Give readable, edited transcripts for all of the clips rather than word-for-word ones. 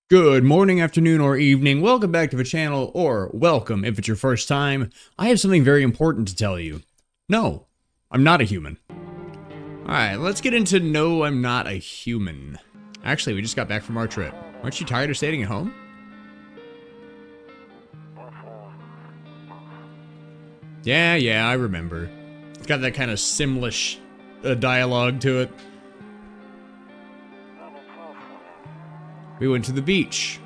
Good morning, afternoon, or evening. Welcome back to the channel, or welcome if it's your first time. I have something very important to tell you. No, I'm not a human. Alright, let's get into no, I'm not a human. Actually, we just got back from our trip. Aren't you tired of staying at home? Yeah, I remember. It's got that kind of Simlish dialogue to it. We went to the beach,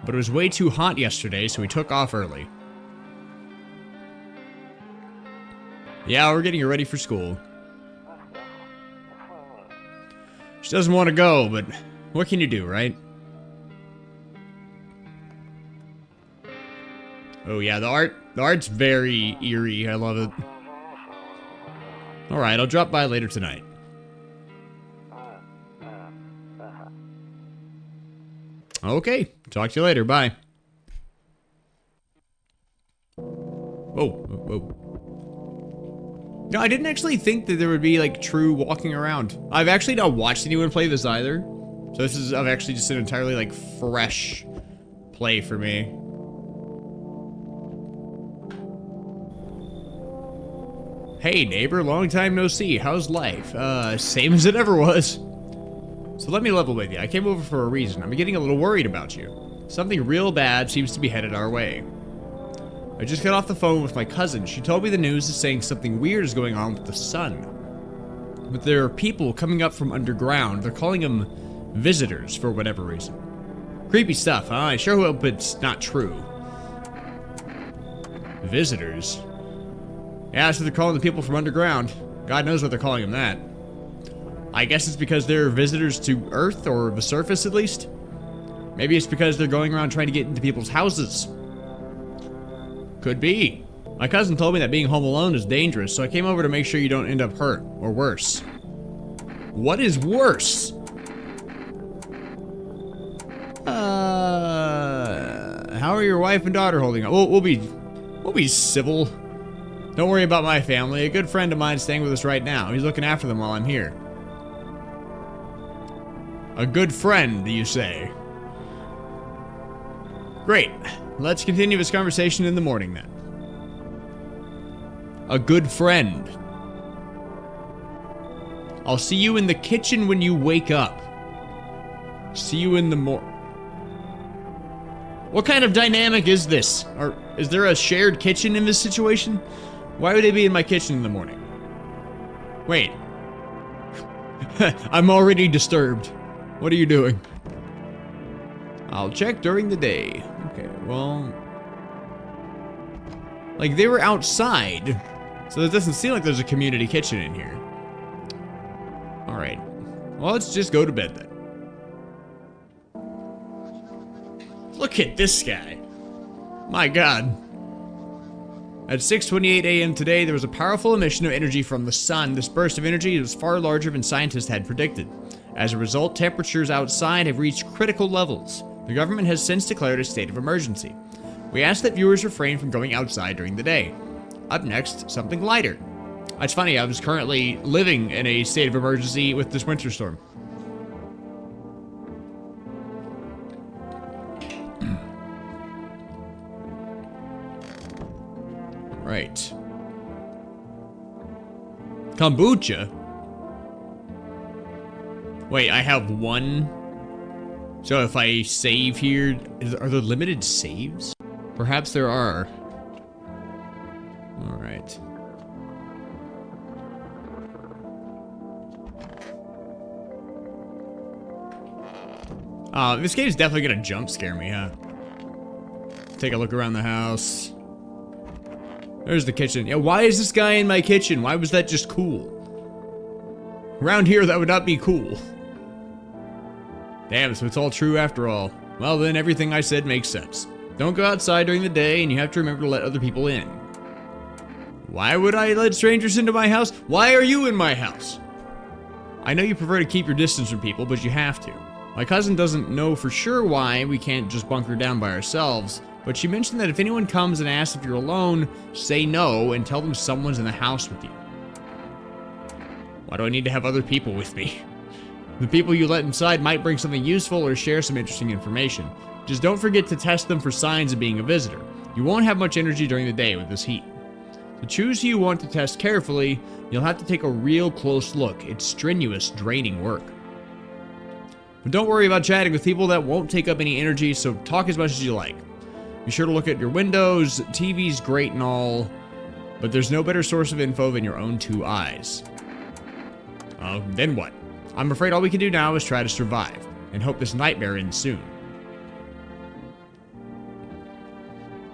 but it was way too hot yesterday, so we took off early. Yeah, we're getting her ready for school. She doesn't want to go, but what can you do, right? Oh yeah, the art's very eerie. I love it. Alright, I'll drop by later tonight. Okay, talk to you later, bye. Whoa. No, I didn't actually think that there would be, like, true walking around. I've actually not watched anyone play this either. So this is actually just an entirely, like, fresh play for me. Hey, neighbor, long time no see. How's life? Same as it ever was. So let me level with you. I came over for a reason. I'm getting a little worried about you. Something real bad seems to be headed our way. I just got off the phone with my cousin. She told me the news is saying something weird is going on with the sun. But there are people coming up from underground. They're calling them visitors for whatever reason. Creepy stuff, huh? I sure hope it's not true. Visitors? Yeah, that's what they're calling the people from underground. God knows what they're calling them that. I guess it's because they're visitors to Earth, or the surface at least. Maybe it's because they're going around trying to get into people's houses. Could be. My cousin told me that being home alone is dangerous, so I came over to make sure you don't end up hurt, or worse. What is worse? How are your wife and daughter holding up? We'll be civil. Don't worry about my family. A good friend of mine is staying with us right now. He's looking after them while I'm here. A good friend, you say? Great. Let's continue this conversation in the morning, then. A good friend. I'll see you in the kitchen when you wake up. See you in the What kind of dynamic is this? Or is there a shared kitchen in this situation? Why would they be in my kitchen in the morning? Wait. I'm already disturbed. What are you doing? I'll check during the day. Okay, well... Like, they were outside, so it doesn't seem like there's a community kitchen in here. Alright. Well, let's just go to bed then. Look at this guy. My god. At 6:28 a.m. today, there was a powerful emission of energy from the sun. This burst of energy was far larger than scientists had predicted. As a result, temperatures outside have reached critical levels. The government has since declared a state of emergency. We ask that viewers refrain from going outside during the day. Up next, something lighter. It's funny, I was currently living in a state of emergency with this winter storm. Right. Kombucha? Wait, I have one? So if I save here, are there limited saves? Perhaps there are. Alright. This game is definitely gonna jump scare me, huh? Take a look around the house. There's the kitchen. Yeah, why is this guy in my kitchen? Why was that just cool? Around here, that would not be cool. Damn, so it's all true after all. Well then, everything I said makes sense. Don't go outside during the day, and you have to remember to let other people in. Why would I let strangers into my house? Why are you in my house? I know you prefer to keep your distance from people, but you have to. My cousin doesn't know for sure why we can't just bunker down by ourselves, but she mentioned that if anyone comes and asks if you're alone, say no and tell them someone's in the house with you. Why do I need to have other people with me? The people you let inside might bring something useful or share some interesting information. Just don't forget to test them for signs of being a visitor. You won't have much energy during the day with this heat. To choose who you want to test carefully, you'll have to take a real close look. It's strenuous, draining work. But don't worry about chatting with people that won't take up any energy, so talk as much as you like. Be sure to look at your windows. TV's great and all, but there's no better source of info than your own two eyes. Then what? I'm afraid all we can do now is try to survive, and hope this nightmare ends soon.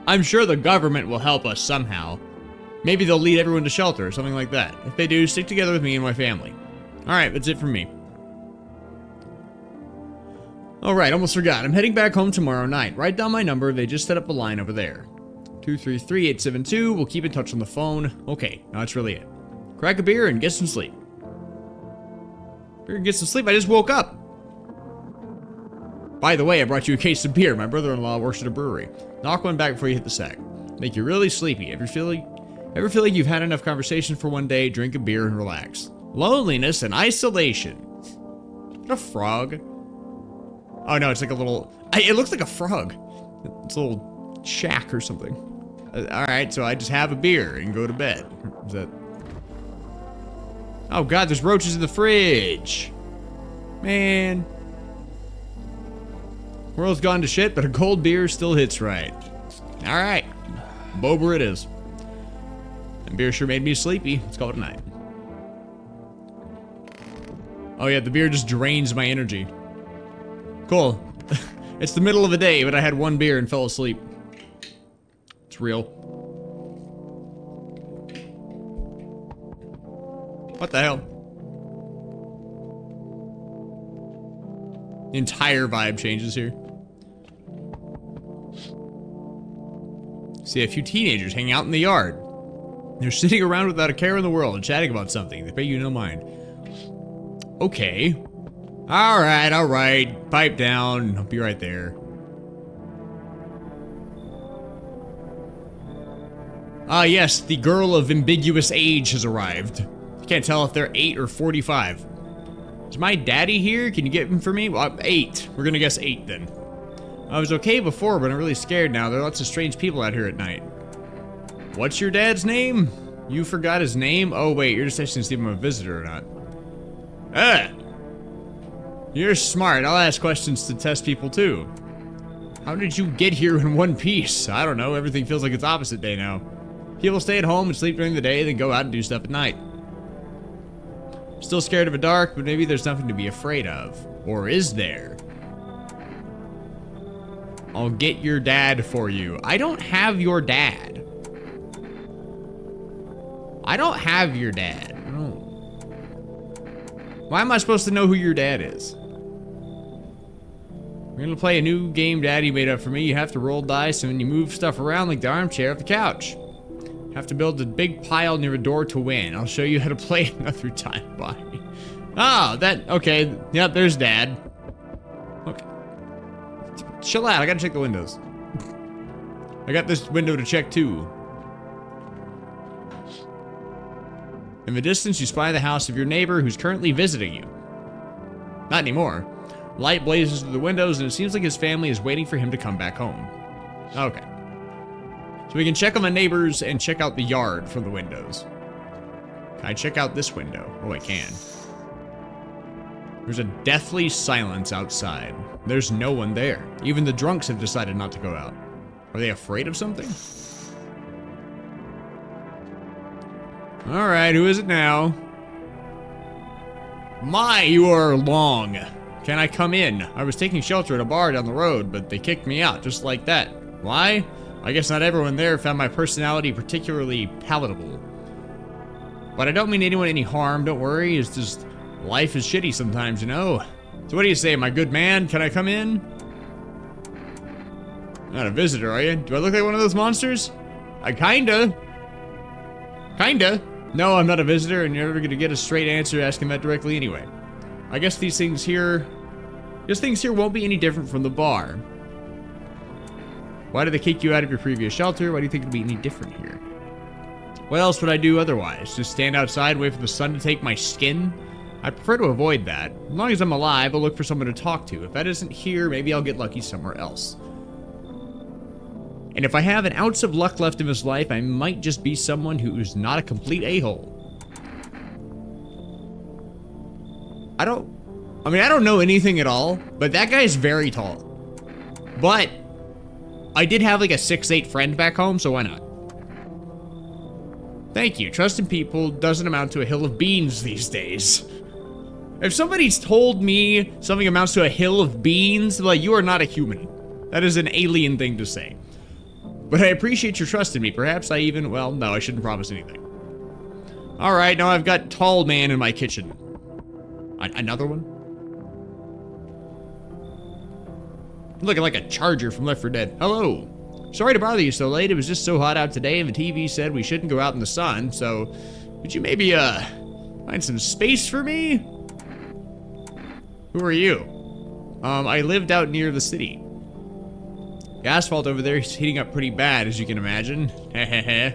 I'm sure the government will help us somehow. Maybe they'll lead everyone to shelter or something like that. If they do, stick together with me and my family. Alright, that's it from me. Alright, almost forgot. I'm heading back home tomorrow night. Write down my number. They just set up a line over there. 233-872. We'll keep in touch on the phone. Okay, now that's really it. Crack a beer and get some sleep. Beer and get some sleep? I just woke up. By the way, I brought you a case of beer. My brother-in-law works at a brewery. Knock one back before you hit the sack. Make you really sleepy. Ever feel like you've had enough conversation for one day? Drink a beer and relax. Loneliness and isolation. A frog. Oh no, it's like a little... It looks like a frog. It's a little shack or something. Alright, so I just have a beer and go to bed. Is that... Oh god, there's roaches in the fridge. Man. World's gone to shit, but a cold beer still hits right. Alright. Bober it is. And beer sure made me sleepy. Let's call it a night. Oh yeah, the beer just drains my energy. Cool. It's the middle of the day, but I had one beer and fell asleep. It's real. What the hell? The entire vibe changes here. See a few teenagers hanging out in the yard. They're sitting around without a care in the world and chatting about something. They pay you no mind. Okay. Alright. Pipe down. I'll be right there. Ah, yes, the girl of ambiguous age has arrived. You can't tell if they're 8 or 45. Is my daddy here? Can you get him for me? Well, 8. We're gonna guess 8 then. I was okay before, but I'm really scared now. There are lots of strange people out here at night. What's your dad's name? You forgot his name? Oh wait, you're just testing to see if I'm a visitor or not. You're smart. I'll ask questions to test people too. How did you get here in one piece? I don't know. Everything feels like it's opposite day now. People stay at home and sleep during the day, then go out and do stuff at night. Still scared of the dark, but maybe there's nothing to be afraid of. Or is there? I'll get your dad for you. I don't have your dad. I don't have your dad. No. Why am I supposed to know who your dad is? We're gonna play a new game Daddy made up for me. You have to roll dice and when you move stuff around like the armchair at the couch. Have to build a big pile near a door to win. I'll show you how to play another time. Bye. Oh, okay. Yep, there's Dad. Okay. Chill out, I gotta check the windows. I got this window to check too. In the distance, you spy the house of your neighbor who's currently visiting you. Not anymore. Light blazes through the windows and it seems like his family is waiting for him to come back home. Okay. So we can check on the neighbors and check out the yard from the windows. Can I check out this window? Oh, I can. There's a deathly silence outside. There's no one there. Even the drunks have decided not to go out. Are they afraid of something? Alright, who is it now? My, you are long. Can I come in? I was taking shelter at a bar down the road, but they kicked me out just like that. Why? I guess not everyone there found my personality particularly palatable. But I don't mean anyone any harm, don't worry. It's just, life is shitty sometimes, you know? So what do you say, my good man? Can I come in? Not a visitor, are you? Do I look like one of those monsters? I kinda. No, I'm not a visitor, and you're never gonna get a straight answer asking that directly anyway. I guess these things here won't be any different from the bar. Why did they kick you out of your previous shelter? Why do you think it'll be any different here? What else would I do otherwise? Just stand outside, wait for the sun to take my skin? I prefer to avoid that. As long as I'm alive, I'll look for someone to talk to. If that isn't here, maybe I'll get lucky somewhere else. And if I have an ounce of luck left in his life, I might just be someone who's not a complete a-hole. I don't know anything at all, but that guy's very tall. But I did have like a 6'8" friend back home, so why not? Thank you. Trust in people doesn't amount to a hill of beans these days. If somebody's told me something amounts to a hill of beans, like, you are not a human. That is an alien thing to say. But I appreciate your trust in me. Perhaps I even, well, no, I shouldn't promise anything. Alright, now I've got tall man in my kitchen. Another one? Looking like a charger from Left 4 Dead. Hello. Sorry to bother you so late. It was just so hot out today and the TV said we shouldn't go out in the sun, so could you maybe, find some space for me? Who are you? I lived out near the city. The asphalt over there is heating up pretty bad, as you can imagine. I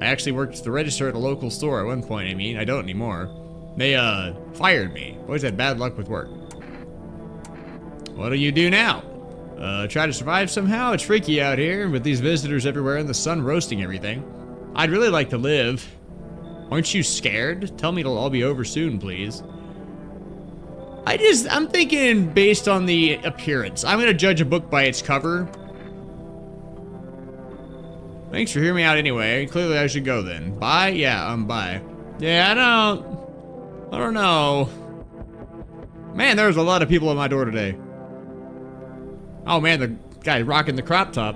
actually worked at the register at a local store at one point, I don't anymore. They, fired me. Always had bad luck with work. What do you do now? Try to survive somehow? It's freaky out here, with these visitors everywhere and the sun roasting everything. I'd really like to live. Aren't you scared? Tell me it'll all be over soon, please. I'm thinking based on the appearance. I'm gonna judge a book by its cover. Thanks for hearing me out anyway. Clearly I should go then. Bye? Yeah, bye. Yeah, I don't know. Man, there's a lot of people at my door today. Oh man, the guy rocking the crop top.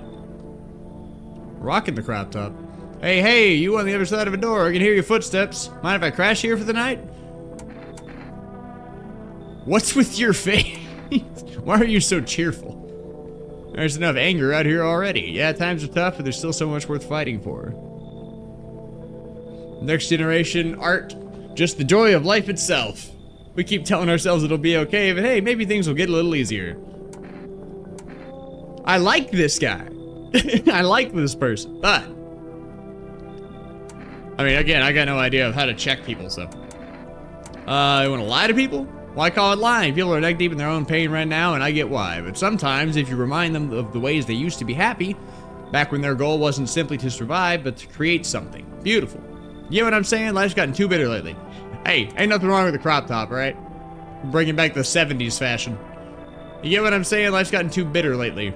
Rocking the crop top. Hey, you on the other side of a door. I can hear your footsteps. Mind if I crash here for the night? What's with your face? Why are you so cheerful? There's enough anger out here already. Yeah, times are tough, but there's still so much worth fighting for. Next generation art, just the joy of life itself. We keep telling ourselves it'll be okay, but hey, maybe things will get a little easier. I like this guy. I like this person, but again, I got no idea of how to check people, so. You wanna lie to people? Why call it lying? People are neck deep in their own pain right now, and I get why. But sometimes, if you remind them of the ways they used to be happy, back when their goal wasn't simply to survive, but to create something beautiful. You know what I'm saying? Life's gotten too bitter lately. Hey, ain't nothing wrong with the crop top, right? Bringing back the 70s fashion. You get what I'm saying? Life's gotten too bitter lately.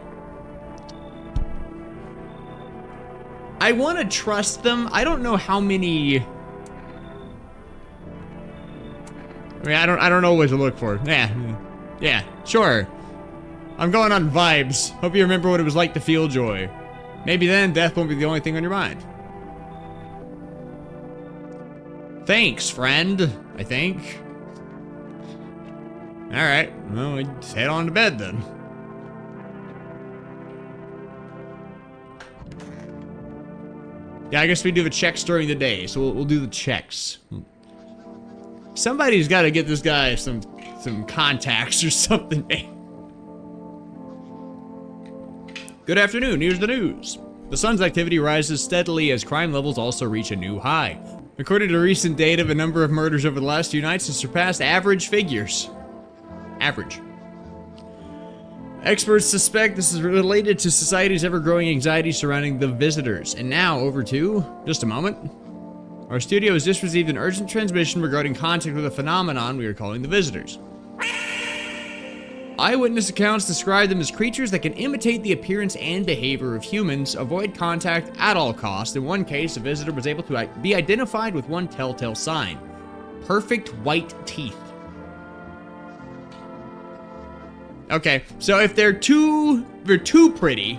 I want to trust them. I don't know how many... I don't know what to look for. Yeah, sure. I'm going on vibes. Hope you remember what it was like to feel joy. Maybe then death won't be the only thing on your mind. Thanks, friend, I think. Alright, well, let's head on to bed then. Yeah, I guess we do the checks during the day, so we'll do the checks. Somebody's got to get this guy some contacts or something. Good afternoon, here's the news. The sun's activity rises steadily as crime levels also reach a new high. According to recent data, the number of murders over the last few nights has surpassed average figures. Average. Experts suspect this is related to society's ever-growing anxiety surrounding the visitors. And now, over to... just a moment. Our studio has just received an urgent transmission regarding contact with a phenomenon we are calling the visitors. Eyewitness accounts describe them as creatures that can imitate the appearance and behavior of humans, avoid contact at all costs. In one case, a visitor was able to be identified with one telltale sign: perfect white teeth. Okay, so if they're too pretty,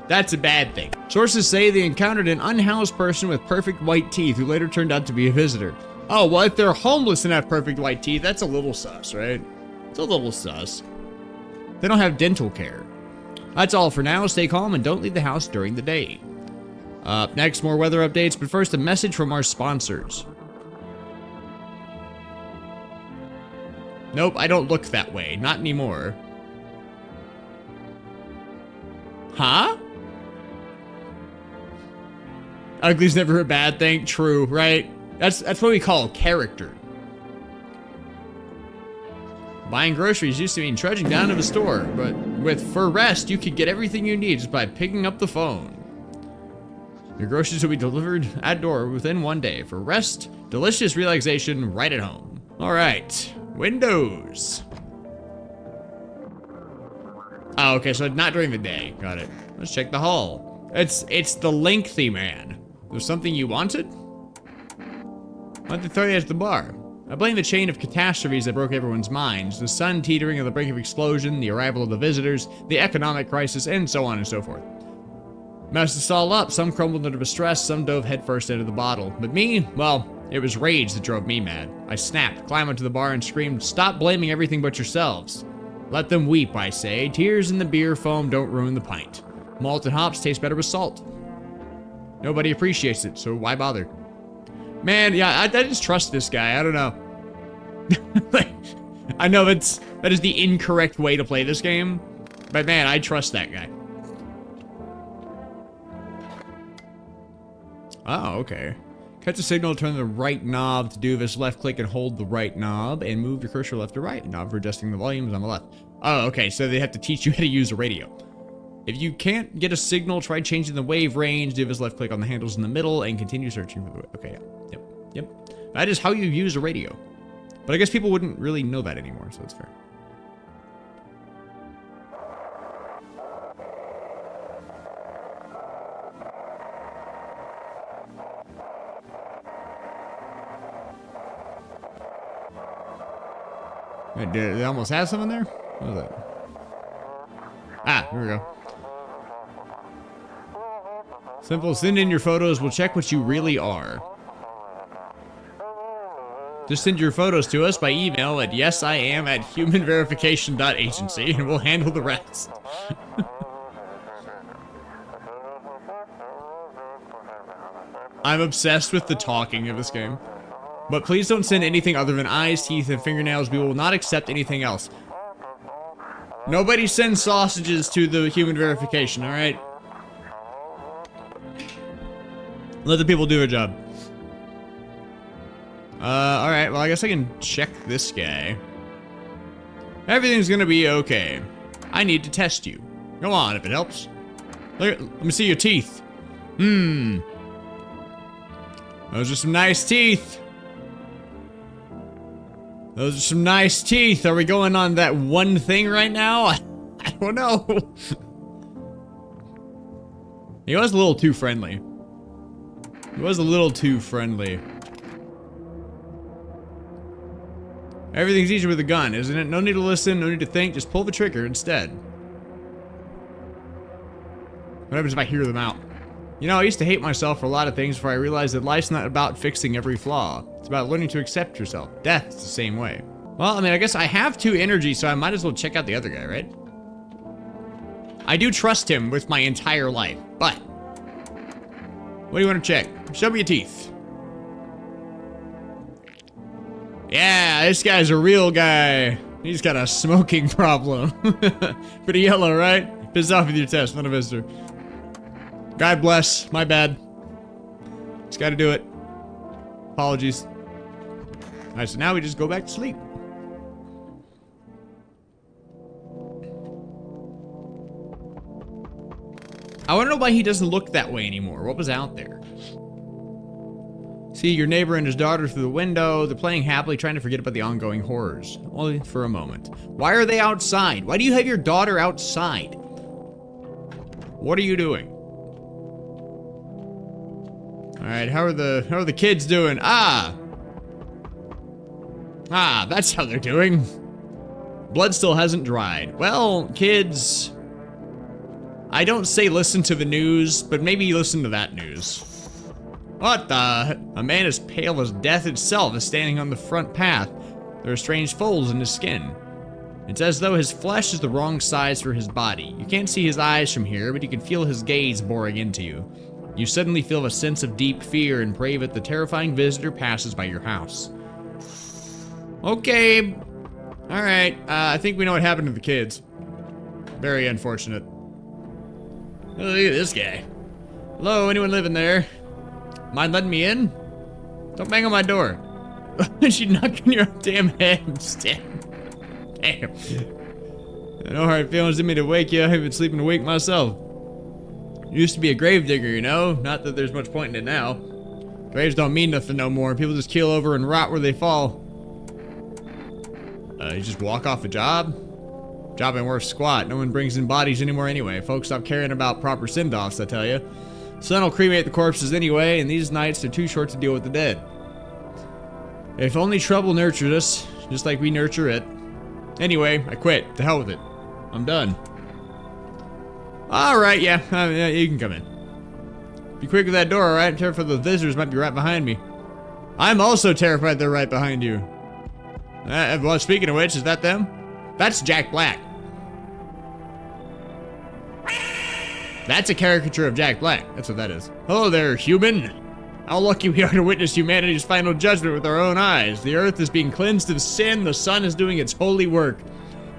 that's a bad thing. Sources say they encountered an unhoused person with perfect white teeth who later turned out to be a visitor. Oh, well, if they're homeless and have perfect white teeth, that's a little sus, right? It's a little sus. They don't have dental care. That's all for now. Stay calm and don't leave the house during the day. Up next, more weather updates, but first a message from our sponsors. Nope, I don't look that way. Not anymore. Huh? Ugly's never a bad thing. True, right? That's what we call character. Buying groceries used to mean trudging down to the store, but for rest, you could get everything you need just by picking up the phone. Your groceries will be delivered at door within 1 day. For rest, delicious relaxation right at home. All right, windows. Oh, okay, so not during the day. Got it. Let's check the hall. It's the lengthy man. There's something you wanted? Why don't they throw you at the bar? I blame the chain of catastrophes that broke everyone's minds. The sun teetering on the brink of explosion, the arrival of the visitors, the economic crisis, and so on and so forth. Messed us all up. Some crumbled under stress, some dove headfirst into the bottle. But me, well, it was rage that drove me mad. I snapped, climbed onto the bar, and screamed, "Stop blaming everything but yourselves. Let them weep, I say. Tears in the beer foam don't ruin the pint. Malt and hops taste better with salt. Nobody appreciates it, so why bother?" Man, yeah, I just trust this guy. I don't know. I know that is the incorrect way to play this game, but man, I trust that guy. Oh, okay. Catch a signal, turn the right knob to do this, left click and hold the right knob, and move your cursor left to right. Knob for adjusting the volumes on the left. Oh, okay, so they have to teach you how to use a radio. If you can't get a signal, try changing the wave range, do this left click on the handles in the middle, and continue searching for the way. Okay, yeah. Yep. That is how you use a radio. But I guess people wouldn't really know that anymore, so that's fair. Wait, did it almost have someone there? What was that? Ah, here we go. Simple, send in your photos, we'll check what you really are. Just send your photos to us by email at yesiam@humanverification.agency and we'll handle the rest. I'm obsessed with the talking of this game. But please don't send anything other than eyes, teeth, and fingernails. We will not accept anything else. Nobody sends sausages to the human verification, alright? Let the people do their job. Alright, well I guess I can check this guy. Everything's gonna be okay. I need to test you. Go on, if it helps. Let me see your teeth. Those are some nice teeth. Those are some nice teeth. Are we going on that one thing right now? I don't know. He was a little too friendly. He was a little too friendly. Everything's easier with a gun, isn't it? No need to listen, no need to think, just pull the trigger instead. What happens if I hear them out? You know, I used to hate myself for a lot of things before I realized that life's not about fixing every flaw. It's about learning to accept yourself. Death's the same way. Well, I mean, I guess I have 2 energy, so I might as well check out the other guy, right? I do trust him with my entire life, but... what do you want to check? Show me your teeth. Yeah, this guy's a real guy. He's got a smoking problem. Pretty yellow, right? Piss off with your test, not a visitor. God bless, my bad. Just gotta do it. Apologies. Alright, so now we just go back to sleep. I wanna know why he doesn't look that way anymore. What was out there? See your neighbor and his daughter through the window. They're playing happily, trying to forget about the ongoing horrors. Only for a moment. Why are they outside? Why do you have your daughter outside? What are you doing? Alright, how are the kids doing? Ah, that's how they're doing. Blood still hasn't dried. Well, kids, I don't say listen to the news, but maybe listen to that news. What the? A man as pale as death itself is standing on the front path. There are strange folds in his skin. It's as though his flesh is the wrong size for his body. You can't see his eyes from here, but you can feel his gaze boring into you. You suddenly feel a sense of deep fear and pray that the terrifying visitor passes by your house. Okay. Alright, I think we know what happened to the kids. Very unfortunate. Oh, look at this guy. Hello, anyone living there? Mind letting me in? Don't bang on my door. She knocking your damn head. Damn. No hard feelings in me to wake you. I've been sleeping awake myself. Used to be a grave digger, you know? Not that there's much point in it now. Graves don't mean nothing no more. People just keel over and rot where they fall. You just walk off a job? Job ain't worth squat. No one brings in bodies anymore anyway. Folks stop caring about proper send-offs, I tell you. Sun will cremate the corpses anyway, and these nights are too short to deal with the dead. If only trouble nurtured us, just like we nurture it. Anyway, I quit. To hell with it. I'm done. Alright, yeah. Yeah, you can come in. Be quick with that door, alright? I'm terrified the visitors might be right behind me. I'm also terrified they're right behind you. Well, speaking of which, is that them? That's Jack Black. That's a caricature of Jack Black. That's what that is. Hello there, human. How lucky we are to witness humanity's final judgment with our own eyes. The earth is being cleansed of sin. The sun is doing its holy work.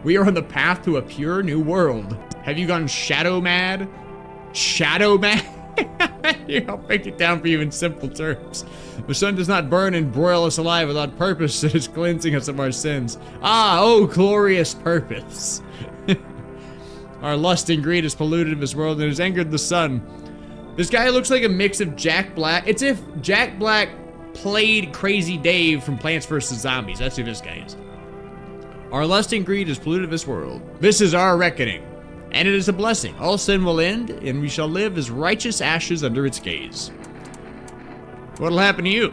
We are on the path to a pure new world. Have you gone shadow mad? Shadow mad? I'll break it down for you in simple terms. The sun does not burn and broil us alive without purpose. It is cleansing us of our sins. Ah, oh, glorious purpose. Our lust and greed has polluted this world and has angered the sun. This guy looks like a mix of Jack Black. It's if Jack Black played Crazy Dave from Plants vs. Zombies. That's who this guy is. Our lust and greed has polluted this world. This is our reckoning. And it is a blessing. All sin will end, and we shall live as righteous ashes under its gaze. What'll happen to you?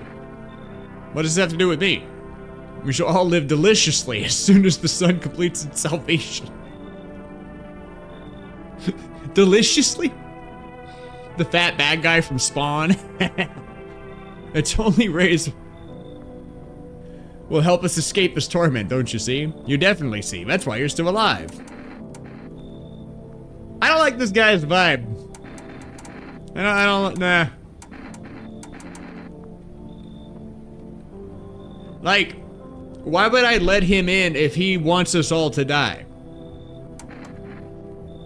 What does this have to do with me? We shall all live deliciously as soon as the sun completes its salvation. Deliciously? The fat bad guy from Spawn. Its only rays will help us escape this torment, don't you see? You definitely see. That's why you're still alive. I don't like this guy's vibe. I don't, nah. Like, why would I let him in if he wants us all to die?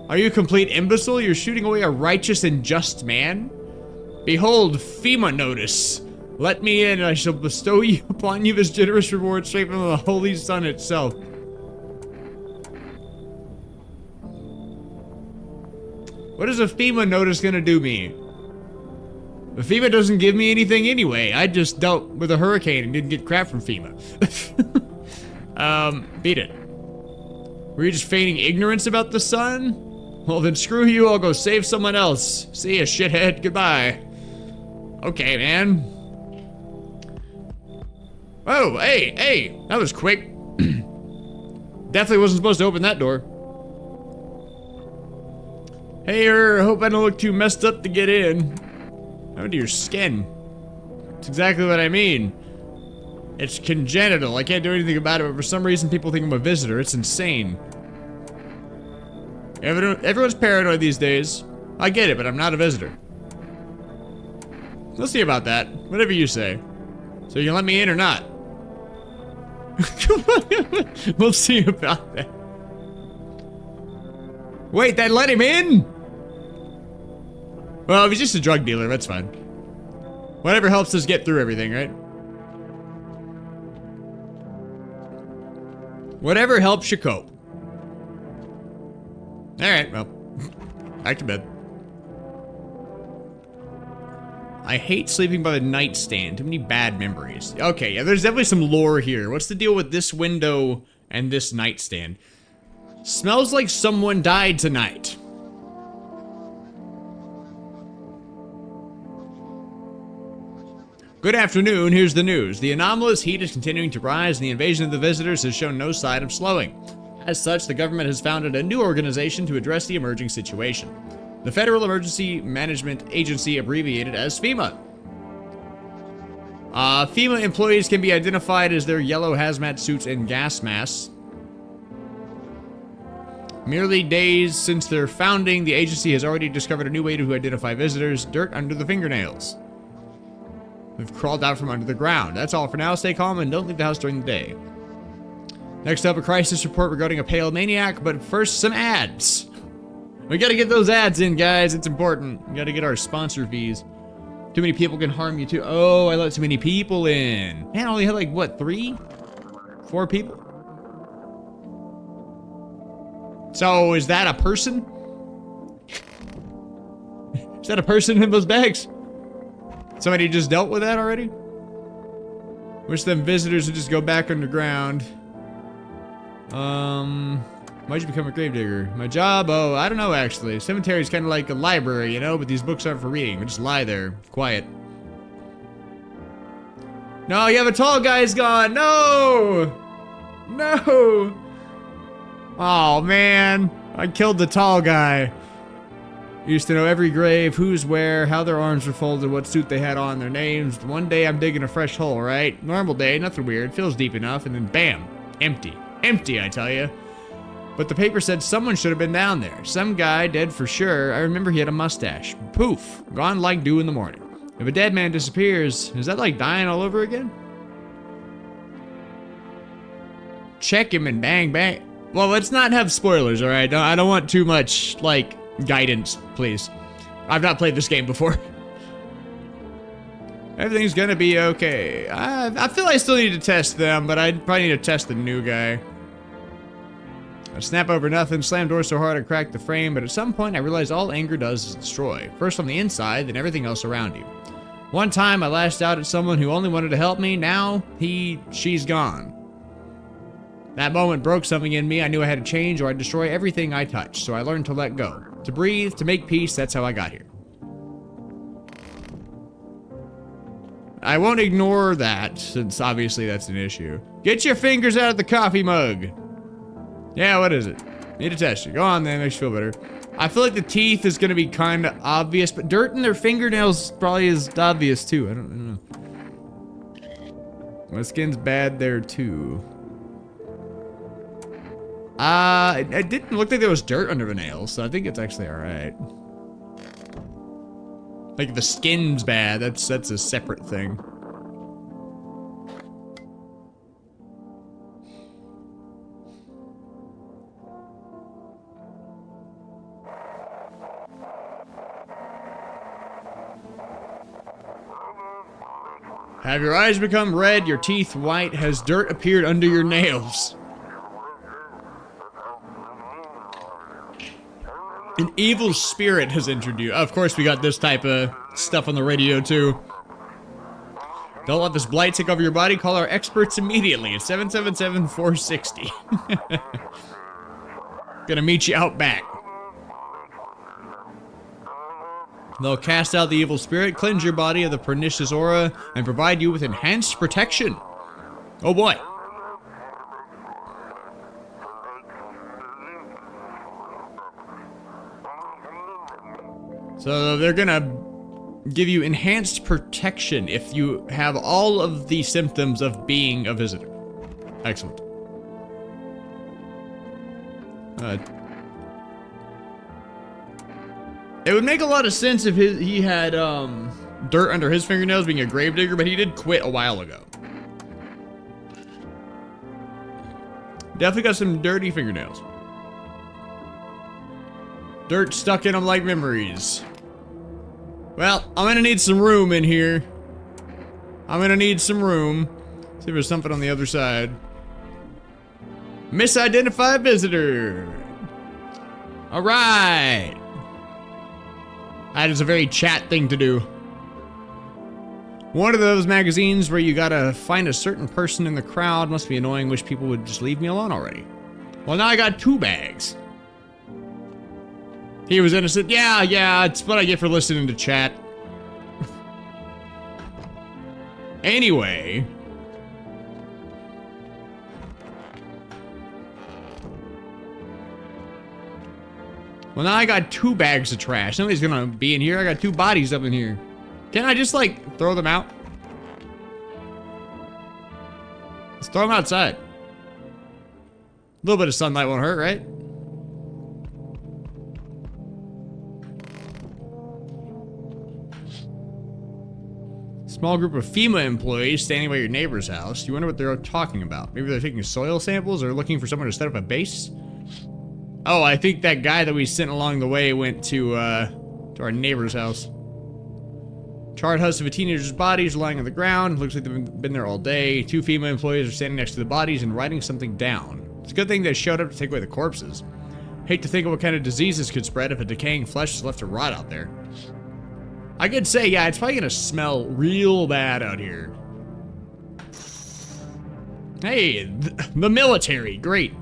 Are you a complete imbecile? You're shooting away a righteous and just man? Behold, FEMA notice. Let me in, and I shall bestow you upon you this generous reward straight from the holy sun itself. What is a FEMA notice gonna do me? The FEMA doesn't give me anything anyway. I just dealt with a hurricane and didn't get crap from FEMA. Beat it. Were you just feigning ignorance about the sun? Well then screw you, I'll go save someone else. See ya, shithead, goodbye. Okay, man. Oh, hey, that was quick. Definitely wasn't supposed to open that door. Hey, hope I don't look too messed up to get in. How to your skin? That's exactly what I mean. It's congenital. I can't do anything about it, but for some reason people think I'm a visitor. It's insane. Everyone's paranoid these days. I get it, but I'm not a visitor. We'll see about that. Whatever you say. So you can let me in or not? We'll see about that. Wait, that let him in? Well, if he's just a drug dealer, that's fine. Whatever helps us get through everything, right? Whatever helps you cope. Alright, well, back to bed. I hate sleeping by the nightstand. Too many bad memories. Okay, yeah, there's definitely some lore here. What's the deal with this window and this nightstand? Smells like someone died tonight. Good afternoon, here's the news. The anomalous heat is continuing to rise and the invasion of the visitors has shown no sign of slowing. As such, the government has founded a new organization to address the emerging situation. The Federal Emergency Management Agency, abbreviated as FEMA. FEMA employees can be identified as their yellow hazmat suits and gas masks. Merely days since their founding, the agency has already discovered a new way to identify visitors: dirt under the fingernails. They've crawled out from under the ground. That's all for now. Stay calm and don't leave the house during the day. Next up, a crisis report regarding a pale maniac, but first, some ads. We gotta get those ads in, guys. It's important. We gotta get our sponsor fees. Too many people can harm you too. Oh, I let too many people in. Man, I only had like, what, 3? 4 people? So, is that a person? Is that a person in those bags? Somebody just dealt with that already? Wish them visitors would just go back underground. Why'd you become a gravedigger? My job? Oh, I don't know actually. Cemetery's kind of like a library, you know, but these books aren't for reading. We just lie there, quiet. No, you have a tall guy's gone. No! No! Oh man, I killed the tall guy. Used to know every grave, who's where, how their arms were folded, what suit they had on, their names. One day I'm digging a fresh hole, right? Normal day, nothing weird, feels deep enough, and then bam, empty. Empty, I tell you. But the paper said someone should have been down there. Some guy, dead for sure. I remember he had a mustache. Poof, gone like dew in the morning. If a dead man disappears, is that like dying all over again? Check him and bang, bang. Well, let's not have spoilers, all right? I don't want too much, like, guidance, please. I've not played this game before. Everything's gonna be okay. I feel I still need to test them, but I probably need to test the new guy. I snap over nothing, slam door so hard I cracked the frame, but at some point I realized all anger does is destroy. First on the inside, then everything else around you. One time I lashed out at someone who only wanted to help me, now she's gone. That moment broke something in me. I knew I had to change or I'd destroy everything I touched, so I learned to let go. To breathe, to make peace, that's how I got here. I won't ignore that, since obviously that's an issue. Get your fingers out of the coffee mug! Yeah, what is it? Need to test you. Go on then, makes you feel better. I feel like the teeth is gonna be kinda obvious, but dirt in their fingernails probably is obvious too. I don't know. My skin's bad there too. It didn't look like there was dirt under the nails, so I think it's actually alright. Like, the skin's bad, that's a separate thing. Have your eyes become red, your teeth white, has dirt appeared under your nails? An evil spirit has entered you. Of course, we got this type of stuff on the radio, too. Don't let this blight take over your body. Call our experts immediately at 777-460. Gonna meet you out back. They'll cast out the evil spirit, cleanse your body of the pernicious aura, and provide you with enhanced protection. Oh boy. So they're gonna give you enhanced protection if you have all of the symptoms of being a visitor. Excellent. It would make a lot of sense if he had dirt under his fingernails being a gravedigger, but he did quit a while ago. Definitely got some dirty fingernails. Dirt stuck in them like memories. Well, I'm gonna need some room in here. I'm gonna need some room. See if there's something on the other side. Misidentified visitor. Alright. That is a very chat thing to do. One of those magazines where you gotta find a certain person in the crowd. Must be annoying. Wish people would just leave me alone already. Well, now I got 2 bags. He was innocent. Yeah, it's what I get for listening to chat. Anyway. Well, now I got 2 bags of trash. Nobody's gonna be in here. I got 2 bodies up in here. Can I just, like, throw them out? Let's throw them outside. A little bit of sunlight won't hurt, right? Small group of FEMA employees standing by your neighbor's house. You wonder what they're talking about. Maybe they're taking soil samples or looking for someone to set up a base? Oh, I think that guy that we sent along the way went to our neighbor's house. Charred husks of a teenager's bodies lying on the ground. Looks like they've been there all day. 2 FEMA employees are standing next to the bodies and writing something down. It's a good thing they showed up to take away the corpses. Hate to think of what kind of diseases could spread if a decaying flesh is left to rot out there. I could say, yeah, it's probably gonna smell real bad out here. Hey, the military, great.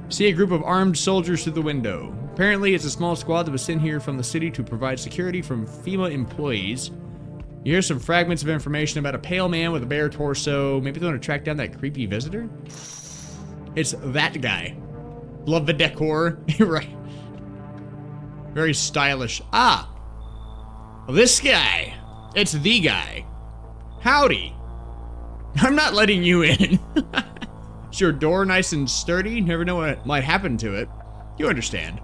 See a group of armed soldiers through the window. Apparently, it's a small squad that was sent here from the city to provide security from FEMA employees. You hear some fragments of information about a pale man with a bare torso. Maybe they want to track down that creepy visitor? It's that guy. Love the decor. Right. Very stylish. Ah! This guy. It's the guy. Howdy. I'm not letting you in. Is your door nice and sturdy? Never know what might happen to it. You understand.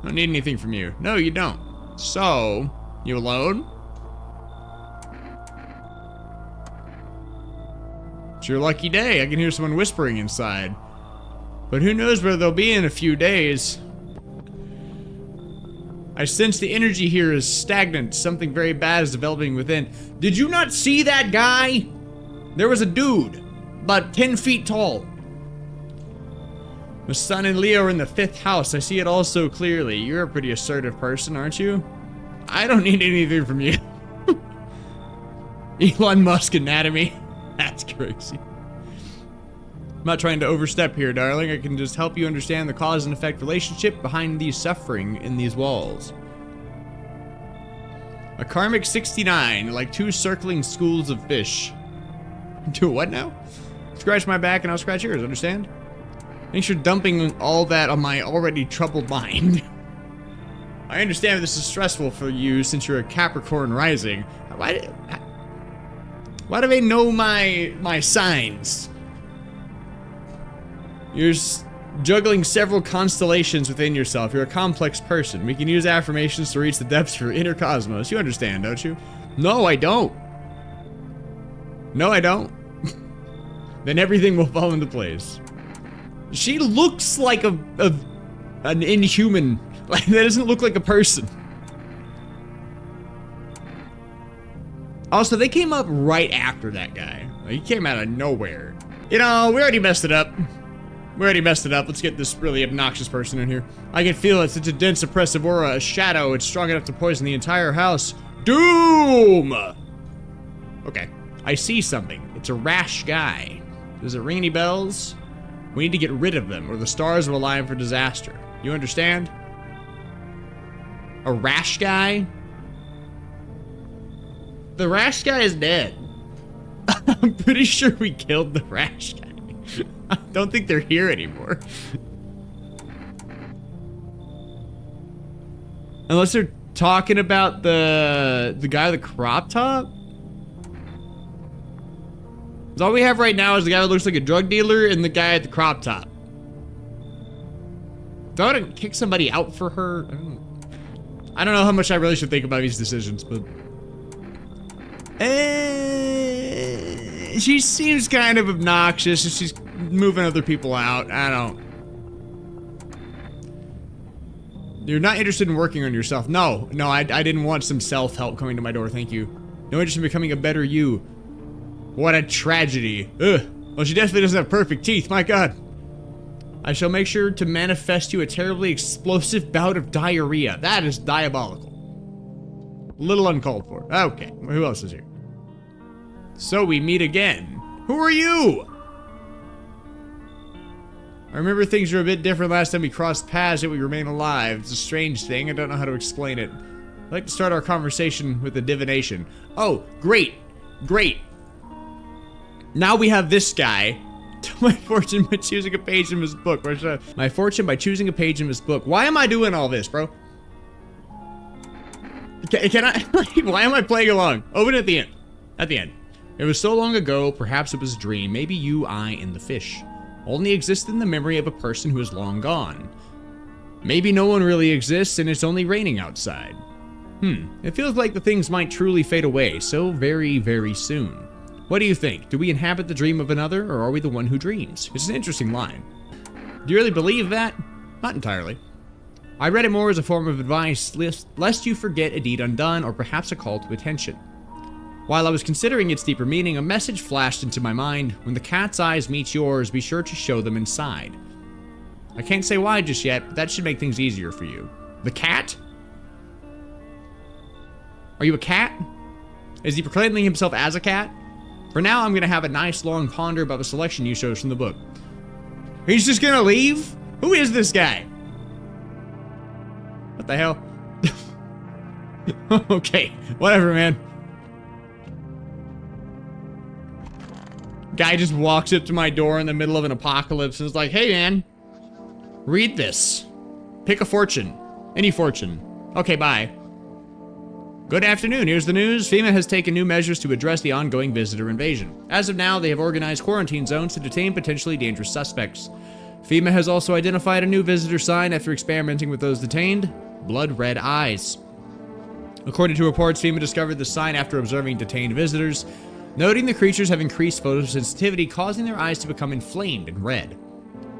Don't need anything from you. No, you don't. So, you alone? It's your lucky day. I can hear someone whispering inside. But who knows where they'll be in a few days. I sense the energy here is stagnant. Something very bad is developing within. Did you not see that guy? There was a dude, about 10 feet tall. The sun and Leo are in the 5th house. I see it all so clearly. You're a pretty assertive person, aren't you? I don't need anything from you. Elon Musk anatomy. That's crazy. I'm not trying to overstep here, darling. I can just help you understand the cause and effect relationship behind the suffering in these walls. A karmic 69, like 2 circling schools of fish. Do what now? Scratch my back and I'll scratch yours, understand? Thanks for dumping all that on my already troubled mind. I understand this is stressful for you since you're a Capricorn rising. Why do they know my signs? You're juggling several constellations within yourself. You're a complex person. We can use affirmations to reach the depths of your inner cosmos. You understand, don't you? No, I don't. No, I don't. Then everything will fall into place. She looks like an inhuman. Like, that doesn't look like a person. Also, they came up right after that guy. He came out of nowhere. You know, we already messed it up. Let's get this really obnoxious person in here. I can feel it. Such a dense, oppressive aura, a shadow. It's strong enough to poison the entire house. Doom! Okay. I see something. It's a rash guy. Does it ring any bells? We need to get rid of them, or the stars will align for disaster. You understand? A rash guy? The rash guy is dead. I'm pretty sure we killed the rash guy. I don't think they're here anymore. Unless they're talking about the guy with the crop top? All we have right now is the guy that looks like a drug dealer and the guy at the crop top. Do I want to kick somebody out for her? I don't know how much I really should think about these decisions, but... she seems kind of obnoxious and she's moving other people out. I don't... You're not interested in working on yourself. No, I didn't want some self-help coming to my door, thank you. No interest in becoming a better you. What a tragedy. Ugh. Well, she definitely doesn't have perfect teeth, my god. I shall make sure to manifest you a terribly explosive bout of diarrhea. That is diabolical. A little uncalled for. Okay, who else is here? So we meet again. Who are you? I remember things were a bit different last time we crossed paths, yet we remain alive. It's a strange thing. I don't know how to explain it. I'd like to start our conversation with a divination. Oh, great. Great. Now we have this guy. My fortune by choosing a page in his book. My fortune by choosing a page in his book. Why am I doing all this, bro? Can I? Why am I playing along? Open at the end. At the end. It was so long ago, perhaps it was a dream. Maybe you, I, and the fish only exist in the memory of a person who is long gone. Maybe no one really exists and it's only raining outside. It feels like the things might truly fade away so very, very soon. What do you think? Do we inhabit the dream of another, or are we the one who dreams? It's an interesting line. Do you really believe that? Not entirely. I read it more as a form of advice, lest you forget a deed undone, or perhaps a call to attention. While I was considering its deeper meaning, a message flashed into my mind. When the cat's eyes meet yours, be sure to show them inside. I can't say why just yet, but that should make things easier for you. The cat? Are you a cat? Is he proclaiming himself as a cat? For now, I'm gonna have a nice long ponder about the selection you chose from the book. He's just gonna leave? Who is this guy? What the hell? Okay, whatever, man. Guy just walks up to my door in the middle of an apocalypse and is like, hey man, read this. Pick a fortune. Any fortune. Okay, bye. Good afternoon, here's the news. FEMA has taken new measures to address the ongoing visitor invasion. As of now, they have organized quarantine zones to detain potentially dangerous suspects. FEMA has also identified a new visitor sign after experimenting with those detained: blood red eyes. According to reports, FEMA discovered the sign after observing detained visitors, noting the creatures have increased photosensitivity, causing their eyes to become inflamed and red.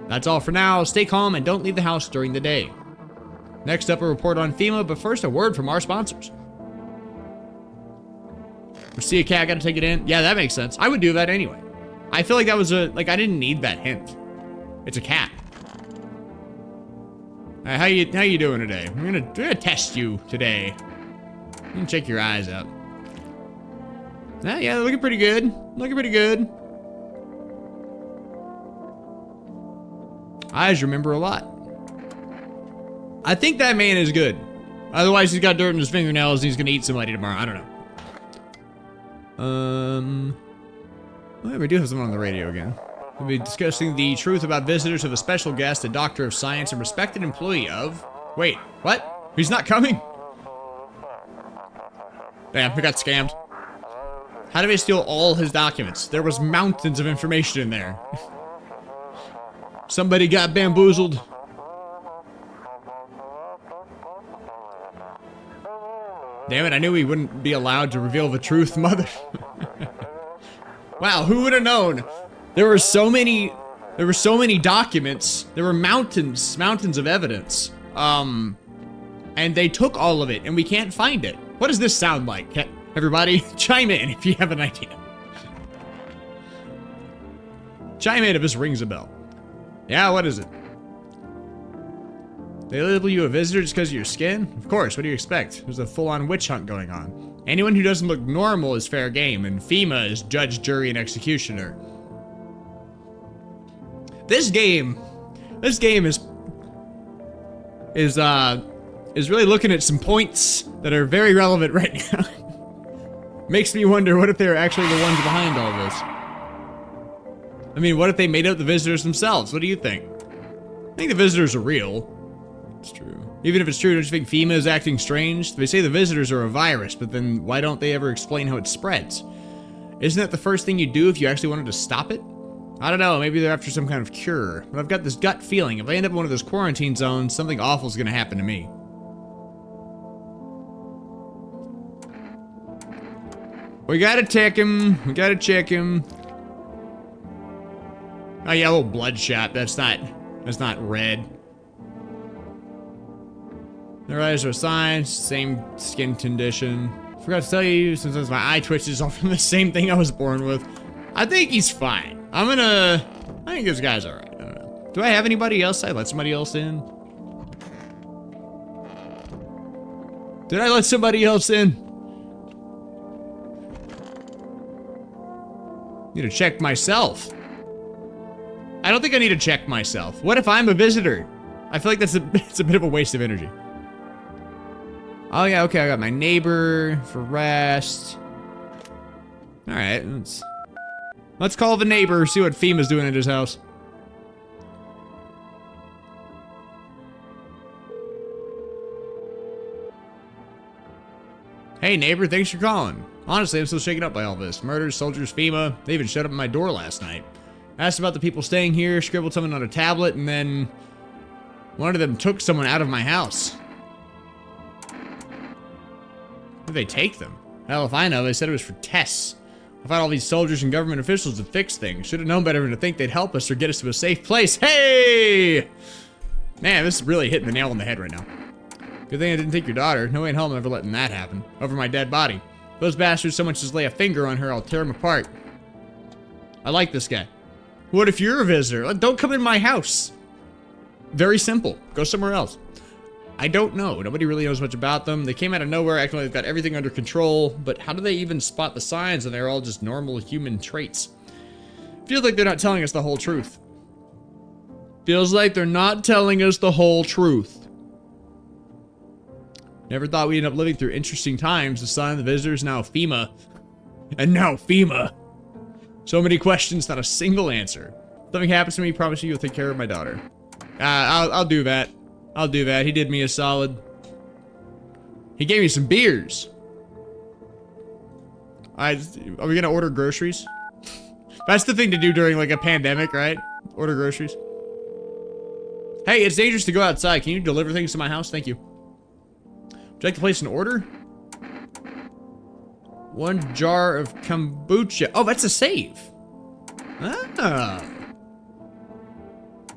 That's all for now. Stay calm and don't leave the house during the day. Next up, a report on FEMA, but first a word from our sponsors. See a cat, gotta take it in. Yeah, that makes sense. I would do that anyway. I feel like that was I didn't need that hint. It's a cat. How you doing today? I'm gonna test you today. I'm gonna check your eyes out. Yeah, they're looking pretty good. Looking pretty good. Eyes remember a lot. I think that man is good. Otherwise, he's got dirt in his fingernails and he's gonna eat somebody tomorrow. I don't know. Well, we do have someone on the radio again. We'll be discussing the truth about visitors with a special guest, a doctor of science and respected employee of... Wait, what? He's not coming? Damn, we got scammed. How did they steal all his documents? There was mountains of information in there. Somebody got bamboozled. Damn it, I knew he wouldn't be allowed to reveal the truth, mother. Wow, who would have known? There were so many documents. There were mountains of evidence. And they took all of it and we can't find it. What does this sound like? Everybody, chime in if you have an idea. Chime in if this rings a bell. Yeah, what is it? They label you a visitor just because of your skin? Of course, what do you expect? There's a full-on witch hunt going on. Anyone who doesn't look normal is fair game, and FEMA is judge, jury, and executioner. This game is really looking at some points that are very relevant right now. Makes me wonder, what if they're actually the ones behind all this? I mean, what if they made up the visitors themselves? What do you think? I think the visitors are real. It's true. Even if it's true, don't you think FEMA is acting strange? They say the visitors are a virus, but then why don't they ever explain how it spreads? Isn't that the first thing you'd do if you actually wanted to stop it? I don't know, maybe they're after some kind of cure, but I've got this gut feeling if I end up in one of those quarantine zones, something awful is gonna happen to me. We gotta check him. We gotta check him. Oh yeah, a little bloodshot. That's not red. Their eyes are signs, same skin condition. Forgot to tell you, sometimes my eye twitches are from the same thing I was born with. I think he's fine. I think this guy's alright. I don't know. Do I have anybody else? Did I let somebody else in? Did I let somebody else in? Need to check myself. I don't think I need to check myself. What if I'm a visitor? I feel like it's a bit of a waste of energy. Oh yeah, okay, I got my neighbor for rest. Alright, let's call the neighbor, see what FEMA's doing at his house. Hey neighbor, thanks for calling. Honestly, I'm still shaken up by all this. Murders, soldiers, FEMA, they even showed up at my door last night. Asked about the people staying here, scribbled something on a tablet, and then one of them took someone out of my house. Where did they take them? Hell, if I know, they said it was for tests. I thought all these soldiers and government officials to fix things. Should have known better than to think they'd help us or get us to a safe place. Hey! Man, this is really hitting the nail on the head right now. Good thing I didn't take your daughter. No way in hell I'm ever letting that happen. Over my dead body. Those bastards, so much as lay a finger on her, I'll tear them apart. I like this guy. What if you're a visitor? Don't come in my house. Very simple. Go somewhere else. I don't know. Nobody really knows much about them. They came out of nowhere, acting like they've got everything under control, but how do they even spot the signs and they're all just normal human traits? Feels like they're not telling us the whole truth. Feels like they're not telling us the whole truth. Never thought we'd end up living through interesting times. The sun, the visitors, now FEMA. And now FEMA. So many questions, not a single answer. If something happens to me, promise you you'll take care of my daughter. I'll do that. I'll do that. He did me a solid. He gave me some beers. Are we gonna order groceries? That's the thing to do during like a pandemic, right? Order groceries. Hey, it's dangerous to go outside. Can you deliver things to my house? Thank you. Would you like to place an order? 1 jar of kombucha. Oh, that's a save. Ah.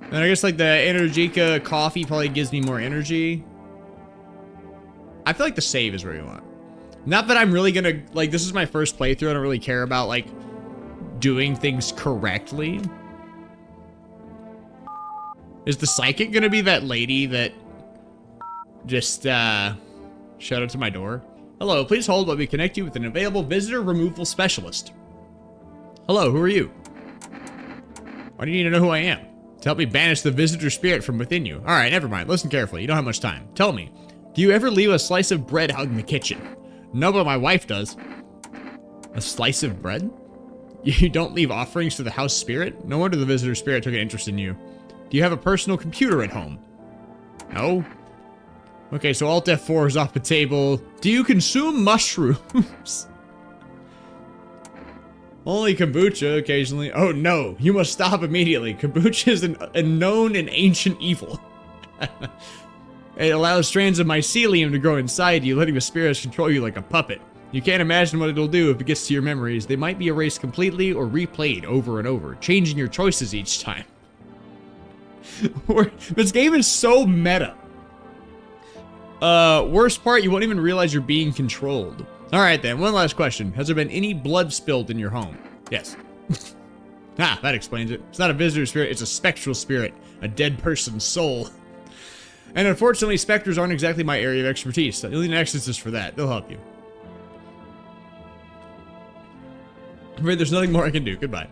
And I guess like the Energica coffee probably gives me more energy. I feel like the save is where you want. Not that I'm really gonna, like, this is my first playthrough. I don't really care about like doing things correctly. Is the psychic gonna be that lady that just showed up to my door? Hello, please hold while we connect you with an available visitor removal specialist. Hello, who are you? Why do you need to know who I am? To help me banish the visitor spirit from within you. Alright, never mind. Listen carefully. You don't have much time. Tell me, do you ever leave a slice of bread out in the kitchen? No, but my wife does. A slice of bread? You don't leave offerings to the house spirit? No wonder the visitor spirit took an interest in you. Do you have a personal computer at home? No. Okay, so Alt F4 is off the table. Do you consume mushrooms? Only kombucha occasionally. Oh no, you must stop immediately. Kombucha is a known and ancient evil. It allows strands of mycelium to grow inside you, letting the spirits control you like a puppet. You can't imagine what it'll do if it gets to your memories. They might be erased completely or replayed over and over, changing your choices each time. This game is so meta. Worst part, you won't even realize you're being controlled. Alright then, one last question. Has there been any blood spilled in your home? Yes. Ah, that explains it. It's not a visitor spirit, it's a spectral spirit. A dead person's soul. And unfortunately, specters aren't exactly my area of expertise. You'll need an exorcist for that. They'll help you. Wait, there's nothing more I can do. Goodbye.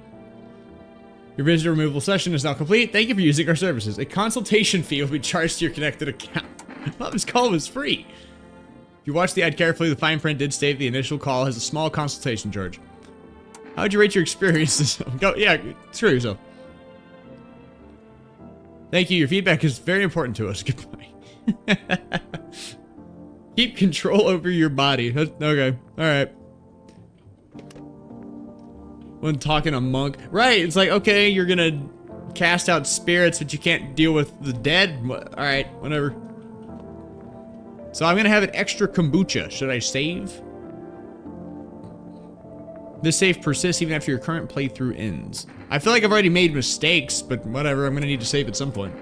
Your visitor removal session is now complete. Thank you for using our services. A consultation fee will be charged to your connected account. Well, this call was free. If you watch the ad carefully, the fine print did state the initial call has a small consultation charge. How would you rate your experiences? Go, yeah, screw yourself. Thank you. Your feedback is very important to us. Goodbye. Keep control over your body. Okay. All right. When talking a monk. Right. It's like, okay, you're going to cast out spirits, but you can't deal with the dead. All right. Whatever. So I'm going to have an extra kombucha. Should I save? This save persists even after your current playthrough ends. I feel like I've already made mistakes, but whatever. I'm going to need to save at some point.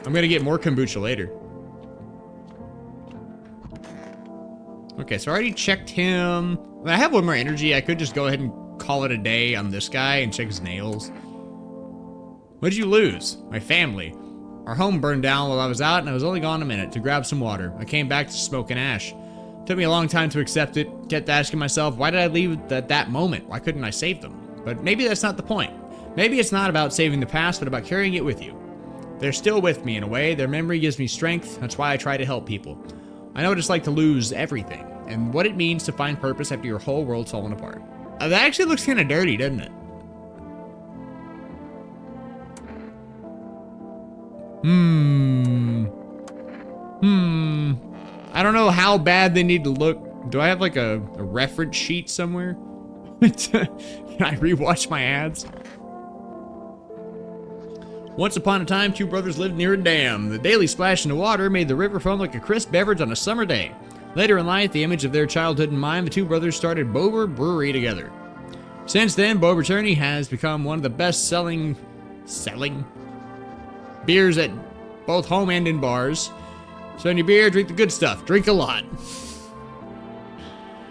I'm going to get more kombucha later. Okay, so I already checked him. I have one more energy. I could just go ahead and call it a day on this guy and check his nails. What did you lose? My family. Our home burned down while I was out, and I was only gone a minute to grab some water. I came back to smoke and ash. Took me a long time to accept it. Kept asking myself, why did I leave at that moment? Why couldn't I save them? But maybe that's not the point. Maybe it's not about saving the past, but about carrying it with you. They're still with me in a way. Their memory gives me strength. That's why I try to help people. I know what it's like to lose everything, and what it means to find purpose after your whole world's fallen apart. That actually looks kind of dirty, doesn't it? I don't know how bad they need to look. Do I have like a reference sheet somewhere? Can I rewatch my ads? Once upon a time, two brothers lived near a dam. The daily splash into water made the river foam like a crisp beverage on a summer day. Later in life, the image of their childhood in mind, the two brothers started Bober Brewery together. Since then, Bober Journey has become one of the best-selling beers at both home and in bars. So in your beer, drink the good stuff. Drink a lot.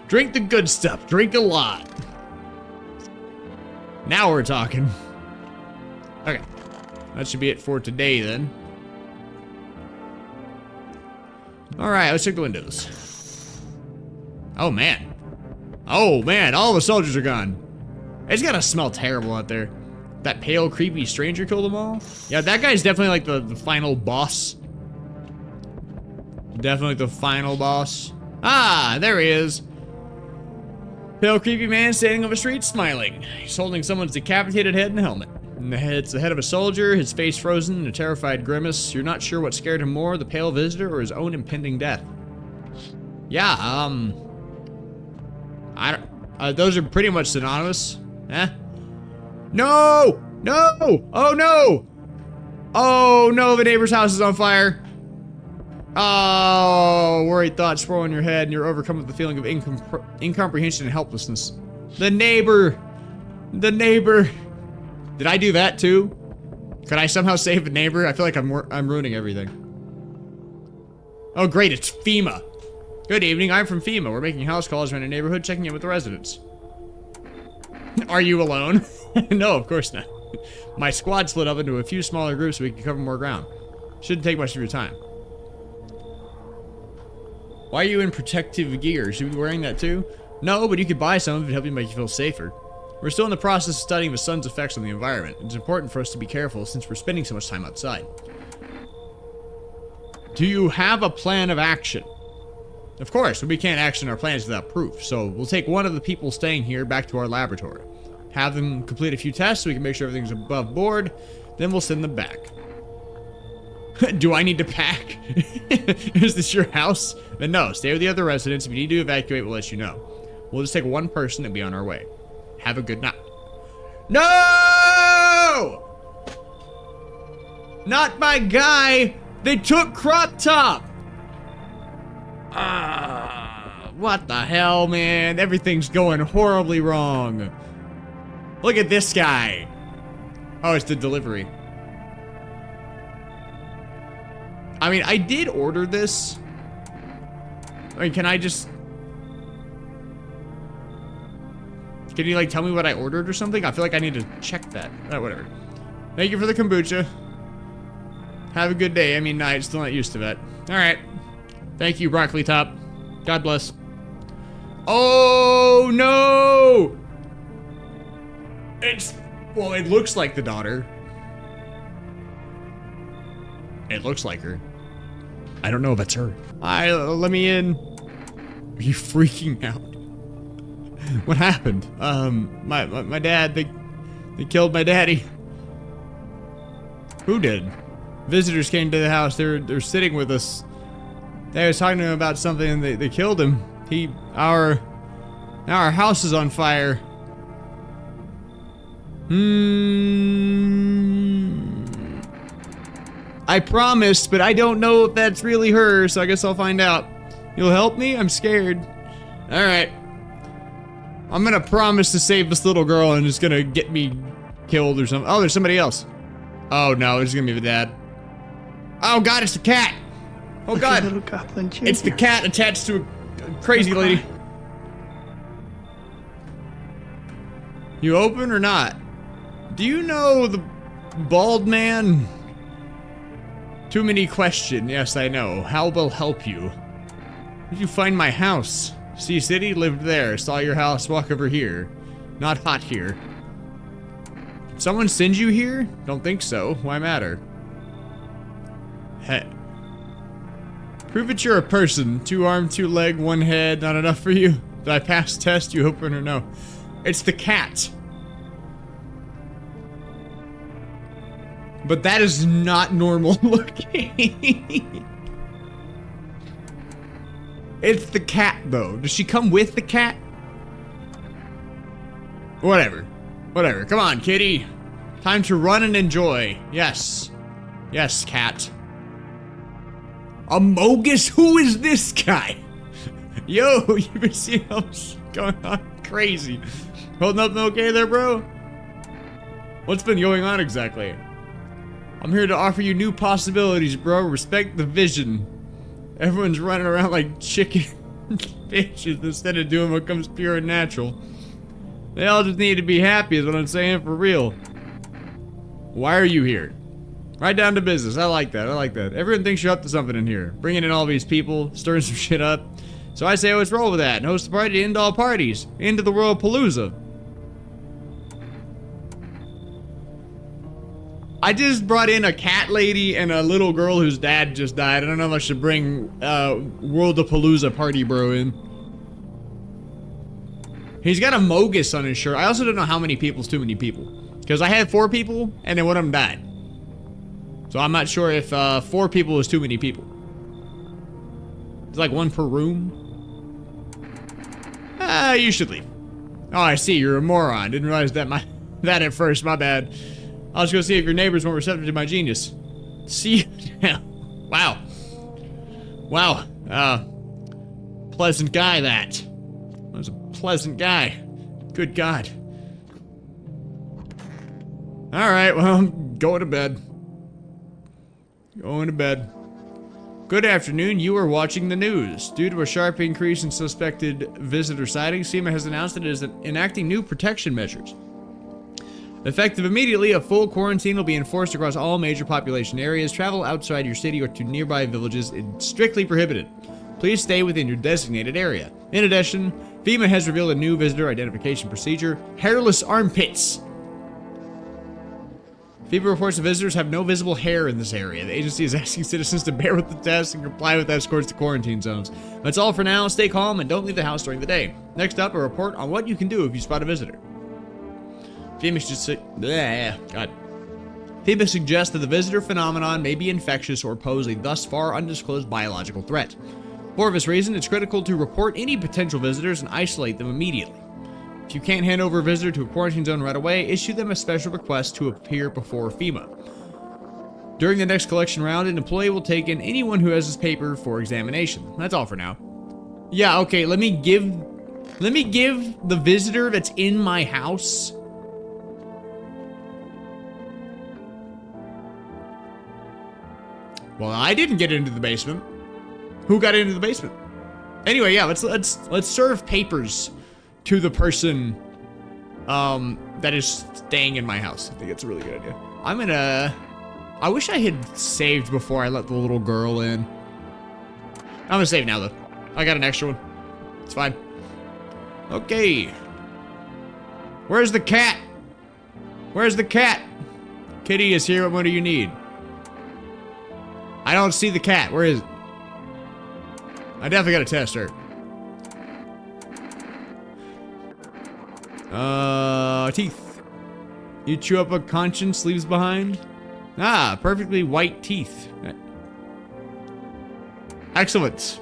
Drink the good stuff. Drink a lot. Now we're talking. Okay. That should be it for today then. Alright, let's check the windows. Oh man. Oh man, all the soldiers are gone. It's gotta smell terrible out there. That pale, creepy stranger killed them all? Yeah, that guy's definitely like the final boss. Definitely the final boss. Ah, there he is. Pale, creepy man standing on the street smiling. He's holding someone's decapitated head and helmet. And it's the head of a soldier, his face frozen in a terrified grimace. You're not sure what scared him more, the pale visitor or his own impending death. Yeah, I don't... those are pretty much synonymous. Eh? No! No! Oh no! Oh no, the neighbor's house is on fire. Oh, worried thoughts swirl in your head and you're overcome with the feeling of incomprehension and helplessness. The neighbor! The neighbor! Did I do that too? Could I somehow save the neighbor? I feel like I'm ruining everything. Oh great, it's FEMA. Good evening, I'm from FEMA. We're making house calls around the neighborhood, checking in with the residents. Are you alone? No, of course not. My squad split up into a few smaller groups so we can cover more ground. Shouldn't take much of your time. Why are you in protective gear? Should we be wearing that too? No, but you could buy some if it helps you make you feel safer. We're still in the process of studying the sun's effects on the environment. It's important for us to be careful since we're spending so much time outside. Do you have a plan of action? Of course, but we can't action our plans without proof, so we'll take one of the people staying here back to our laboratory. Have them complete a few tests so we can make sure everything's above board, then we'll send them back. Do I need to pack? Is this your house? Then no, stay with the other residents. If you need to evacuate, we'll let you know. We'll just take one person and be on our way. Have a good night. No! Not my guy! They took Crop Top! What the hell, man? Everything's going horribly wrong. Look at this guy. Oh, it's the delivery. I mean, I did order this. I mean, can I just... Can you, like, tell me what I ordered or something? I feel like I need to check that. Whatever. Thank you for the kombucha. Have a good day. I mean, night. Still not used to that. Alright. Thank you, Broccoli Top. God bless. Oh, no! Well, it looks like the daughter. It looks like her. I don't know if it's her. Hi, let me in. Are you freaking out? What happened? My dad, they killed my daddy. Who did? Visitors came to the house. They're sitting with us. They was talking to him about something and they killed him. Our house is on fire. I promised, but I don't know if that's really her, so I guess I'll find out. You'll help me? I'm scared. Alright. I'm gonna promise to save this little girl and it's gonna get me killed or something. Oh, there's somebody else. Oh no, it's gonna be the dad. Oh god, it's the cat! Oh god! Little goblin Jr. It's the cat attached to a crazy lady. You open or not? Do you know the bald man? Too many question. Yes, I know. How will help you? Did you find my house? Sea City? Lived there. Saw your house. Walk over here. Not hot here. Did someone send you here? Don't think so. Why matter? Hey. Prove that you're a person. 2 arm, 2 leg, 1 head. Not enough for you? Did I pass test? You open or no? It's the cat. But that is not normal looking. It's the cat, though. Does she come with the cat? Whatever. Whatever. Come on, kitty. Time to run and enjoy. Yes. Yes, cat. Amogus? Who is this guy? Yo, you've been seeing how much going on? Crazy. Holding up okay there, bro? What's been going on exactly? I'm here to offer you new possibilities, bro. Respect the vision. Everyone's running around like chicken bitches instead of doing what comes pure and natural. They all just need to be happy is what I'm saying, for real. Why are you here? Right down to business. I like that. I like that. Everyone thinks you're up to something in here. Bringing in all these people, stirring some shit up. So I say let's roll with that and host the party to end all parties. Into the World Palooza. I just brought in a cat lady and a little girl whose dad just died. I don't know if I should bring World of Palooza party bro in. He's got a Mogus on his shirt. I also don't know how many people's too many people. Because I had 4 people and then one of them died. So I'm not sure if 4 people is too many people. It's like 1 per room. You should leave. Oh, I see. You're a moron. Didn't realize that that at first. My bad. I'll just go see if your neighbors weren't receptive to my genius. See you now. Wow. Wow. Pleasant guy, that. Was a pleasant guy. Good God. Alright, well, I'm going to bed. Going to bed. Good afternoon, you are watching the news. Due to a sharp increase in suspected visitor sightings, FEMA has announced that it is enacting new protection measures. Effective immediately, a full quarantine will be enforced across all major population areas. Travel outside your city or to nearby villages is strictly prohibited. Please stay within your designated area. In addition, FEMA has revealed a new visitor identification procedure, hairless armpits. FEMA reports the visitors have no visible hair in this area. The agency is asking citizens to bear with the test and comply with escorts to quarantine zones. That's all for now. Stay calm and don't leave the house during the day. Next up, a report on what you can do if you spot a visitor. FEMA suggests that the visitor phenomenon may be infectious or pose a thus far undisclosed biological threat. For this reason, it's critical to report any potential visitors and isolate them immediately. If you can't hand over a visitor to a quarantine zone right away, issue them a special request to appear before FEMA. During the next collection round, an employee will take in anyone who has this paper for examination. That's all for now. Yeah, okay, let me give the visitor that's in my house. Well, I didn't get into the basement. Who got into the basement? Anyway, yeah, let's serve papers to the person that is staying in my house. I think that's a really good idea. I wish I had saved before I let the little girl in. I'm gonna save now though. I got an extra one. It's fine. Okay. Where's the cat? Where's the cat? Kitty is here. What do you need? I don't see the cat. Where is it? I definitely gotta test her. Teeth. You chew up a conscience, leaves behind? Ah, perfectly white teeth. Excellent.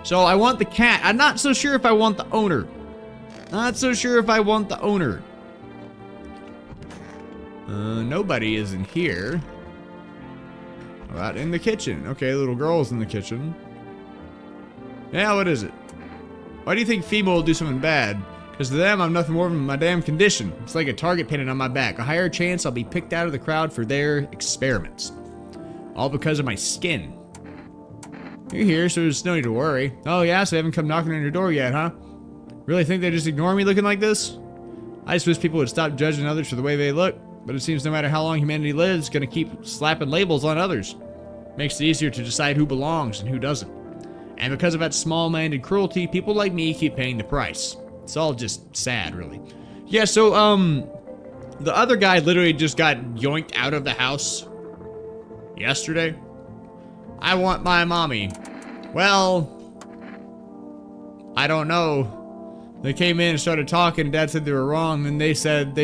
So I want the cat. I'm not so sure if I want the owner. Not so sure if I want the owner. Nobody is in here. How about in the kitchen? Okay, little girl's in the kitchen. Yeah, what is it? Why do you think FEMA will do something bad? Because to them, I'm nothing more than my damn condition. It's like a target painted on my back. A higher chance I'll be picked out of the crowd for their experiments. All because of my skin. You're here, so there's no need to worry. Oh yeah, so they haven't come knocking on your door yet, huh? Really think they just ignore me looking like this? I just wish people would stop judging others for the way they look. But it seems no matter how long humanity lives, it's gonna keep slapping labels on others. Makes it easier to decide who belongs and who doesn't. And because of that small-minded cruelty, people like me keep paying the price. It's all just sad, really. Yeah, so, the other guy literally just got yoinked out of the house yesterday. I want my mommy. Well, I don't know. They came in and started talking. Dad said they were wrong. Then they said,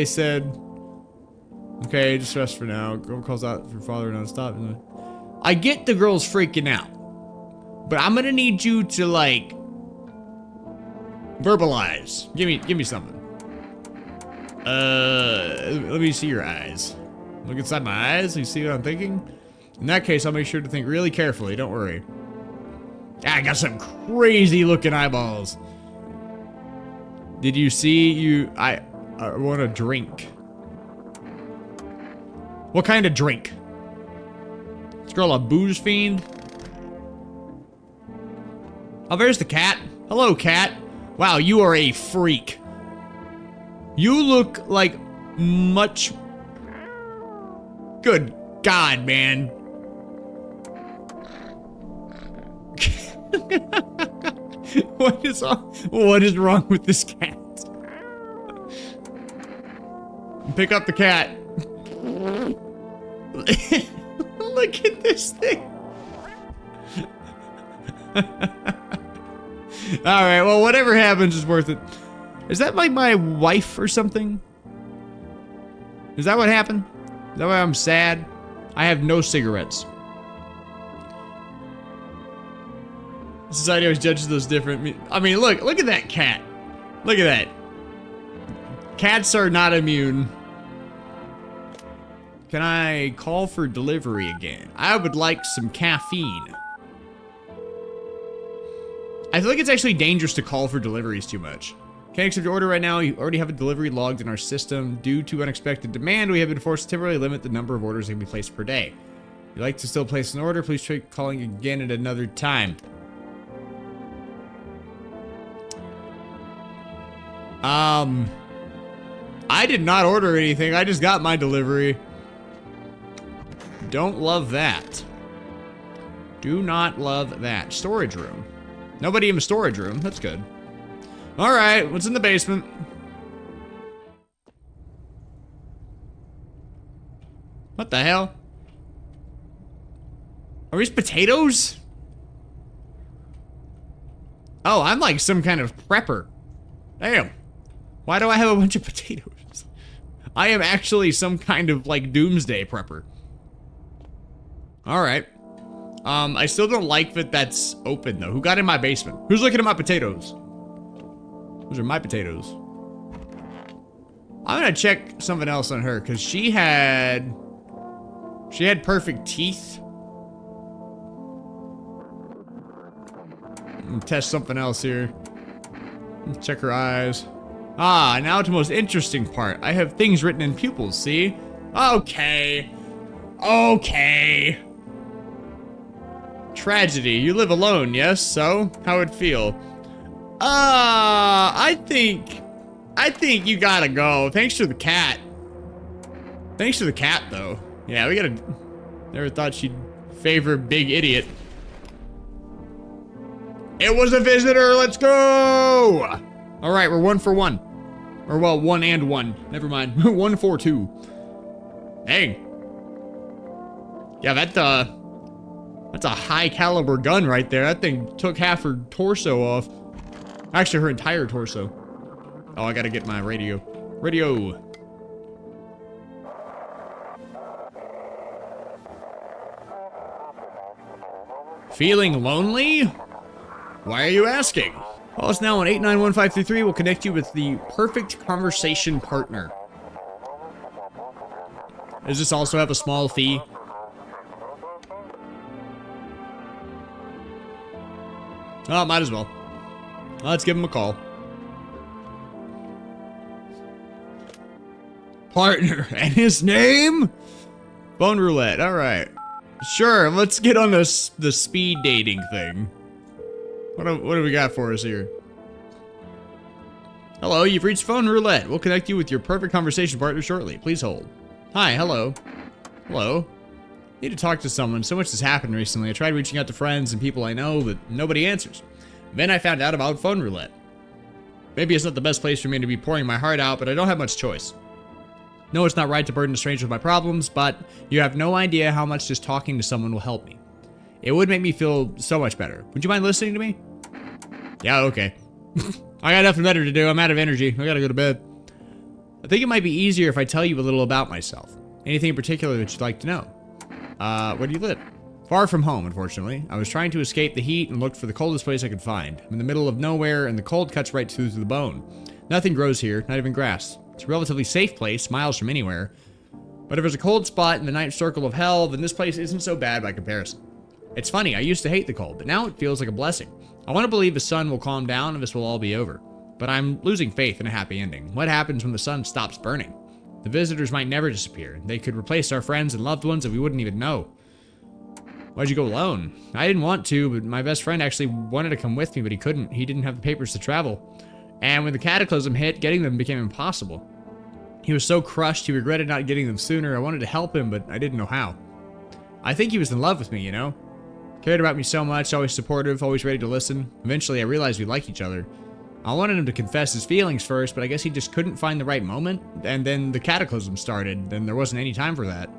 okay, just rest for now. Girl calls out for father non-stop. I get the girl's freaking out. But I'm gonna need you to, like, verbalize. Give me something. Let me see your eyes. Look inside my eyes. You see what I'm thinking? In that case, I'll make sure to think really carefully. Don't worry. Ah, I got some crazy looking eyeballs. Did you see you? I want a drink. What kind of drink? This girl a booze fiend? Oh, there's the cat. Hello, cat. Wow, you are a freak. You look like much... Good God, man. What is wrong with this cat? Pick up the cat. Look at this thing. Alright, well, whatever happens is worth it. Is that like my wife or something? Is that what happened? Is that why I'm sad? I have no cigarettes. Society always judges those different. I mean, look at that cat. Look at that. Cats are not immune. Can I call for delivery again? I would like some caffeine. I feel like it's actually dangerous to call for deliveries too much. Can't accept your order right now. You already have a delivery logged in our system. Due to unexpected demand, we have been forced to temporarily limit the number of orders that can be placed per day. If you'd like to still place an order, please try calling again at another time. I did not order anything. I just got my delivery. Don't love that. Do not love that. Storage room. Nobody in the storage room. That's good. Alright, what's in the basement? What the hell? Are these potatoes? Oh, I'm like some kind of prepper. Damn. Why do I have a bunch of potatoes? I am actually some kind of like doomsday prepper. Alright. I still don't like that that's open though. Who got in my basement? Who's looking at my potatoes? Those are my potatoes. I'm gonna check something else on her because she had perfect teeth. I'm gonna test something else here. Check her eyes. Ah, now to the most interesting part. I have things written in pupils, see? Okay. Okay. Tragedy. You live alone, yes? So, how would it feel? I think you gotta go. Thanks for the cat. Thanks for the cat, though. Yeah, we gotta... Never thought she'd favor big idiot. It was a visitor, let's go! Alright, we're 1 for 1. Or, well, 1 and 1. Never mind. 1 for 2. Dang. Yeah, that's a high caliber gun right there. That thing took half her torso off. Actually, her entire torso. Oh, I gotta get my radio. Radio. Feeling lonely? Why are you asking? Call us now on 891533. We'll connect you with the perfect conversation partner. Does this also have a small fee? Oh, might as well. Let's give him a call. Partner, and his name? Phone roulette, alright. Sure, let's get on the speed dating thing. What do we got for us here? Hello, you've reached phone roulette. We'll connect you with your perfect conversation partner shortly. Please hold. Hi, hello. Hello. Need to talk to someone. So much has happened recently. I tried reaching out to friends and people I know, but nobody answers. Then I found out about phone roulette. Maybe it's not the best place for me to be pouring my heart out, but I don't have much choice. No, it's not right to burden a stranger with my problems, but you have no idea how much just talking to someone will help me. It would make me feel so much better. Would you mind listening to me? Yeah, okay. I got nothing better to do. I'm out of energy. I gotta go to bed. I think it might be easier if I tell you a little about myself. Anything in particular that you'd like to know? Where do you live? Far from home, unfortunately. I was trying to escape the heat and looked for the coldest place I could find. I'm in the middle of nowhere, and the cold cuts right through to the bone. Nothing grows here, not even grass. It's a relatively safe place, miles from anywhere. But if there's a cold spot in the ninth circle of hell, then this place isn't so bad by comparison. It's funny, I used to hate the cold, but now it feels like a blessing. I want to believe the sun will calm down and this will all be over. But I'm losing faith in a happy ending. What happens when the sun stops burning? The visitors might never disappear. They could replace our friends and loved ones that we wouldn't even know. Why'd you go alone? I didn't want to, but my best friend actually wanted to come with me, but he couldn't. He didn't have the papers to travel. And when the cataclysm hit, getting them became impossible. He was so crushed, he regretted not getting them sooner. I wanted to help him, but I didn't know how. I think he was in love with me, you know? Cared about me so much, always supportive, always ready to listen. Eventually, I realized we liked each other. I wanted him to confess his feelings first, but I guess he just couldn't find the right moment, and then the cataclysm started, and there wasn't any time for that.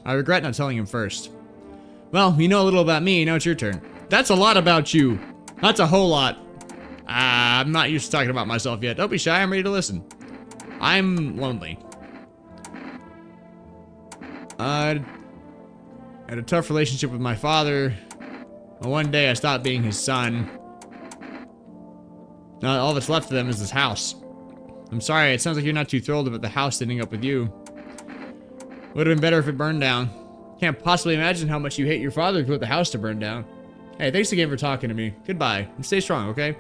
I regret not telling him first. Well, you know a little about me, now it's your turn. That's a lot about you. That's a whole lot. I'm not used to talking about myself yet. Don't be shy, I'm ready to listen. I'm lonely. I had a tough relationship with my father. And one day I stopped being his son. Now all that's left of them is this house. I'm sorry, it sounds like you're not too thrilled about the house ending up with you. Would have been better if it burned down. Can't possibly imagine how much you hate your father to put the house to burn down. Hey, thanks again for talking to me. Goodbye, and stay strong, okay?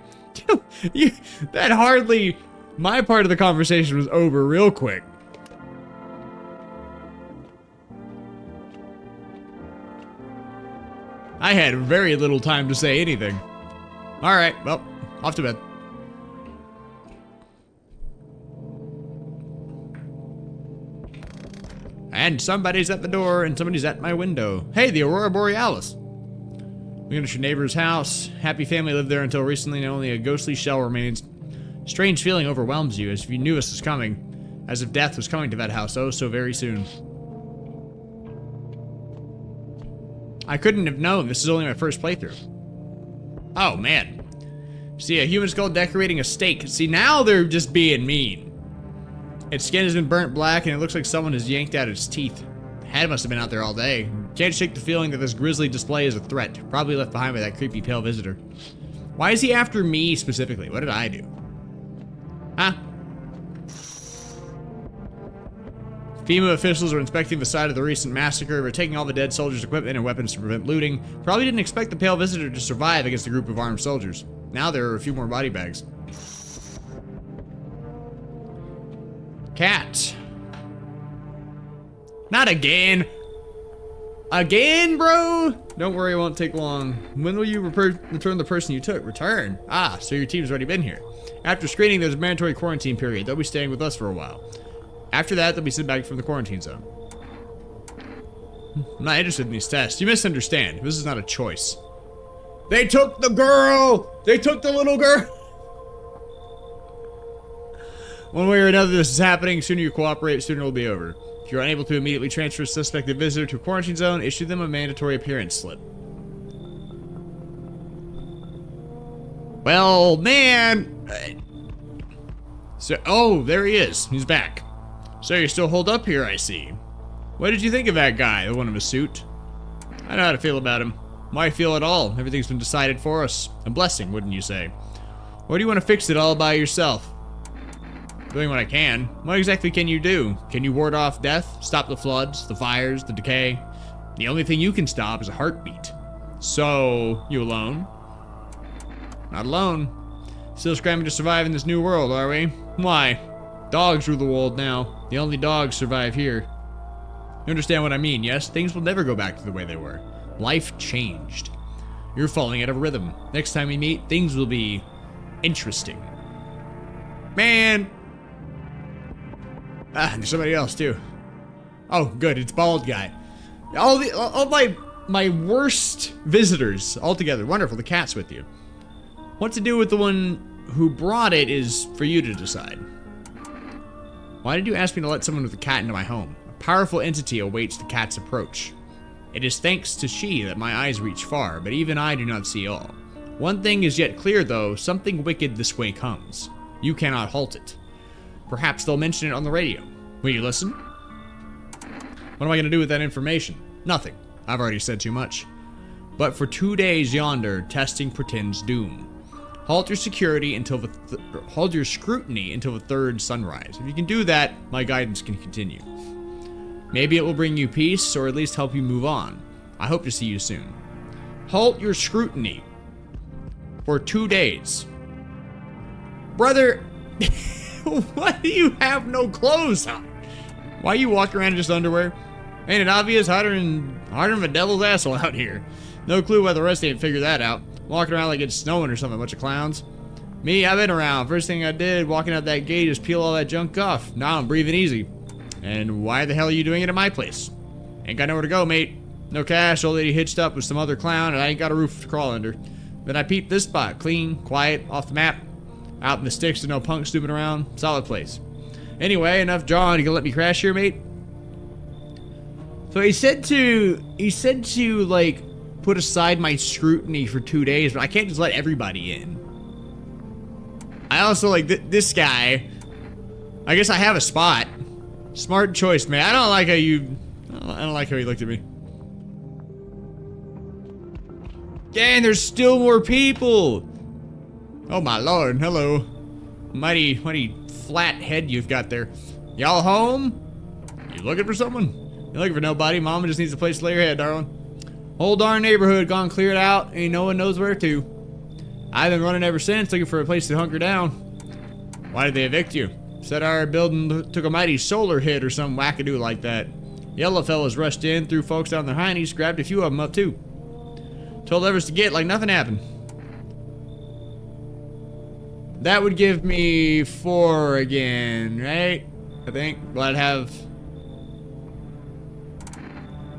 That hardly... My part of the conversation was over real quick. I had very little time to say anything. Alright, well, off to bed. And somebody's at the door, and somebody's at my window. Hey, the Aurora Borealis. We went to your neighbor's house. Happy family lived there until recently, and only a ghostly shell remains. Strange feeling overwhelms you, as if you knew this was coming. As if death was coming to that house, oh so very soon. I couldn't have known. This is only my first playthrough. Oh, man. See, a human skull decorating a stake. See, now they're just being mean. Its skin has been burnt black, and it looks like someone has yanked out its teeth. The head must have been out there all day. Can't shake the feeling that this grisly display is a threat. Probably left behind by that creepy pale visitor. Why is he after me specifically? What did I do? Huh? FEMA officials are inspecting the site of the recent massacre. They're taking all the dead soldiers' equipment and weapons to prevent looting. Probably didn't expect the pale visitor to survive against a group of armed soldiers. Now there are a few more body bags. Cat. Not again. Again, bro? Don't worry, it won't take long. When will you return the person you took? Return? Ah, so your team's already been here. After screening, there's a mandatory quarantine period. They'll be staying with us for a while. After that, they'll be sent back from the quarantine zone. I'm not interested in these tests. You misunderstand. This is not a choice. They took the girl! They took the little girl! One way or another, this is happening. Sooner you cooperate, sooner it will be over. If you're unable to immediately transfer a suspected visitor to a quarantine zone, issue them a mandatory appearance slip. Well, man. So, oh, there he is. He's back. So you're still holed up here, I see. What did you think of that guy, the one in a suit? I know how to feel about him. Why feel at all? Everything's been decided for us. A blessing, wouldn't you say? Or do you want to fix it all by yourself? Doing what I can. What exactly can you do? Can you ward off death? Stop the floods, the fires, the decay? The only thing you can stop is a heartbeat. So, you alone? Not alone. Still scrambling to survive in this new world, are we? Why? Dogs rule the world now. The only dogs survive here. You understand what I mean, yes? Things will never go back to the way they were. Life changed. You're falling out of rhythm. Next time we meet, things will be interesting. Man! Ah, there's somebody else too. Oh, good, it's bald guy. All my worst visitors all together. Wonderful, the cat's with you. What to do with the one who brought it is for you to decide. Why did you ask me to let someone with a cat into my home? A powerful entity awaits the cat's approach. It is thanks to she that my eyes reach far, but even I do not see all. One thing is yet clear though, something wicked this way comes. You cannot halt it. Perhaps they'll mention it on the radio. Will you listen? What am I going to do with that information? Nothing. I've already said too much. But for 2 days yonder, testing pretends doom. Halt your security until hold your scrutiny until the third sunrise. If you can do that, my guidance can continue. Maybe it will bring you peace, or at least help you move on. I hope to see you soon. Halt your scrutiny for 2 days. Brother, why do you have no clothes on? Why you walk around in just underwear? Ain't it obvious? Harder than the devil's asshole out here. No clue why the rest ain't figured that out. Walking around like it's snowing or something, a bunch of clowns. Me, I've been around. First thing I did walking out that gate is peel all that junk off. Now I'm breathing easy. And why the hell are you doing it at my place? Ain't got nowhere to go, mate. No cash, old lady hitched up with some other clown, and I ain't got a roof to crawl under. Then I peeped this spot, clean, quiet, off the map. Out in the sticks with no punk snooping around. Solid place. Anyway, enough John. You gonna let me crash here, mate? So he said to like put aside my scrutiny for 2 days, but I can't just let everybody in. I also like this guy. I guess I have a spot. Smart choice, man. I don't like how he looked at me. Dang, there's still more people. Oh my lord, hello. Mighty flat head you've got there. Y'all home? You looking for someone? You looking for nobody? Mama just needs a place to lay her head, darling. Whole darn neighborhood gone cleared out, ain't no one knows where to. I've been running ever since, looking for a place to hunker down. Why did they evict you? Said our building took a mighty solar hit or some wackadoo like that. Yellow fellas rushed in, threw folks down their heinies, grabbed a few of them up too. Told others to get like nothing happened. That would give me 4 again, right? I think. Well, I'd have...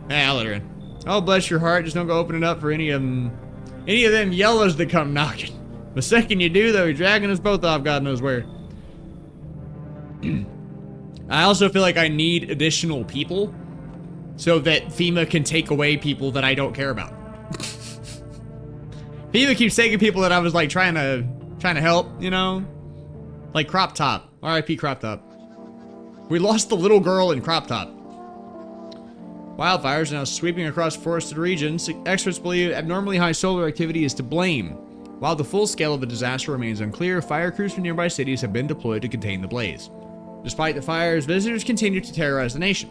I'll let her in. Oh, bless your heart. Just don't go open it up for any of them yellows that come knocking. The second you do, though, you're dragging us both off God knows where. I also feel like I need additional people so that FEMA can take away people that I don't care about. FEMA keeps taking people that I was like trying to help, you know? Like Crop Top. R.I.P. Crop Top. We lost the little girl in Crop Top. Wildfires are now sweeping across forested regions. Experts believe abnormally high solar activity is to blame. While the full scale of the disaster remains unclear, fire crews from nearby cities have been deployed to contain the blaze. Despite the fires, visitors continue to terrorize the nation.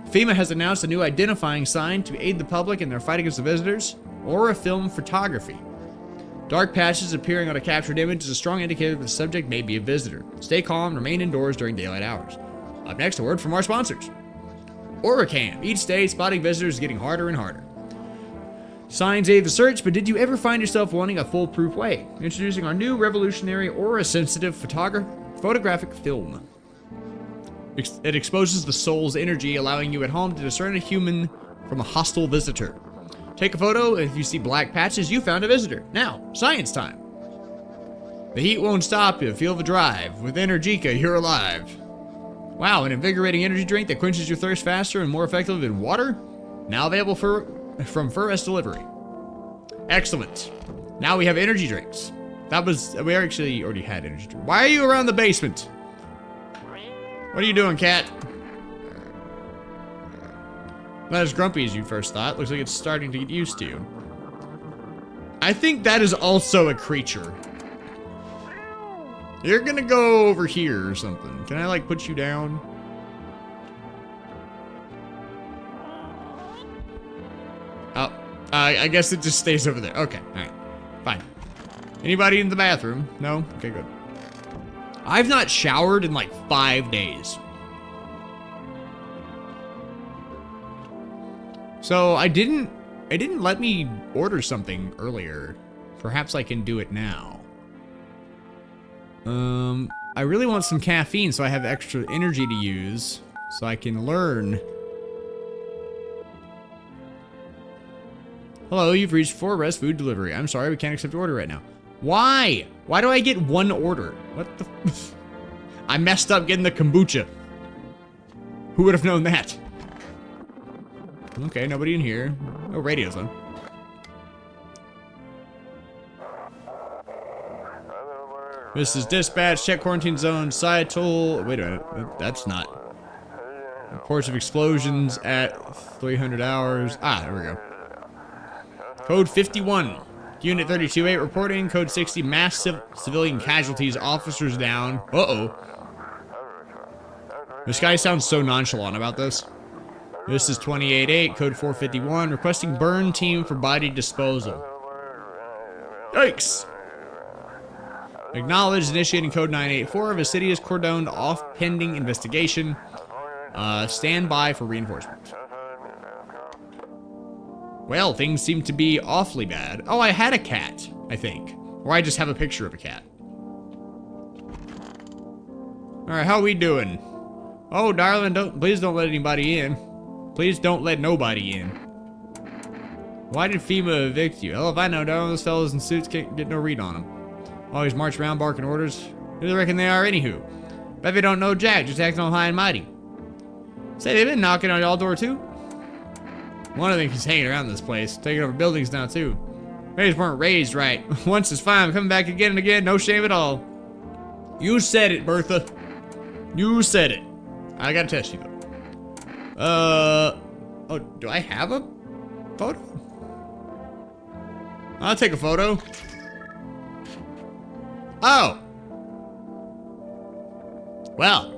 FEMA has announced a new identifying sign to aid the public in their fight against the visitors, Aura Film Photography. Dark patches appearing on a captured image is a strong indicator that the subject may be a visitor. Stay calm, remain indoors during daylight hours. Up next, a word from our sponsors. Auracam. Each day, spotting visitors is getting harder and harder. Signs aid the search, but did you ever find yourself wanting a foolproof way? Introducing our new revolutionary Aura-sensitive photographic film. It exposes the soul's energy, allowing you at home to discern a human from a hostile visitor. Take a photo, and if you see black patches, you found a visitor. Now, science time. The heat won't stop you. Feel the drive. With Energica, you're alive. Wow, an invigorating energy drink that quenches your thirst faster and more effective than water? Now available from Fur Delivery. Excellent. Now we have energy drinks. We actually already had energy drinks. Why are you around the basement? What are you doing, cat? Not as grumpy as you first thought. Looks like it's starting to get used to you. I think that is also a creature. You're gonna go over here or something. Can I, like, put you down? Oh, I guess it just stays over there. Okay, alright. Fine. Anybody in the bathroom? No? Okay, good. I've not showered in, like, 5 days. So, I didn't let me order something earlier. Perhaps I can do it now. I really want some caffeine so I have extra energy to use, so I can learn. Hello, you've reached Forest Food Delivery. I'm sorry, we can't accept your order right now. Why? Why do I get one order? What the I messed up getting the kombucha. Who would have known that? Okay, nobody in here. No radios on. This is dispatch, check quarantine zone, side toll. Wait a minute, that's not. Reports of explosions at 300 hours. Ah, there we go. Code 51. Unit 32-8 reporting. Code 60, massive civilian casualties, officers down. Uh-oh. This guy sounds so nonchalant about this. This is 28-8, code 451, requesting burn team for body disposal. Yikes. Acknowledged, initiating code 984. Vicinity is cordoned off pending investigation. Stand by for reinforcement. Well, things seem to be awfully bad. Oh, I had a cat, I think. Or I just have a picture of a cat. Alright, how we doing? Oh, darling, please don't let anybody in. Please don't let nobody in. Why did FEMA evict you? Hell if I know, none of those fellas in suits can't get no read on them. Always march around barking orders. Who do they reckon they are anywho? Bet they don't know jack, just acting all high and mighty. Say they've been knocking on y'all door too? One of them keeps hanging around this place, taking over buildings now too. They just weren't raised right. Once is fine, coming back again and again, no shame at all. You said it, Bertha. You said it. I gotta test you though. Oh, do I have a photo? I'll take a photo. Oh. Well.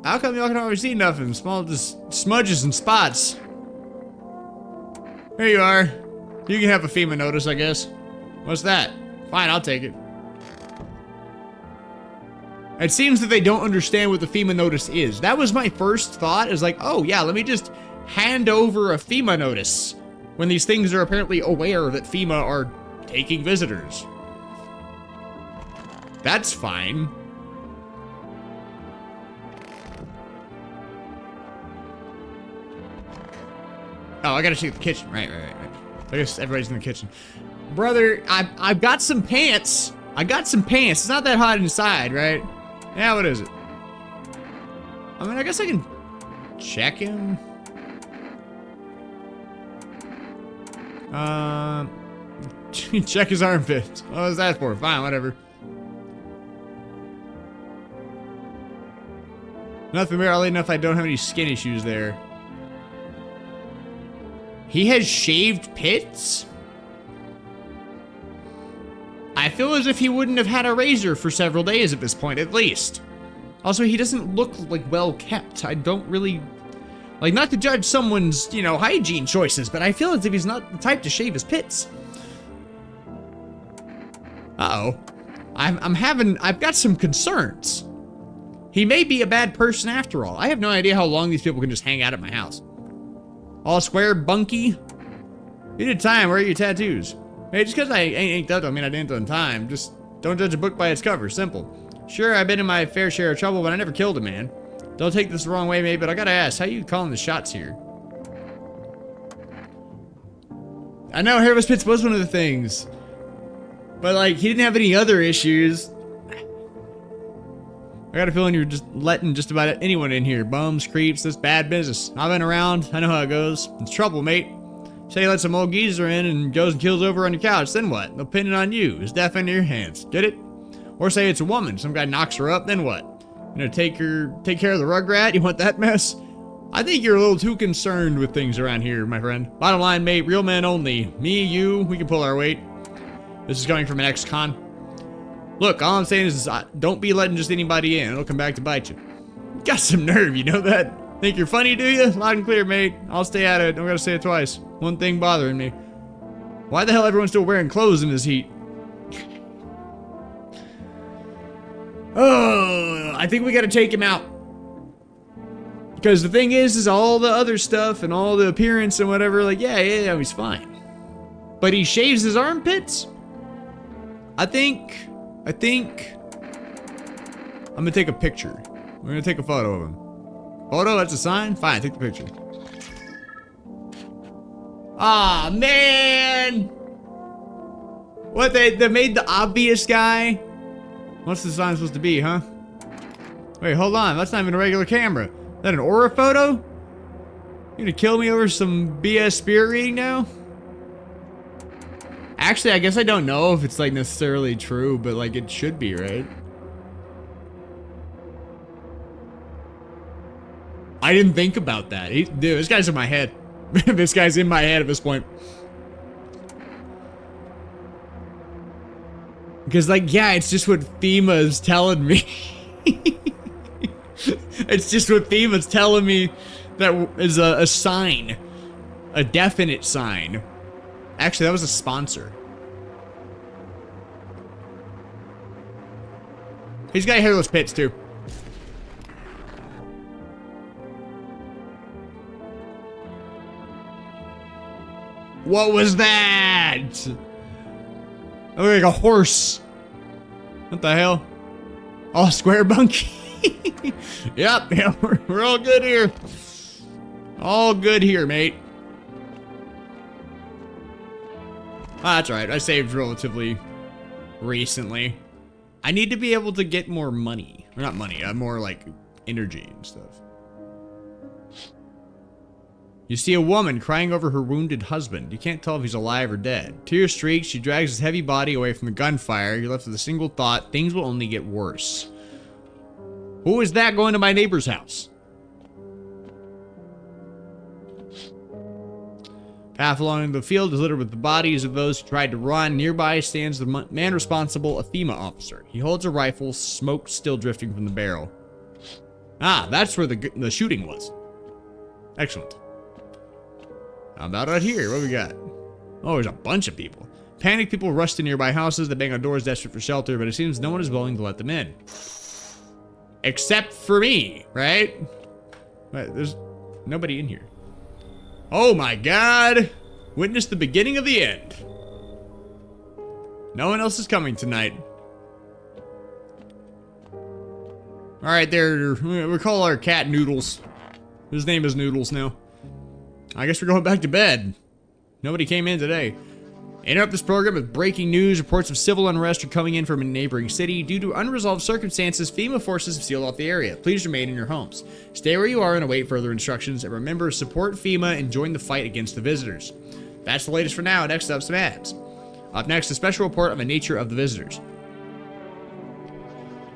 How come y'all can always see nothing? Small just smudges and spots. Here you are. You can have a FEMA notice, I guess. What's that? Fine, I'll take it. It seems that they don't understand what the FEMA notice is. That was my first thought, is like, oh yeah, let me just hand over a FEMA notice when these things are apparently aware that FEMA are taking visitors. That's fine. Oh, I gotta check the kitchen. Right. I guess everybody's in the kitchen. Brother, I've got some pants. I got some pants. It's not that hot inside, right? Yeah, what is it? I mean, I guess I can check him. Check his armpits. What was that for? Fine, whatever. Nothing barely enough. I don't have any skin issues there. He has shaved pits? I feel as if he wouldn't have had a razor for several days at this point, at least. Also, he doesn't look, like, well kept. I don't really... Like, not to judge someone's, you know, hygiene choices, but I feel as if he's not the type to shave his pits. Uh-oh. I've got some concerns. He may be a bad person after all. I have no idea how long these people can just hang out at my house. All square, bunky. You did time, where are your tattoos? Hey, just because I ain't done, I mean I didn't done time. Just don't judge a book by its cover, simple. Sure, I've been in my fair share of trouble, but I never killed a man. Don't take this the wrong way, mate, but I gotta ask, how you calling the shots here? I know hairless pits was one of the things. But like, he didn't have any other issues. I got a feeling you're just letting just about anyone in here. Bums, creeps, this bad business. I've been around, I know how it goes. It's trouble, mate. Say you let some old geezer in and goes and kills over on your couch, then what? They'll pin it on you. It's death in your hands. Get it? Or say it's a woman, some guy knocks her up, then what? You know, take care of the rugrat? You want that mess? I think you're a little too concerned with things around here, my friend. Bottom line, mate, real men only. Me, you, we can pull our weight. This is coming from an ex-con. Look, all I'm saying is don't be letting just anybody in. It'll come back to bite you. You got some nerve, you know that? Think you're funny, do you? Loud and clear, mate. I'll stay at it. Don't gotta say it twice. One thing bothering me. Why the hell everyone's still wearing clothes in this heat? Oh, I think we gotta take him out. Because the thing is all the other stuff and all the appearance and whatever, like, yeah, he's fine. But he shaves his armpits? I think I'm gonna take a picture. We're gonna take a photo of him. Photo, that's a sign? Fine, take the picture. Ah, man! What, they made the obvious guy? What's the sign supposed to be, huh? Wait, hold on, that's not even a regular camera. Is that an aura photo? You gonna kill me over some BS spirit reading now? Actually, I guess I don't know if it's like necessarily true, but like it should be, right? I didn't think about that. Dude, this guy's in my head. This guy's in my head at this point. Because like, yeah, it's just what FEMA's telling me. It's just what FEMA's telling me that is a sign. A definite sign. Actually, that was a sponsor. He's got hairless pits, too. What was that? I look like a horse. What the hell? Oh, square bunky. Yep, yeah, we're all good here. All good here, mate. Ah, that's right. I saved relatively recently. I need to be able to get more money. Or not money, more like energy and stuff. You see a woman crying over her wounded husband. You can't tell if he's alive or dead. Tears streak, she drags his heavy body away from the gunfire. You're left with a single thought, things will only get worse. Who is that going to my neighbor's house? Path along the field is littered with the bodies of those who tried to run. Nearby stands the man responsible, a FEMA officer. He holds a rifle, smoke still drifting from the barrel. Ah, that's where the shooting was. Excellent. How about right here? What we got? Oh, there's a bunch of people. Panicked people rush to nearby houses. They bang on doors desperate for shelter, but it seems no one is willing to let them in. Except for me, right? But there's nobody in here. Oh my god! Witness the beginning of the end. No one else is coming tonight. Alright, there. We call our cat Noodles. His name is Noodles now. I guess we're going back to bed. Nobody came in today. Interrupt this program with breaking news. Reports of civil unrest are coming in from a neighboring city. Due to unresolved circumstances, FEMA forces have sealed off the area. Please remain in your homes. Stay where you are and await further instructions. And remember, support FEMA and join the fight against the visitors. That's the latest for now. Next up, some ads. Up next, a special report on the nature of the visitors.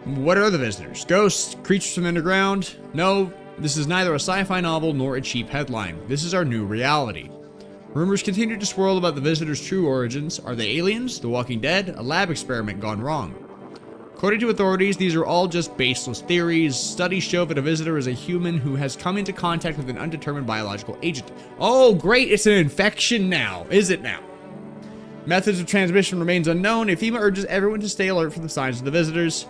What are the visitors? Ghosts? Creatures from underground? No, this is neither a sci-fi novel nor a cheap headline. This is our new reality. Rumors continue to swirl about the visitors' true origins. Are they aliens, the Walking Dead, a lab experiment gone wrong? According to authorities, these are all just baseless theories. Studies show that a visitor is a human who has come into contact with an undetermined biological agent. Oh, great, it's an infection now. Is it now? Methods of transmission remains unknown. FEMA urges everyone to stay alert for the signs of the visitors.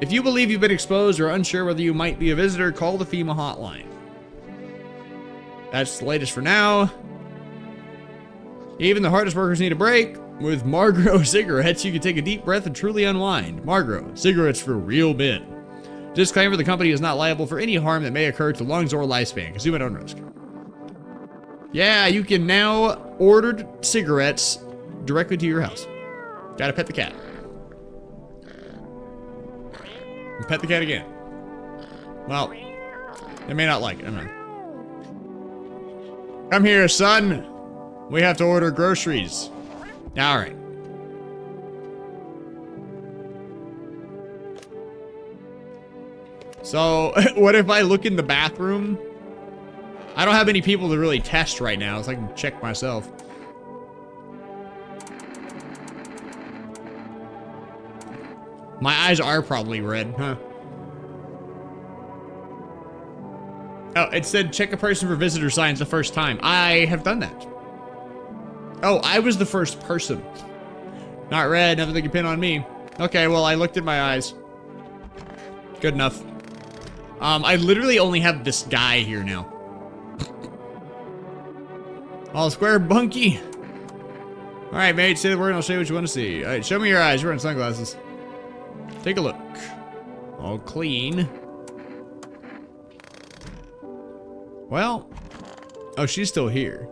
If you believe you've been exposed or unsure whether you might be a visitor, call the FEMA hotline. That's the latest for now. Even the hardest workers need a break. With Marlboro cigarettes, you can take a deep breath and truly unwind. Marlboro, cigarettes for real men. Disclaimer, the company is not liable for any harm that may occur to lungs or lifespan. Consume at own risk. Yeah, you can now order cigarettes directly to your house. Gotta pet the cat. And pet the cat again. Well, they may not like it. I don't know. Come here, son. We have to order groceries. All right. So, what if I look in the bathroom? I don't have any people to really test right now, so I can check myself. My eyes are probably red, huh? Oh, it said check a person for visitor signs the first time. I have done that. Oh, I was the first person. Not red, nothing they can pin on me. Okay, well, I looked at my eyes. Good enough. I literally only have this guy here now. All square, bunky. All right, mate, say the word and I'll show you what you want to see. All right, show me your eyes. You're wearing sunglasses. Take a look. All clean. Well, oh, she's still here.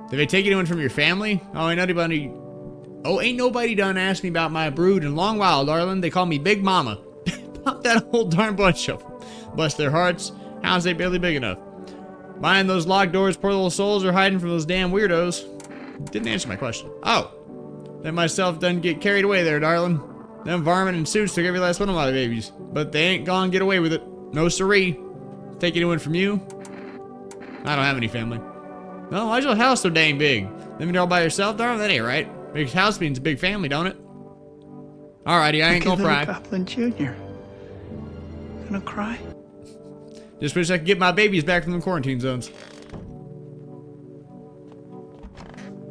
Did they take anyone from your family? Oh, ain't nobody done asked me about my brood in a long while, darling. They call me Big Mama. Pop that whole darn bunch of them. Bless their hearts. How's they barely big enough? Mind those locked doors, poor little souls are hiding from those damn weirdos. Didn't answer my question. Oh. Let myself done get carried away there, darling. Them varmint and suits took every last one of my babies. But they ain't gonna get away with it. No siree. Take anyone from you? I don't have any family. No, why's your house so dang big? Living there all by yourself, darling? That ain't right. Big house means a big family, don't it? Alrighty, I ain't gonna cry. Kaplan Jr. Gonna cry? Just wish I could get my babies back from the quarantine zones.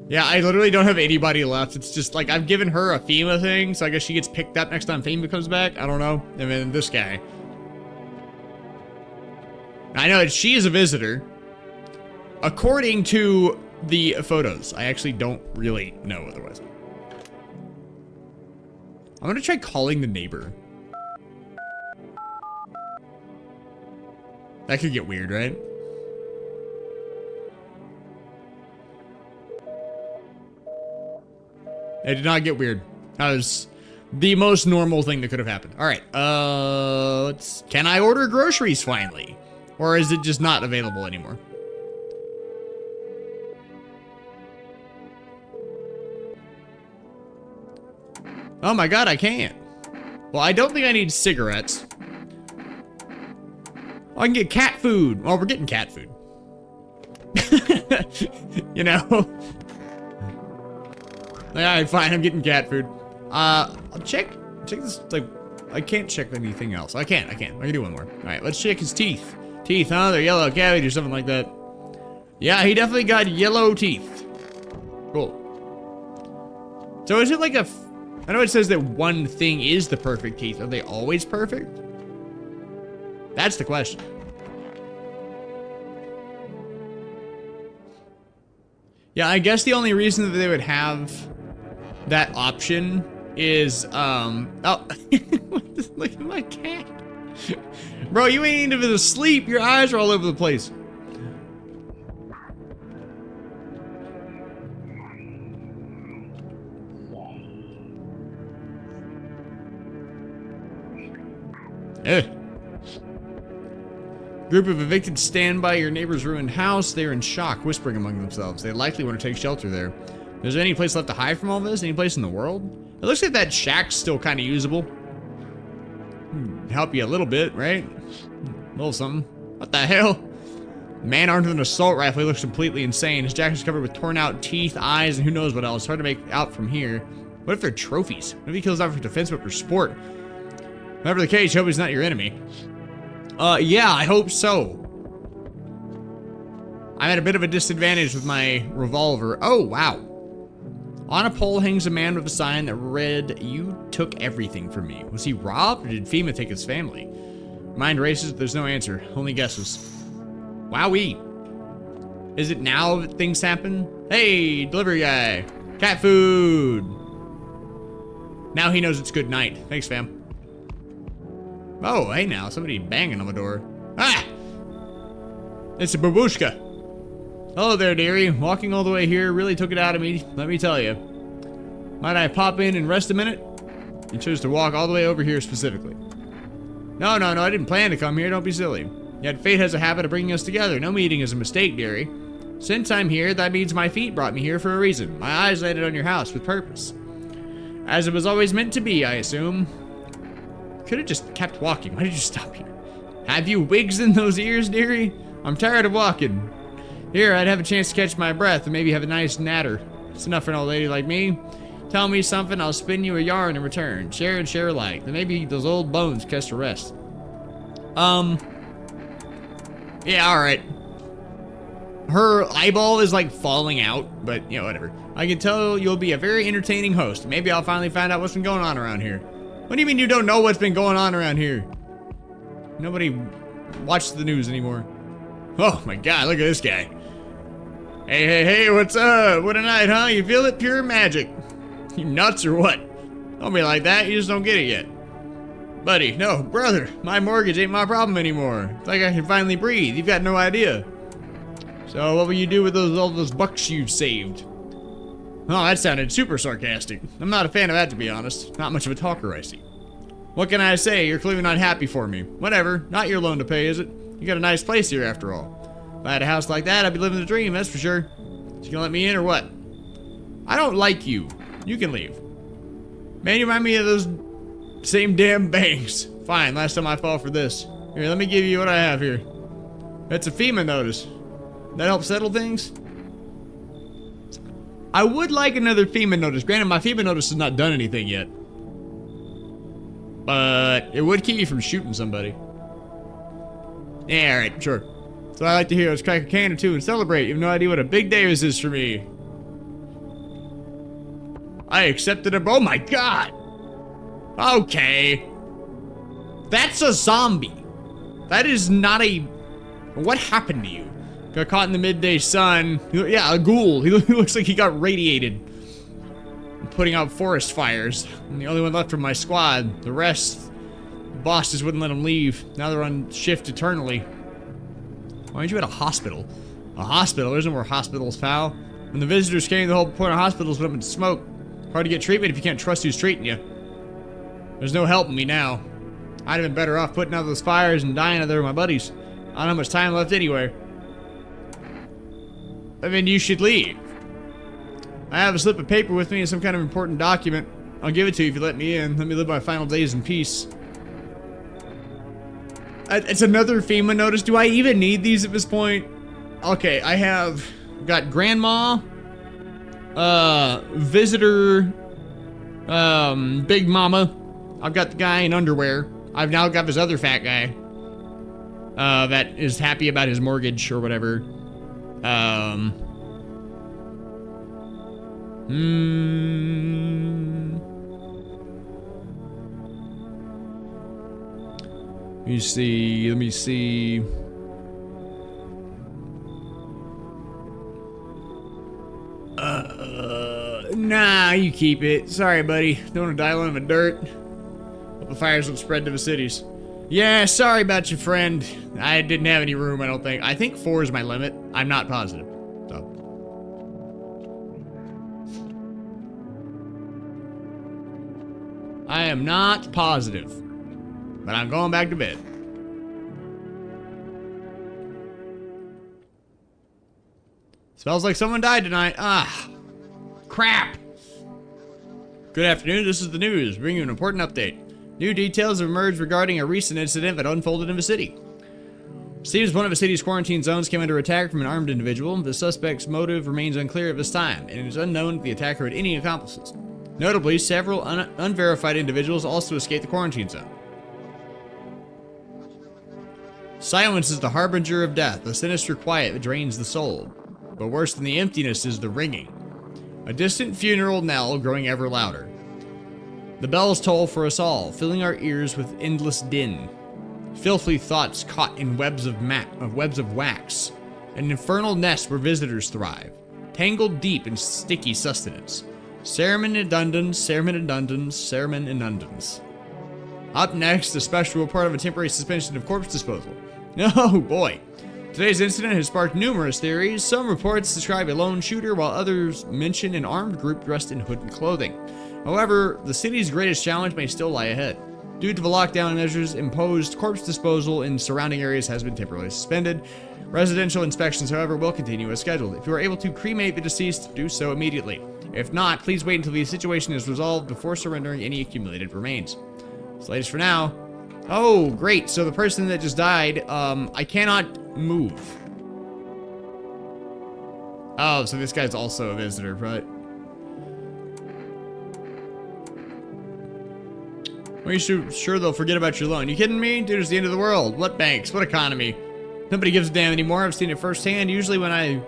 Yeah, I literally don't have anybody left. It's just like, I've given her a FEMA thing, so I guess she gets picked up next time FEMA comes back. I don't know. And then this guy. I know that she is a visitor. According to the photos. I actually don't really know otherwise. I'm gonna try calling the neighbor. That could get weird, right? It did not get weird. That was the most normal thing that could have happened. All right. Can I order groceries finally? Or is it just not available anymore? Oh my god, I can't. Well, I don't think I need cigarettes. I can get cat food. Well, we're getting cat food. You know? Alright, fine, I'm getting cat food. I'll check this, like, I can't check anything else. I can. I can do one more. Alright, let's check his teeth. Teeth, huh? They're yellow cabbage or something like that. Yeah, he definitely got yellow teeth. Cool. So is it like I know it says that one thing is the perfect teeth. Are they always perfect? That's the question. Yeah, I guess the only reason that they would have that option is, oh, look at my cat. Bro, you ain't even asleep. Your eyes are all over the place. Group of evicted stand by your neighbor's ruined house. They're in shock, whispering among themselves. They likely want to take shelter there. Is there any place left to hide from all this? Any place in the world? It looks like that shack's still kind of usable. Help you a little bit, right? A little something. What the hell? Man armed with an assault rifle. He looks completely insane. His jacket's covered with torn out teeth, eyes, and who knows what else. Hard to make out from here. What if they're trophies? What if he kills not for defense but for sport? Whatever the case, hope he's not your enemy. Yeah, I hope so. I'm at a bit of a disadvantage with my revolver. Oh, wow. On a pole hangs a man with a sign that read, "You took everything from me." Was he robbed, or did FEMA take his family? Mind races, there's no answer. Only guesses. Wowee. Is it now that things happen? Hey, delivery guy. Cat food. Now he knows it's good night. Thanks, fam. Oh, hey now, somebody banging on the door. Ah! It's a babushka. Hello there, dearie. Walking all the way here really took it out of me, let me tell you. Might I pop in and rest a minute? You chose to walk all the way over here specifically. No, I didn't plan to come here, don't be silly. Yet fate has a habit of bringing us together. No meeting is a mistake, dearie. Since I'm here, that means my feet brought me here for a reason. My eyes landed on your house with purpose. As it was always meant to be, I assume. Could have just kept walking. Why did you stop here? Have you wigs in those ears, dearie? I'm tired of walking. Here, I'd have a chance to catch my breath and maybe have a nice natter. It's enough for an old lady like me. Tell me something, I'll spin you a yarn in return. Share and share alike. Then maybe those old bones catch a rest. Yeah, alright. Her eyeball is like falling out, but you know, whatever. I can tell you'll be a very entertaining host. Maybe I'll finally find out what's been going on around here. What do you mean you don't know what's been going on around here? Nobody watches the news anymore. Oh my god, look at this guy. Hey, what's up? What a night, huh? You feel it? Pure magic. You nuts or what? Don't be like that, you just don't get it yet. Buddy, no, brother, my mortgage ain't my problem anymore. It's like I can finally breathe, you've got no idea. So what will you do with all those bucks you've saved? Oh, that sounded super sarcastic. I'm not a fan of that, to be honest. Not much of a talker, I see. What can I say? You're clearly not happy for me. Whatever, not your loan to pay, is it? You got a nice place here, after all. If I had a house like that, I'd be living the dream, that's for sure. So you gonna let me in, or what? I don't like you. You can leave. Man, you remind me of those same damn banks. Fine, last time I fall for this. Here, let me give you what I have here. It's a FEMA notice. That helps settle things? I would like another FEMA notice. Granted, my FEMA notice has not done anything yet. But it would keep you from shooting somebody. Yeah, alright, sure. So I like to hear. Let's crack a can or two and celebrate. You have no idea what a big day this is for me. I accepted a... Oh my god! Okay. That's a zombie. That is not a... What happened to you? Got caught in the midday sun. Yeah, a ghoul. He looks like he got radiated. I'm putting out forest fires. I'm the only one left from my squad. The rest, the boss just wouldn't let them leave. Now they're on shift eternally. Why aren't you at a hospital? A hospital? There's no more hospitals, pal. When the visitors came, the whole point of hospitals went up in smoke. Hard to get treatment if you can't trust who's treating you. There's no helping me now. I'd have been better off putting out those fires and dying out there with my buddies. I don't have much time left anyway. I mean, you should leave. I have a slip of paper with me and some kind of important document. I'll give it to you if you let me in. Let me live my final days in peace. It's another FEMA notice. Do I even need these at this point? Okay, I have got grandma, visitor, big mama. I've got the guy in underwear. I've now got this other fat guy that is happy about his mortgage or whatever. Let me see. Nah, you keep it. Sorry, buddy. Don't want to die alone in the dirt. Hope the fires don't spread to the cities. Yeah, sorry about your friend. I didn't have any room, I don't think. I think 4 is my limit. I'm not positive. So. I am not positive. But I'm going back to bed. Smells like someone died tonight. Ah, crap. Good afternoon, this is the news, bringing you an important update. New details have emerged regarding a recent incident that unfolded in the city. Seems one of the city's quarantine zones came under attack from an armed individual. The suspect's motive remains unclear at this time, and it is unknown if the attacker had any accomplices. Notably, several unverified individuals also escaped the quarantine zone. Silence is the harbinger of death, a sinister quiet that drains the soul. But worse than the emptiness is the ringing. A distant funeral knell growing ever louder. The bells toll for us all, filling our ears with endless din. Filthy thoughts caught in webs of wax. An infernal nest where visitors thrive. Tangled deep in sticky sustenance. Ceremon Indundans, Ceremon Indundans, Ceremon Indundans. Up next, a special report of a temporary suspension of corpse disposal. Oh boy. Today's incident has sparked numerous theories. Some reports describe a lone shooter, while others mention an armed group dressed in hooded clothing. However, the city's greatest challenge may still lie ahead. Due to the lockdown measures imposed, corpse disposal in surrounding areas has been temporarily suspended. Residential inspections, however, will continue as scheduled. If you are able to cremate the deceased, do so immediately. If not, please wait until the situation is resolved before surrendering any accumulated remains. That's the latest for now. Oh, great. So the person that just died, I cannot move. Oh, so this guy's also a visitor, right? Are you sure they'll forget about your loan? You kidding me? Dude, it's the end of the world. What banks? What economy? Nobody gives a damn anymore. I've seen it firsthand. Usually when I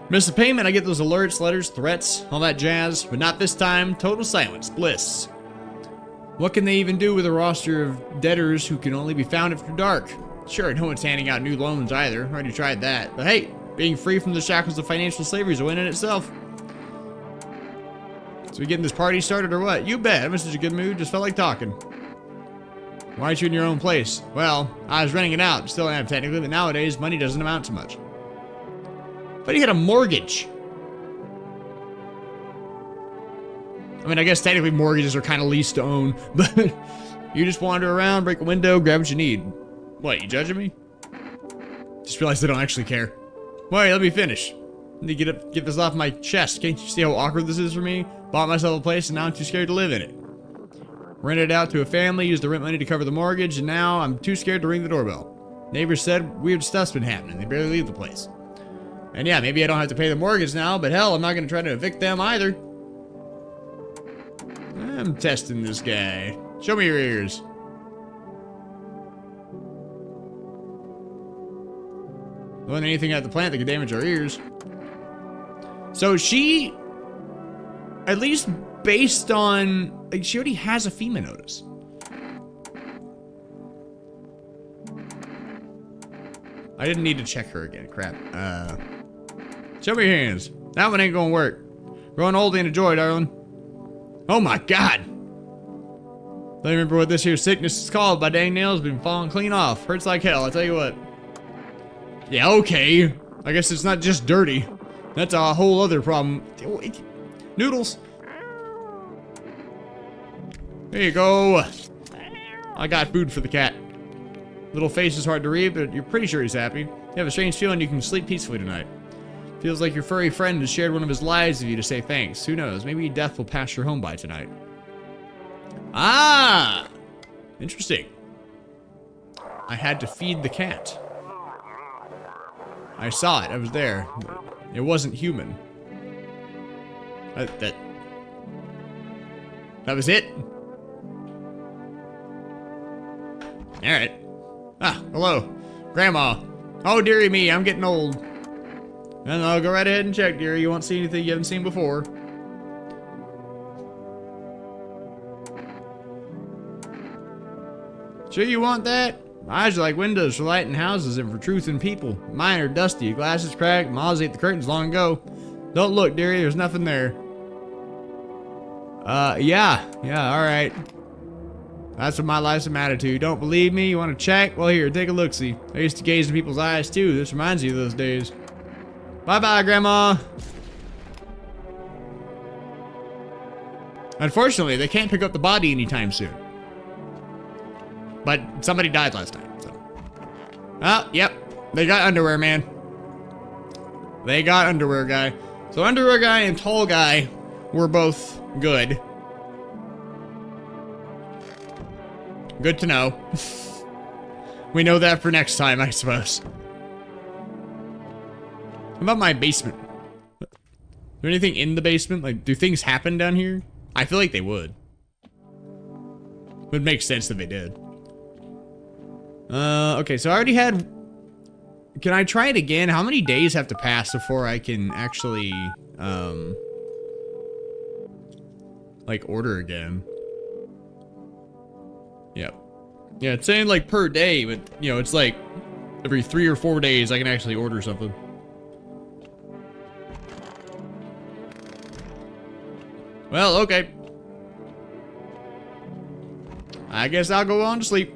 miss a payment, I get those alerts, letters, threats, all that jazz. But not this time. Total silence. Bliss. What can they even do with a roster of debtors who can only be found after dark? Sure, no one's handing out new loans either. Already tried that. But hey, being free from the shackles of financial slavery is a win in itself. So we getting this party started or what? You bet. I'm in such a good mood. Just felt like talking. Why aren't you in your own place? Well, I was renting it out. Still am technically, but nowadays money doesn't amount to much. But he had a mortgage. I mean, I guess technically mortgages are kind of leased to own, but you just wander around, break a window, grab what you need. What, you judging me? Just realized I don't actually care. Wait, let me finish. Let me get this off my chest. Can't you see how awkward this is for me? Bought myself a place and now I'm too scared to live in it. Rented it out to a family, used the rent money to cover the mortgage, and now I'm too scared to ring the doorbell. Neighbors said weird stuff's been happening. They barely leave the place. And yeah, maybe I don't have to pay the mortgage now, but hell, I'm not going to try to evict them either. I'm testing this guy. Show me your ears. There wasn't anything at the plant that could damage our ears. So she, at least based on, like, she already has a FEMA notice. I didn't need to check her again. Crap. Show me your hands. That one ain't gonna work. Growing old ain't a joy, darling. Oh my god. Don't remember what this here sickness is called. My dang nails been falling clean off. Hurts like hell, I tell you what. Yeah, okay. I guess it's not just dirty. That's a whole other problem. Noodles. There you go. I got food for the cat. Little face is hard to read, but you're pretty sure he's happy. You have a strange feeling you can sleep peacefully tonight. Feels like your furry friend has shared one of his lives with you to say thanks. Who knows? Maybe death will pass your home by tonight. Ah! Interesting. I had to feed the cat. I saw it. I was there. It wasn't human. That was it? Alright. Ah, hello. Grandma. Oh, dearie me, I'm getting old. And I'll go right ahead and check, dearie. You won't see anything you haven't seen before. Sure you want that? Eyes are like windows for lighting houses and for truth in people. Mine are dusty, glasses cracked, Moz ate the curtains long ago. Don't look, dearie, there's nothing there. Yeah, alright. That's what my life's a matter to. Don't believe me? You want to check? Well, here, take a look-see. I used to gaze in people's eyes, too. This reminds you of those days. Bye-bye, Grandma. Unfortunately, they can't pick up the body anytime soon. But somebody died last night, so. Oh, yep. They got underwear, man. They got underwear guy. So underwear guy and tall guy were both good. Good to know. We know that for next time, I suppose. How about my basement? Is there anything in the basement? Like, do things happen down here? I feel like they would. Would make sense if they did. Okay, so I already had... Can I try it again? How many days have to pass before I can actually, like, order again? Yep. Yeah, it's saying, like, per day, but, you know, it's like every 3 or 4 days I can actually order something. Well, okay. I guess I'll go on to sleep.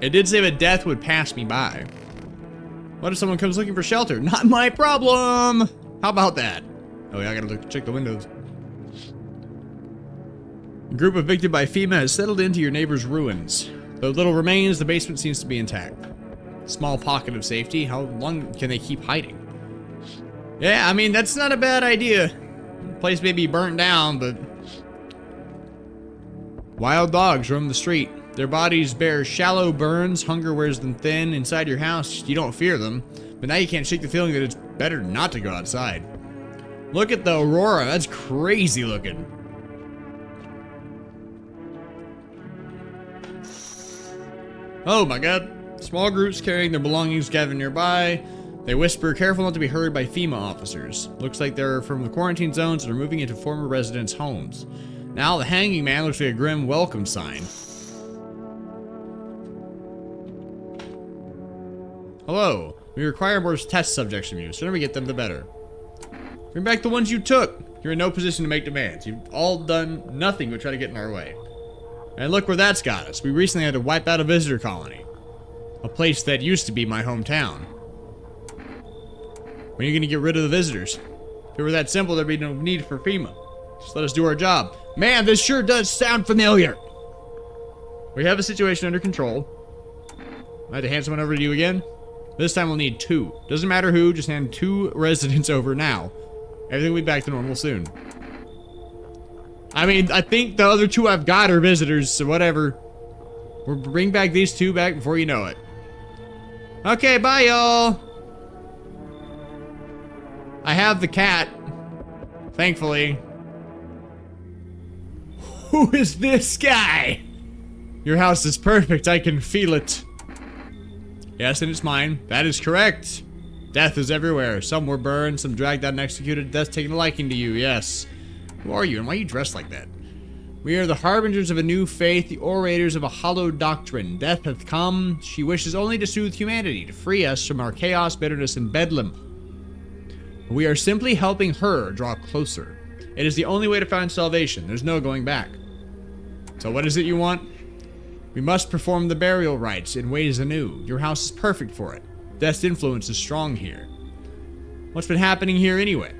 It did say that death would pass me by. What if someone comes looking for shelter? Not my problem! How about that? Oh yeah, I gotta check the windows. A group evicted by FEMA has settled into your neighbor's ruins. Though little remains, the basement seems to be intact. Small pocket of safety. How long can they keep hiding? Yeah, I mean, that's not a bad idea. The place may be burnt down, but... Wild dogs roam the street. Their bodies bear shallow burns, hunger wears them thin. Inside your house, you don't fear them, but now you can't shake the feeling that it's better not to go outside. Look at the aurora, that's crazy looking. Oh my god. Small groups carrying their belongings gather nearby. They whisper, careful not to be heard by FEMA officers. Looks like they're from the quarantine zones and are moving into former residents' homes. Now the hanging man looks like a grim welcome sign. Hello. We require more test subjects from you. The sooner we get them, the better. Bring back the ones you took. You're in no position to make demands. You've all done nothing but try to get in our way. And look where that's got us. We recently had to wipe out a visitor colony. A place that used to be my hometown. When are you going to get rid of the visitors? If it were that simple, there'd be no need for FEMA. Just let us do our job. Man, this sure does sound familiar. We have a situation under control. I had to hand someone over to you again. This time we'll need 2. Doesn't matter who, just hand 2 residents over now. Everything will be back to normal soon. I mean, I think the other 2 I've got are visitors, so whatever. We'll bring back these 2 back before you know it. Okay, bye y'all. I have the cat. Thankfully. Who is this guy? Your house is perfect, I can feel it. Yes, and it's mine. That is correct. Death is everywhere. Some were burned, some dragged out and executed. Death taking a liking to you, yes. Who are you, and why are you dressed like that? We are the harbingers of a new faith, the orators of a hollow doctrine. Death hath come. She wishes only to soothe humanity, to free us from our chaos, bitterness, and bedlam. We are simply helping her draw closer. It is the only way to find salvation. There's no going back. So what is it you want? We must perform the burial rites in ways anew. Your house is perfect for it. Death's influence is strong here. What's been happening here anyway?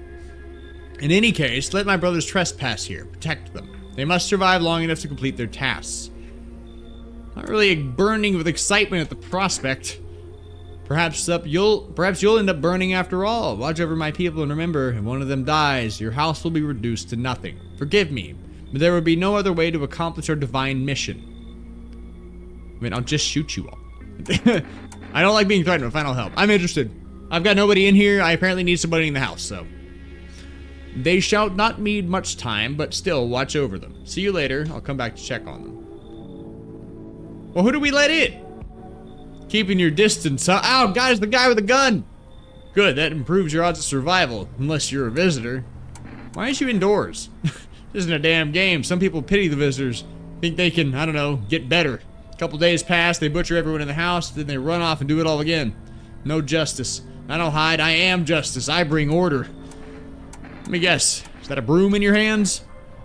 In any case, let my brothers trespass here. Protect them. They must survive long enough to complete their tasks. Not really burning with excitement at the prospect. Perhaps you'll end up burning after all. Watch over my people and remember, if one of them dies, your house will be reduced to nothing. Forgive me, but there would be no other way to accomplish our divine mission. I mean, I'll just shoot you all. I don't like being threatened with final help. I'm interested. I've got nobody in here. I apparently need somebody in the house, so. They shall not need much time, but still watch over them. See you later. I'll come back to check on them. Well, who do we let in? Keeping your distance, huh? Oh, guys, the guy with the gun. Good, that improves your odds of survival, unless you're a visitor. Why aren't you indoors? This isn't a damn game. Some people pity the visitors. Think they can, I don't know, get better. A couple days pass, they butcher everyone in the house, then they run off and do it all again. No justice. I don't hide, I am justice. I bring order. Let me guess, is that a broom in your hands?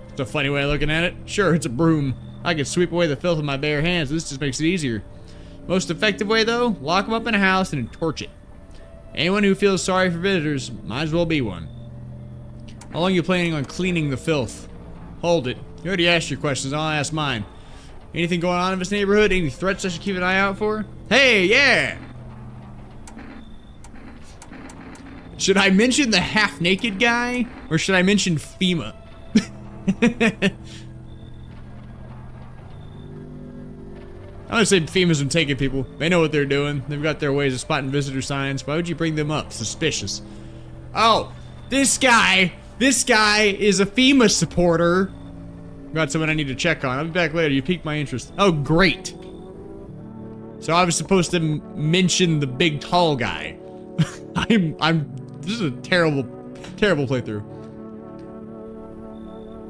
It's a funny way of looking at it. Sure, it's a broom. I can sweep away the filth with my bare hands. This just makes it easier. Most effective way, though, lock them up in a house and torch it. Anyone who feels sorry for visitors might as well be one. How long are you planning on cleaning the filth? Hold it. You already asked your questions, I'll ask mine. Anything going on in this neighborhood? Any threats I should keep an eye out for? Hey, yeah! Should I mention the half-naked guy? Or should I mention FEMA? I would say FEMA's been taking people. They know what they're doing. They've got their ways of spotting visitor signs. Why would you bring them up? Suspicious. Oh, this guy is a FEMA supporter. Got someone I need to check on. I'll be back later. You piqued my interest. Oh, great. So I was supposed to mention the big tall guy. This is a terrible playthrough.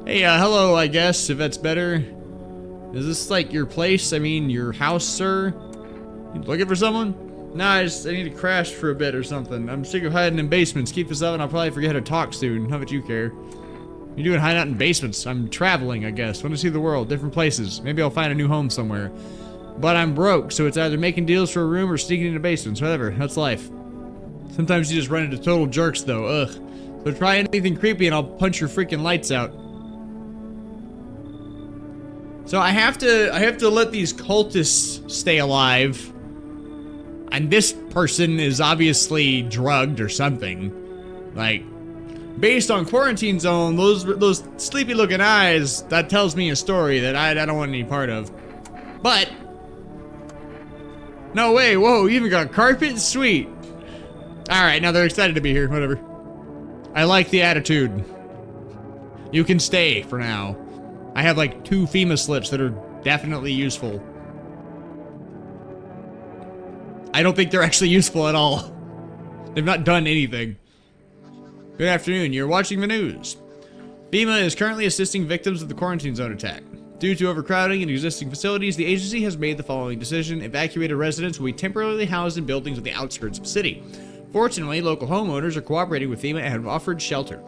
Hey, hello, I guess, if that's better. Is this like your place? I mean, your house, sir? You looking for someone? Nah, I need to crash for a bit or something. I'm sick of hiding in basements. Keep this up and I'll probably forget how to talk soon. How about you care? You're doing hiding out in basements. I'm traveling, I guess. Want to see the world, different places. Maybe I'll find a new home somewhere. But I'm broke, so it's either making deals for a room or sneaking into basements. Whatever, that's life. Sometimes you just run into total jerks, though. Ugh. So try anything creepy and I'll punch your freaking lights out. So I have to let these cultists stay alive. And this person is obviously drugged or something. Like, based on Quarantine Zone, those sleepy looking eyes, that tells me a story that I don't want any part of. But no way, whoa, you even got carpet? Sweet. Alright, now they're excited to be here, whatever. I like the attitude. You can stay for now. I have like 2 FEMA slips that are definitely useful. I don't think they're actually useful at all. They've not done anything. Good afternoon, you're watching the news. FEMA is currently assisting victims of the Quarantine Zone attack. Due to overcrowding in existing facilities, the agency has made the following decision. Evacuated residents will be temporarily housed in buildings on the outskirts of the city. Fortunately, local homeowners are cooperating with FEMA and have offered shelter.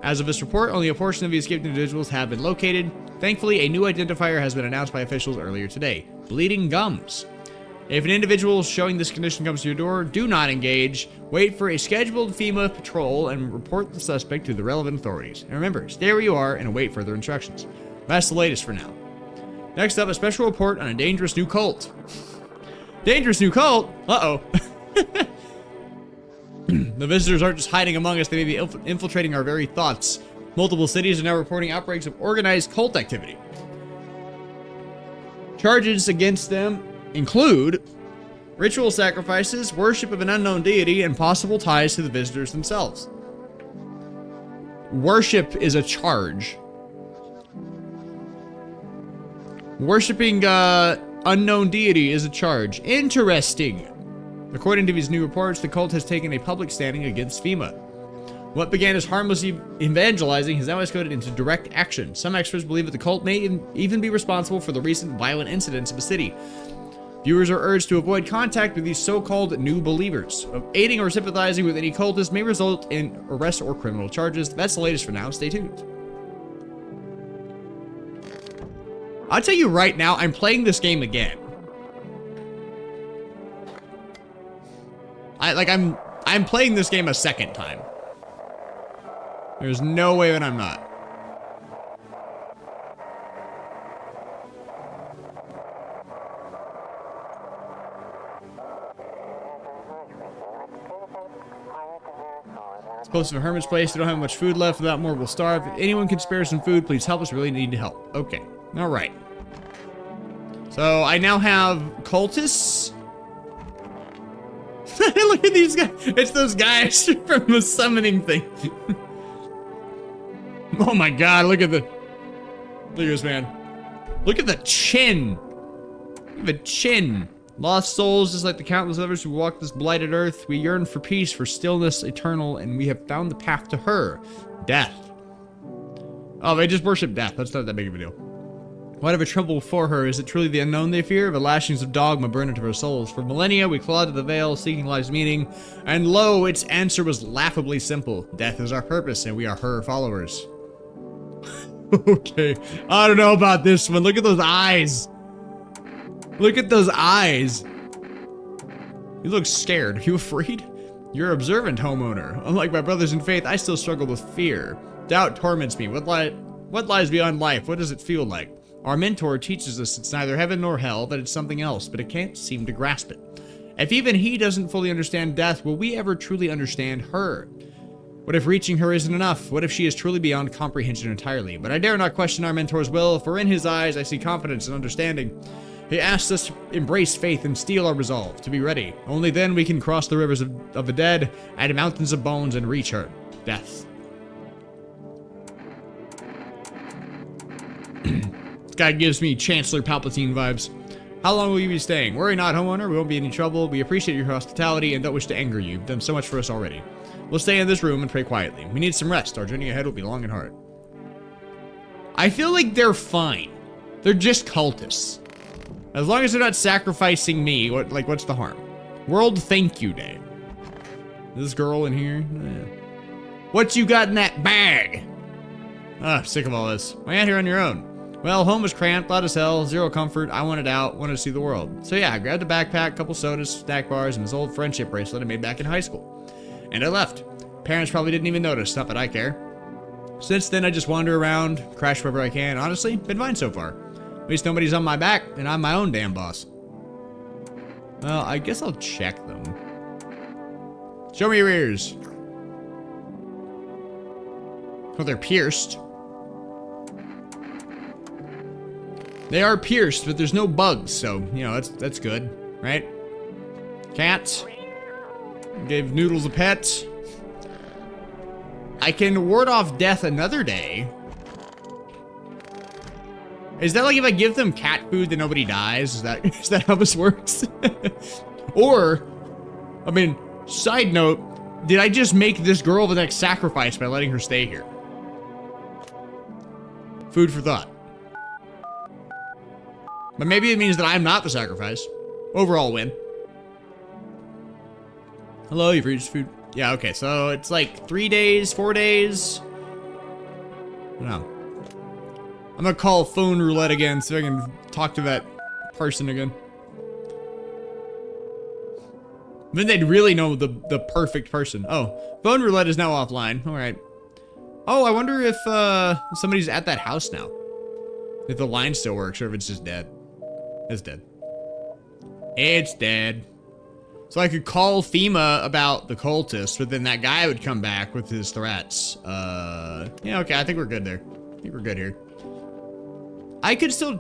As of this report, only a portion of the escaped individuals have been located. Thankfully, a new identifier has been announced by officials earlier today. Bleeding gums. If an individual showing this condition comes to your door, do not engage. Wait for a scheduled FEMA patrol and report the suspect to the relevant authorities. And remember, stay where you are and await further instructions. That's the latest for now. Next up, a special report on a dangerous new cult. Dangerous new cult? Uh-oh. The visitors aren't just hiding among us, they may be infiltrating our very thoughts. Multiple cities are now reporting outbreaks of organized cult activity. Charges against them include ritual sacrifices, worship of an unknown deity, and possible ties to the visitors themselves. Worship is a charge. Worshipping unknown deity is a charge. Interesting. According to these new reports, the cult has taken a public standing against FEMA. What began as harmless evangelizing has now escalated into direct action. Some experts believe that the cult may even be responsible for the recent violent incidents of the city. Viewers are urged to avoid contact with these so-called new believers. Aiding or sympathizing with any cultist may result in arrest or criminal charges. That's the latest for now. Stay tuned. I'll tell you right now, I'm playing this game again. I'm playing this game a second time. There's no way that I'm not. It's close to a hermit's place. We don't have much food left. Without more, we'll starve. If anyone can spare some food, please help us. We really need help. Okay. All right. So I now have cultists. Look at these guys. It's those guys from the summoning thing. Oh my god, look at this man. Look at the chin. Look at the chin. Lost souls, just like the countless others who walk this blighted earth, we yearn for peace, for stillness eternal, and we have found the path to her. Death. Oh, they just worship death. That's not that big of a deal. Whatever trouble for her, is it truly the unknown they fear? The lashings of dogma burn into her souls. For millennia, we clawed at the veil, seeking life's meaning, and lo, its answer was laughably simple. Death is our purpose, and we are her followers. Okay, I don't know about this one. Look at those eyes. Look at those eyes. You look scared. Are you afraid? You're observant, homeowner. Unlike my brothers in faith, I still struggle with fear. Doubt torments me. What lies beyond life? What does it feel like? Our mentor teaches us it's neither heaven nor hell, that it's something else, but it can't seem to grasp it. If even he doesn't fully understand death, will we ever truly understand her? What if reaching her isn't enough? What if she is truly beyond comprehension entirely? But I dare not question our mentor's will, for in his eyes I see confidence and understanding. He asks us to embrace faith and steel our resolve, to be ready. Only then we can cross the rivers of the dead and mountains of bones and reach her. Death. This guy gives me Chancellor Palpatine vibes. How long will you be staying? Worry not, homeowner. We won't be in any trouble. We appreciate your hospitality and don't wish to anger you. You've done so much for us already. We'll stay in this room and pray quietly. We need some rest. Our journey ahead will be long and hard. I feel like they're fine. They're just cultists. As long as they're not sacrificing me, what's the harm? World Thank You Day. This girl in here? What you got in that bag? Ah, sick of all this. Why out here on your own? Well, home was cramped, loud as hell, zero comfort. I wanted out, wanted to see the world. So yeah, I grabbed a backpack, couple sodas, snack bars, and this old friendship bracelet I made back in high school. And I left. Parents probably didn't even notice, not that I care. Since then, I just wander around, crash wherever I can. Honestly, been fine so far. At least nobody's on my back, and I'm my own damn boss. Well, I guess I'll check them. Show me your ears. Oh, they're pierced. They are pierced, but there's no bugs, so, you know, that's good, right? Cats. Gave Noodles a pet. I can ward off death another day. Is that like if I give them cat food, then nobody dies? Is that how this works? Or, I mean, side note, did I just make this girl the next sacrifice by letting her stay here? Food for thought. But maybe it means that I'm not the sacrifice. Overall win. Hello, you've reached food. Yeah, okay, so it's like 3 days, 4 days. No. I'm gonna call phone roulette again so I can talk to that person again. Then they'd really know the perfect person. Oh, phone roulette is now offline. All right. Oh, I wonder if somebody's at that house now. If the line still works or if it's just dead. It's dead. It's dead. So I could call FEMA about the cultist, but then that guy would come back with his threats. Yeah, okay, I think we're good there. I think we're good here. I could still...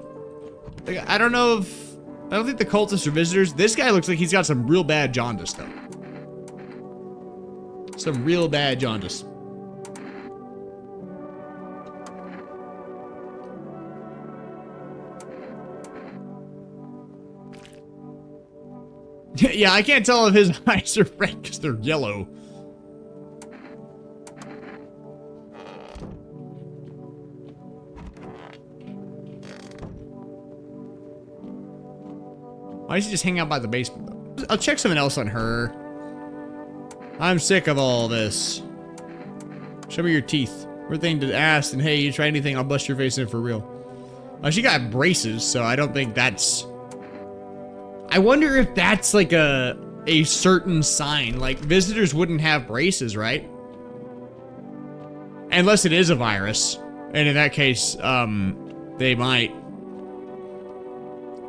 I don't know if... I don't think the cultists are visitors. This guy looks like he's got some real bad jaundice, though. Some real bad jaundice. Yeah, I can't tell if his eyes are red because they're yellow. Why does he just hang out by the basement, though? I'll check something else on her. I'm sick of all this. Show me your teeth. We're thing to ask, and hey, you try anything, I'll bust your face in for real. She got braces, so I don't think that's... I wonder if that's like a certain sign. Like, visitors wouldn't have braces, right? Unless it is a virus. And in that case, they might.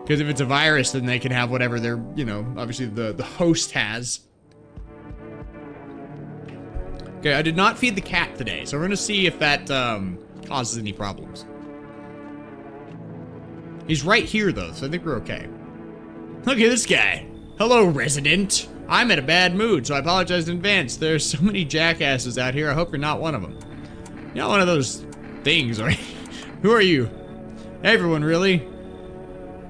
Because if it's a virus, then they can have whatever they're, you know, obviously the host has. Okay, I did not feed the cat today, so we're gonna see if that, causes any problems. He's right here, though, so I think we're okay. Look at this guy. Hello, resident. I'm in a bad mood, so I apologize in advance. There's so many jackasses out here. I hope you're not one of them. You're not one of those things, are you? Who are you? Everyone, really.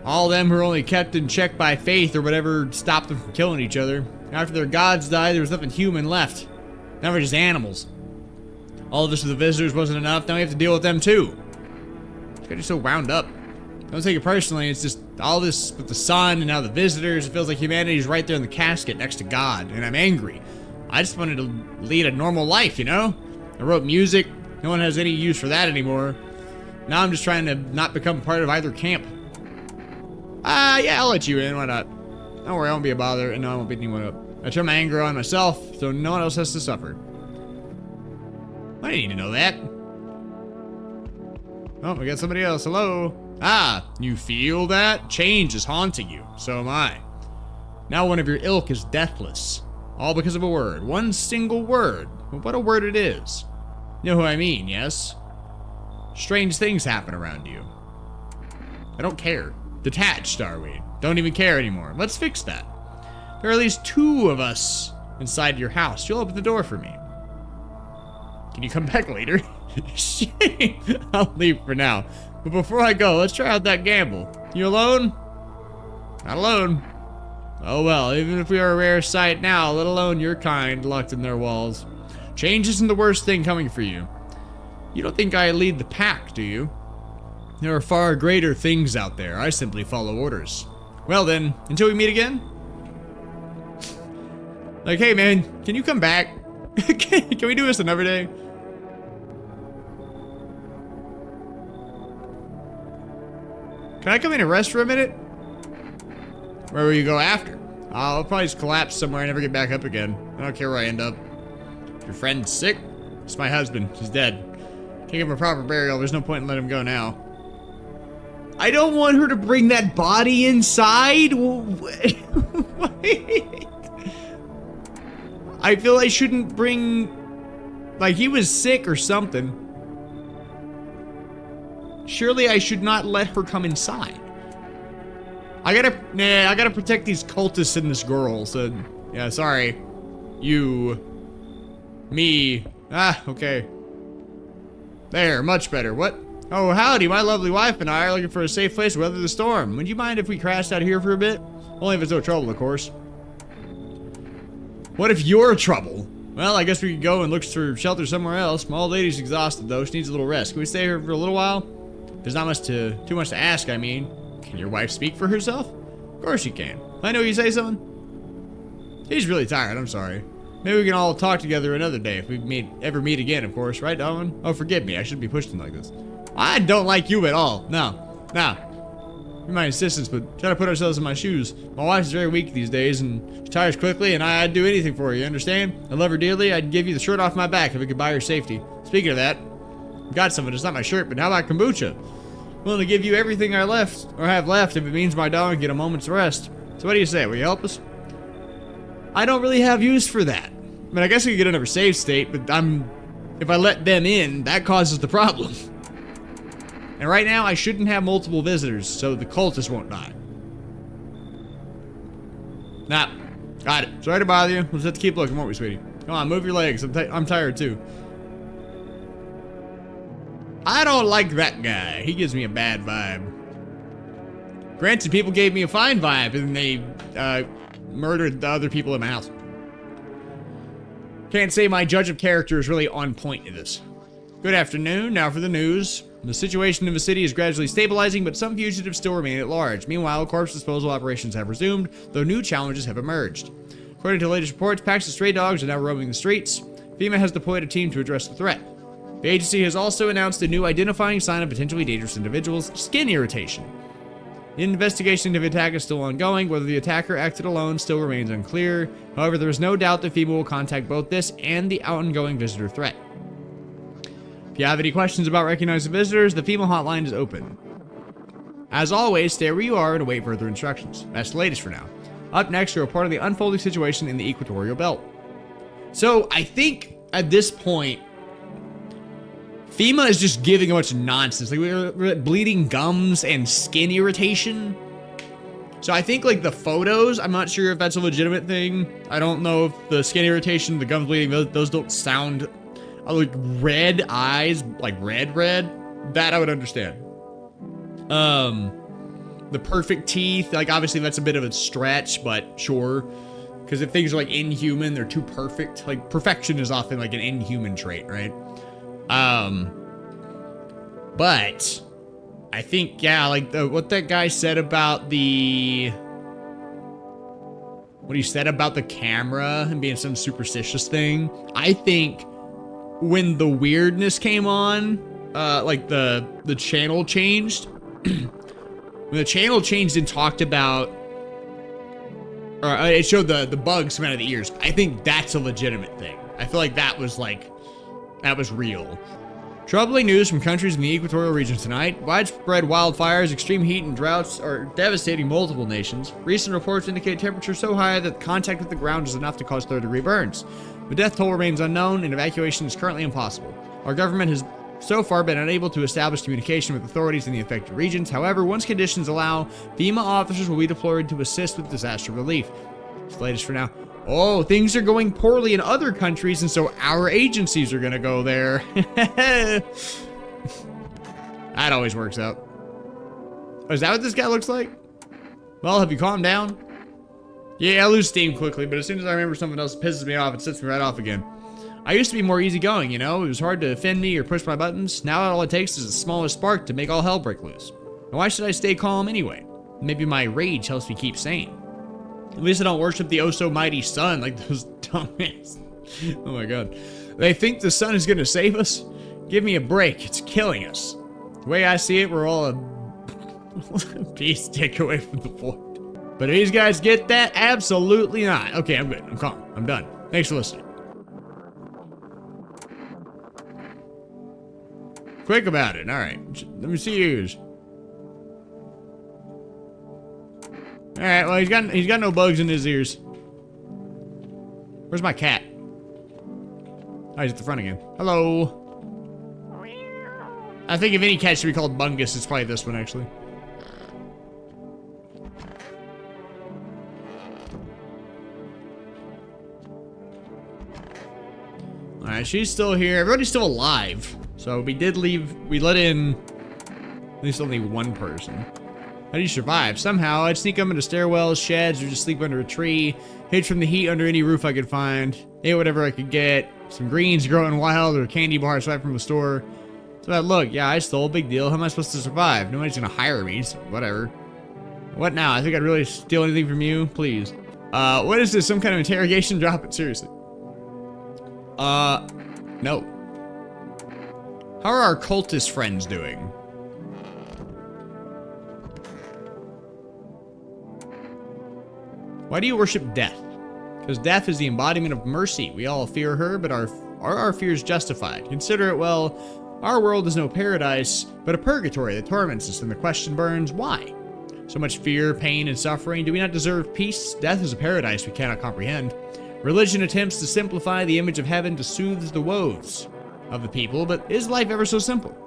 All them who are only kept in check by faith or whatever stopped them from killing each other. After their gods died, there was nothing human left. Now we're just animals. All of this with the visitors wasn't enough. Now we have to deal with them too. This guy is so wound up. Don't take it personally. It's just all this with the sun and now the visitors. It feels like humanity's right there in the casket next to God, and I'm angry. I just wanted to lead a normal life, you know? I wrote music. No one has any use for that anymore. Now I'm just trying to not become part of either camp. Yeah, I'll let you in. Why not? Don't worry, I won't be a bother, and no, I won't beat anyone up. I turn my anger on myself, so no one else has to suffer. I didn't need to know that. Oh, we got somebody else. Hello. Ah, you feel that? Change is haunting you. So am I. Now one of your ilk is deathless. All because of a word. One single word. Well, what a word it is. You know who I mean, yes? Strange things happen around you. I don't care. Detached, are we? Don't even care anymore. Let's fix that. There are at least 2 of us inside your house. You'll open the door for me. Can you come back later? Shit. I'll leave for now. But before I go, let's try out that gamble. You alone? Not alone. Oh well, even if we are a rare sight now, let alone your kind locked in their walls. Change isn't the worst thing coming for you. You don't think I lead the pack, do you? There are far greater things out there. I simply follow orders. Well then, until we meet again? Like, hey man, can you come back? Can we do this another day? Can I come in and rest for a minute? Where will you go after? I'll probably just collapse somewhere and never get back up again. I don't care where I end up. Your friend's sick? It's my husband. He's dead. Can't give him a proper burial. There's no point in letting him go now. I don't want her to bring that body inside. Wait. I feel I shouldn't bring... Like, he was sick or something. Surely I should not let her come inside. I gotta protect these cultists and this girl, so... Yeah, sorry. You... Me... Ah, okay. There, much better. What? Oh, howdy, my lovely wife and I are looking for a safe place to weather the storm. Would you mind if we crashed out here for a bit? Only if it's no trouble, of course. What if you're trouble? Well, I guess we could go and look for shelter somewhere else. My old lady's exhausted, though. She needs a little rest. Can we stay here for a little while? There's not much too much to ask, I mean. Can your wife speak for herself? Of course she can. I know you say something? He's really tired, I'm sorry. Maybe we can all talk together another day if we ever meet again, of course. Right, Darwin? Oh, forgive me. I shouldn't be pushing like this. I don't like you at all. No. You're my insistence, but try to put ourselves in my shoes. My wife's very weak these days, and she tires quickly, and I'd do anything for her, you understand? I love her dearly. I'd give you the shirt off my back if it could buy her safety. Speaking of that, I've got something. It's not my shirt, but how about kombucha? I'm willing to give you everything I have left if it means my dog can get a moment's rest. So what do you say? Will you help us? I don't really have use for that. I mean, I guess we could get another save state, but if I let them in, that causes the problem. And right now, I shouldn't have multiple visitors, so the cultists won't die. Nah, got it. Sorry to bother you. We'll just have to keep looking, won't we, sweetie? Come on, move your legs. I'm tired, too. I don't like that guy. He gives me a bad vibe. Granted, people gave me a fine vibe, and they murdered the other people in my house. Can't say my judge of character is really on point to this. Good afternoon. Now for the news. The situation in the city is gradually stabilizing, but some fugitives still remain at large. Meanwhile, corpse disposal operations have resumed, though new challenges have emerged. According to the latest reports, packs of stray dogs are now roaming the streets. FEMA has deployed a team to address the threat. The agency has also announced a new identifying sign of potentially dangerous individuals, skin irritation. The investigation into the attack is still ongoing. Whether the attacker acted alone still remains unclear. However, there is no doubt that FEMA will contact both this and the ongoing visitor threat. If you have any questions about recognizing visitors, the FEMA hotline is open. As always, stay where you are and await further instructions. That's the latest for now. Up next, a report on the unfolding situation in the Equatorial Belt. So, I think at this point, FEMA is just giving a bunch of nonsense. Like, we're at bleeding gums and skin irritation. So I think, like, the photos, I'm not sure if that's a legitimate thing. I don't know if the skin irritation, the gums bleeding, those don't sound... like, red eyes, like red. That I would understand. The perfect teeth, like, obviously that's a bit of a stretch, but sure. Because if things are, like, inhuman, they're too perfect. Like, perfection is often, like, an inhuman trait, right? But I think, yeah, like, what that guy said about what he said about the camera and being some superstitious thing, I think when the weirdness came on, like, the channel changed, when the channel changed and talked about, or it showed the bugs come out of the ears, I think that's a legitimate thing. I feel like that was real. Troubling news from countries in the equatorial region tonight. Widespread wildfires, extreme heat, and droughts are devastating multiple nations. Recent reports indicate temperatures so high that contact with the ground is enough to cause third-degree burns. The death toll remains unknown, and evacuation is currently impossible. Our government has so far been unable to establish communication with authorities in the affected regions. However, once conditions allow, FEMA officers will be deployed to assist with disaster relief. It's the latest for now. Oh, things are going poorly in other countries, and so our agencies are gonna go there. That always works out. Oh, is that what this guy looks like? Well, have you calmed down? Yeah, I lose steam quickly, but as soon as I remember something else that pisses me off, it sets me right off again. I used to be more easygoing, you know? It was hard to offend me or push my buttons. Now all it takes is the smallest spark to make all hell break loose. And why should I stay calm anyway? Maybe my rage helps me keep sane. At least I don't worship the oh-so-mighty sun like those dumbass. Oh my god. They think the sun is gonna save us? Give me a break, it's killing us. The way I see it, we're all a piece take away from the fort. But do these guys get that? Absolutely not. Okay, I'm good. I'm calm. I'm done. Thanks for listening. Quick about it. Alright. Let me see yours. Alright, well, he's got no bugs in his ears. Where's my cat? Oh, he's at the front again. Hello. I think if any cat should be called Bungus, it's probably this one, actually. Alright, she's still here. Everybody's still alive. So we did leave, we let in at least only one person. How do you survive? Somehow, I'd sneak up into stairwells, sheds, or just sleep under a tree. Hid from the heat under any roof I could find. Ate whatever I could get. Some greens growing wild or candy bars right from the store. So that look, yeah, I stole, big deal. How am I supposed to survive? Nobody's gonna hire me, so whatever. What now? I think I'd really steal anything from you? Please. What is this? Some kind of interrogation? Drop it, seriously. No. How are our cultist friends doing? Why do you worship death? Because death is the embodiment of mercy. We all fear her, but are our fears justified? Consider it well. Our world is no paradise, but a purgatory that torments us, and the question burns, why? So much fear, pain, and suffering. Do we not deserve peace? Death is a paradise we cannot comprehend. Religion attempts to simplify the image of heaven to soothe the woes of the people, but is life ever so simple?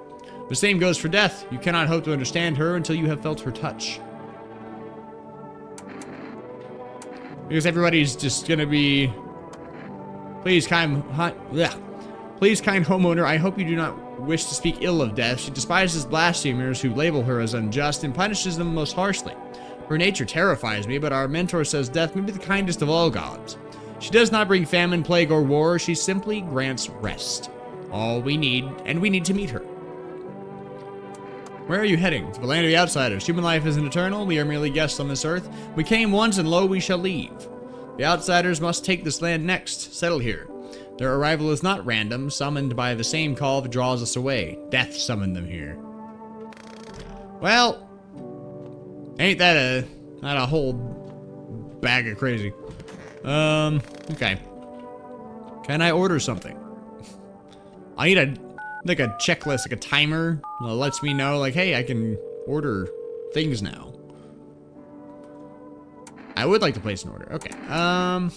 The same goes for death. You cannot hope to understand her until you have felt her touch. Because everybody's just gonna be... Please, kind homeowner, I hope you do not wish to speak ill of death. She despises blasphemers who label her as unjust and punishes them most harshly. Her nature terrifies me, but our mentor says death may be the kindest of all gods. She does not bring famine, plague, or war. She simply grants rest. All we need, and we need to meet her. Where are you heading? To the land of the outsiders. Human life isn't eternal. We are merely guests on this earth. We came once, and lo, we shall leave. The outsiders must take this land next. Settle here. Their arrival is not random, summoned by the same call that draws us away. Death summoned them here. Well, ain't that not a whole bag of crazy. Okay. Can I order something? I need like a checklist, like a timer that lets me know, like, hey, I can order things now. I would like to place an order. Okay. I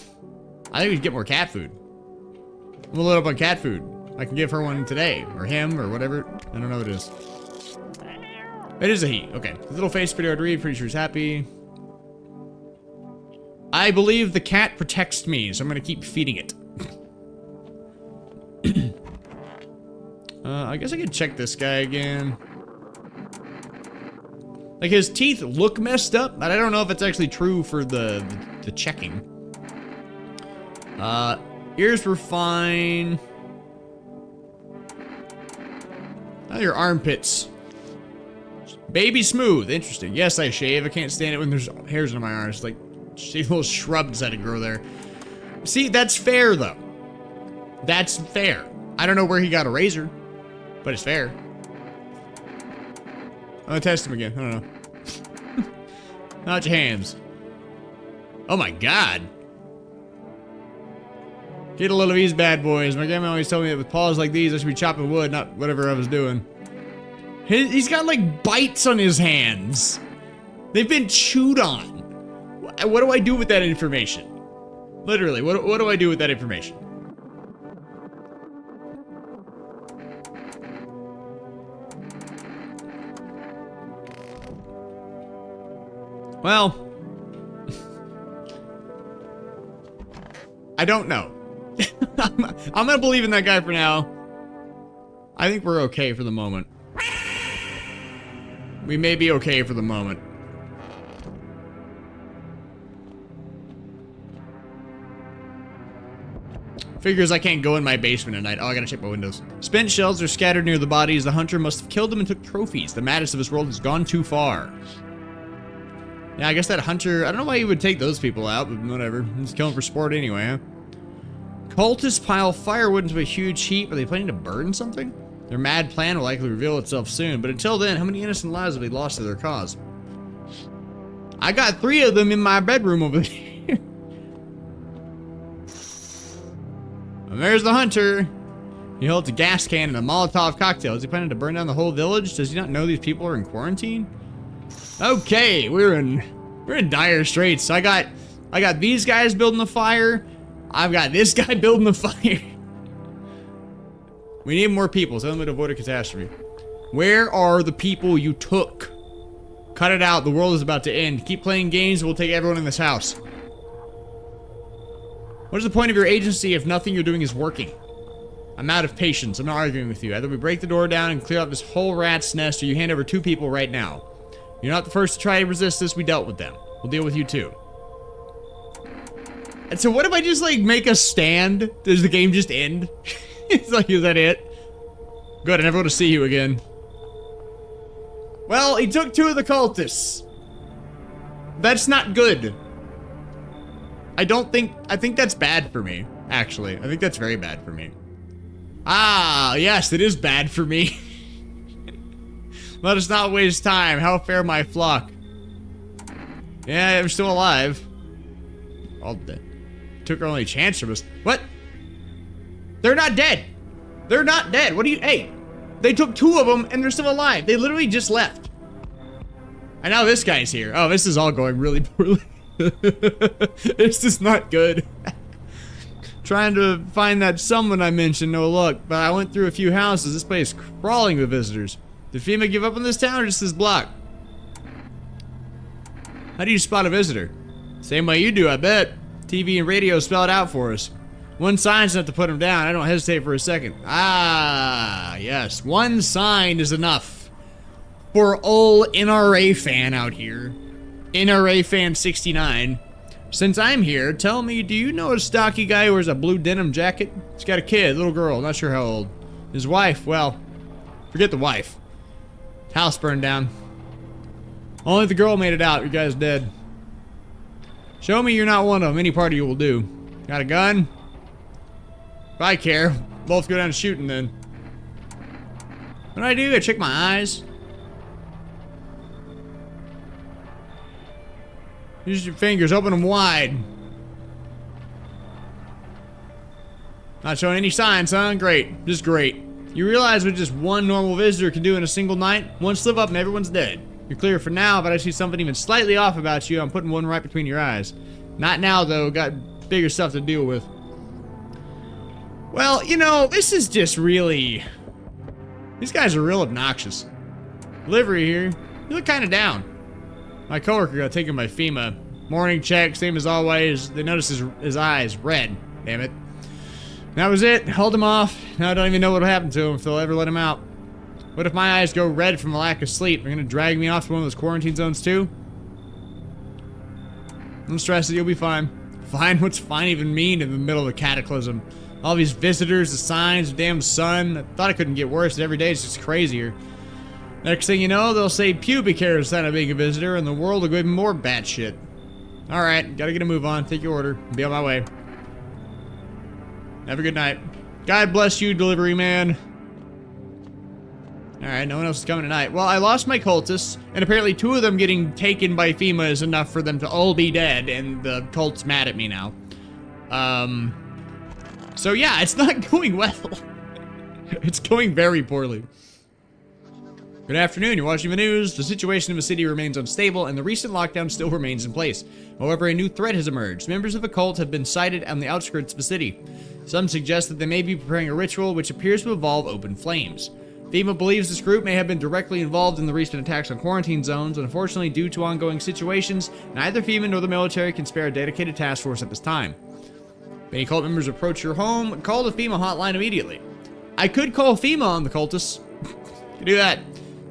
think we should get more cat food. I'm gonna load up on cat food. I can give her one today, or him, or whatever. I don't know what it is. It is a he. Okay. His little face pretty hard to read. Pretty sure he's happy. I believe the cat protects me, so I'm gonna keep feeding it. I guess I could check this guy again. Like, his teeth look messed up, but I don't know if it's actually true for the checking. Ears were fine. Oh, your armpits. Baby smooth. Interesting. Yes, I shave. I can't stand it when there's hairs on my arms. Like, little shrubs that grow there. See, that's fair, though. That's fair. I don't know where he got a razor, but it's fair. I'm gonna test him again. I don't know. Not your hands. Oh my god. Get a little of these bad boys. My grandma always told me that with paws like these, I should be chopping wood, not whatever I was doing. He's got like bites on his hands. They've been chewed on. What do I do with that information? Literally, what do I do with that information? Well, I don't know. I'm gonna believe in that guy for now. I think we're okay for the moment. We may be okay for the moment. Figures I can't go in my basement at night. Oh, I gotta check my windows. Spent shells are scattered near the bodies. The hunter must have killed them and took trophies. The madness of this world has gone too far. Yeah, I guess that hunter, I don't know why he would take those people out, but whatever. He's killing for sport anyway, huh? Cultists pile firewood into a huge heap. Are they planning to burn something? Their mad plan will likely reveal itself soon, but until then, how many innocent lives have they lost to their cause? I got 3 of them in my bedroom over there. And there's the hunter. He holds a gas can and a Molotov cocktail. Is he planning to burn down the whole village? Does he not know these people are in quarantine? Okay, we're in dire straits. I got these guys building the fire. I've got this guy building the fire. We need more people, so I'm gonna avoid a catastrophe. Where are the people you took? Cut it out, the world is about to end. Keep playing games, we'll take everyone in this house. What is the point of your agency if nothing you're doing is working? I'm out of patience, I'm not arguing with you. Either we break the door down and clear out this whole rat's nest, or you hand over 2 people right now. You're not the first to try to resist this, we dealt with them. We'll deal with you too. And so what if I just like make a stand? Does the game just end? It's like, is that it? Good, I never want to see you again. Well, he took 2 of the cultists. That's not good. I think that's bad for me, actually. I think that's very bad for me. Ah, yes, it is bad for me. Let us not waste time. How fare my flock? Yeah, I'm still alive. All dead. Took our only chance from us. What? They're not dead. They're not dead. What do you... Hey, they took 2 of them and they're still alive. They literally just left. And now this guy's here. Oh, this is all going really poorly. This is not good. Trying to find that someone I mentioned, no luck. But I went through a few houses. This place is crawling with visitors. Did FEMA give up on this town or just this block? How do you spot a visitor? Same way you do, I bet. TV and radio spell it out for us. One sign's enough to put them down. I don't hesitate for a second. Ah, yes. 1 sign is enough. For old NRA fan out here. NRA fan 69. Since I'm here, tell me, do you know a stocky guy who wears a blue denim jacket? He's got a kid, little girl, not sure how old. His wife, well, forget the wife. House burned down. Only the girl made it out. You guys dead. Show me you're not one of them. Any part of you will do. Got a gun? If I care, both go down shooting then. What do I do? I check my eyes. Use your fingers, open them wide. Not showing any signs, huh? Great. Just great. You realize what just one normal visitor can do in a single night? One slip up and everyone's dead. You're clear for now, but I see something even slightly off about you. I'm putting one right between your eyes. Not now, though. Got bigger stuff to deal with. Well, you know, this is just really... These guys are real obnoxious. Delivery here. You look kind of down. My coworker got taken by FEMA. Morning check, same as always. They noticed his eyes red. Damn it. That was it. Held him off. Now I don't even know what'll happen to him if they'll ever let him out. What if my eyes go red from a lack of sleep? They're gonna drag me off to one of those quarantine zones too? Don't stress it, you'll be fine. Fine? What's fine even mean in the middle of a cataclysm? All these visitors, the signs, the damn sun. I thought it couldn't get worse. Every day it's just crazier. Next thing you know, they'll say pubic hair is not a being a visitor, and the world will go even more batshit. Alright, gotta get a move on. Take your order. Be on my way. Have a good night. God bless you, delivery man. Alright, no one else is coming tonight. Well, I lost my cultists, and apparently 2 of them getting taken by FEMA is enough for them to all be dead, and the cult's mad at me now. So yeah, it's not going well. It's going very poorly. Good afternoon, you're watching the news. The situation in the city remains unstable, and the recent lockdown still remains in place. However, a new threat has emerged. Members of a cult have been sighted on the outskirts of the city. Some suggest that they may be preparing a ritual which appears to involve open flames. FEMA believes this group may have been directly involved in the recent attacks on quarantine zones, and unfortunately, due to ongoing situations, neither FEMA nor the military can spare a dedicated task force at this time. If any cult members approach your home, call the FEMA hotline immediately. I could call FEMA on the cultists. You do that.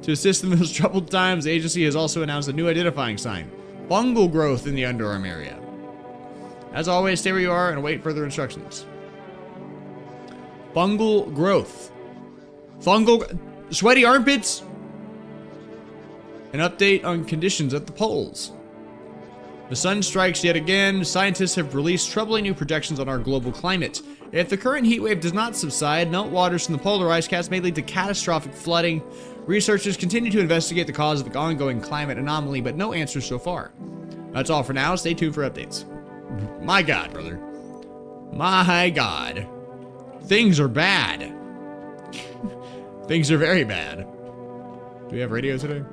To assist in those troubled times, the agency has also announced a new identifying sign. Fungal growth in the underarm area. As always, stay where you are and await further instructions. Fungal growth. Fungal... Sweaty armpits? An update on conditions at the poles. The sun strikes yet again. Scientists have released troubling new projections on our global climate. If the current heat wave does not subside, meltwaters from the polar ice caps may lead to catastrophic flooding. Researchers continue to investigate the cause of the ongoing climate anomaly, but no answers so far. That's all for now. Stay tuned for updates. My God, brother. My God. Things are bad. Things are very bad. Do we have radio today?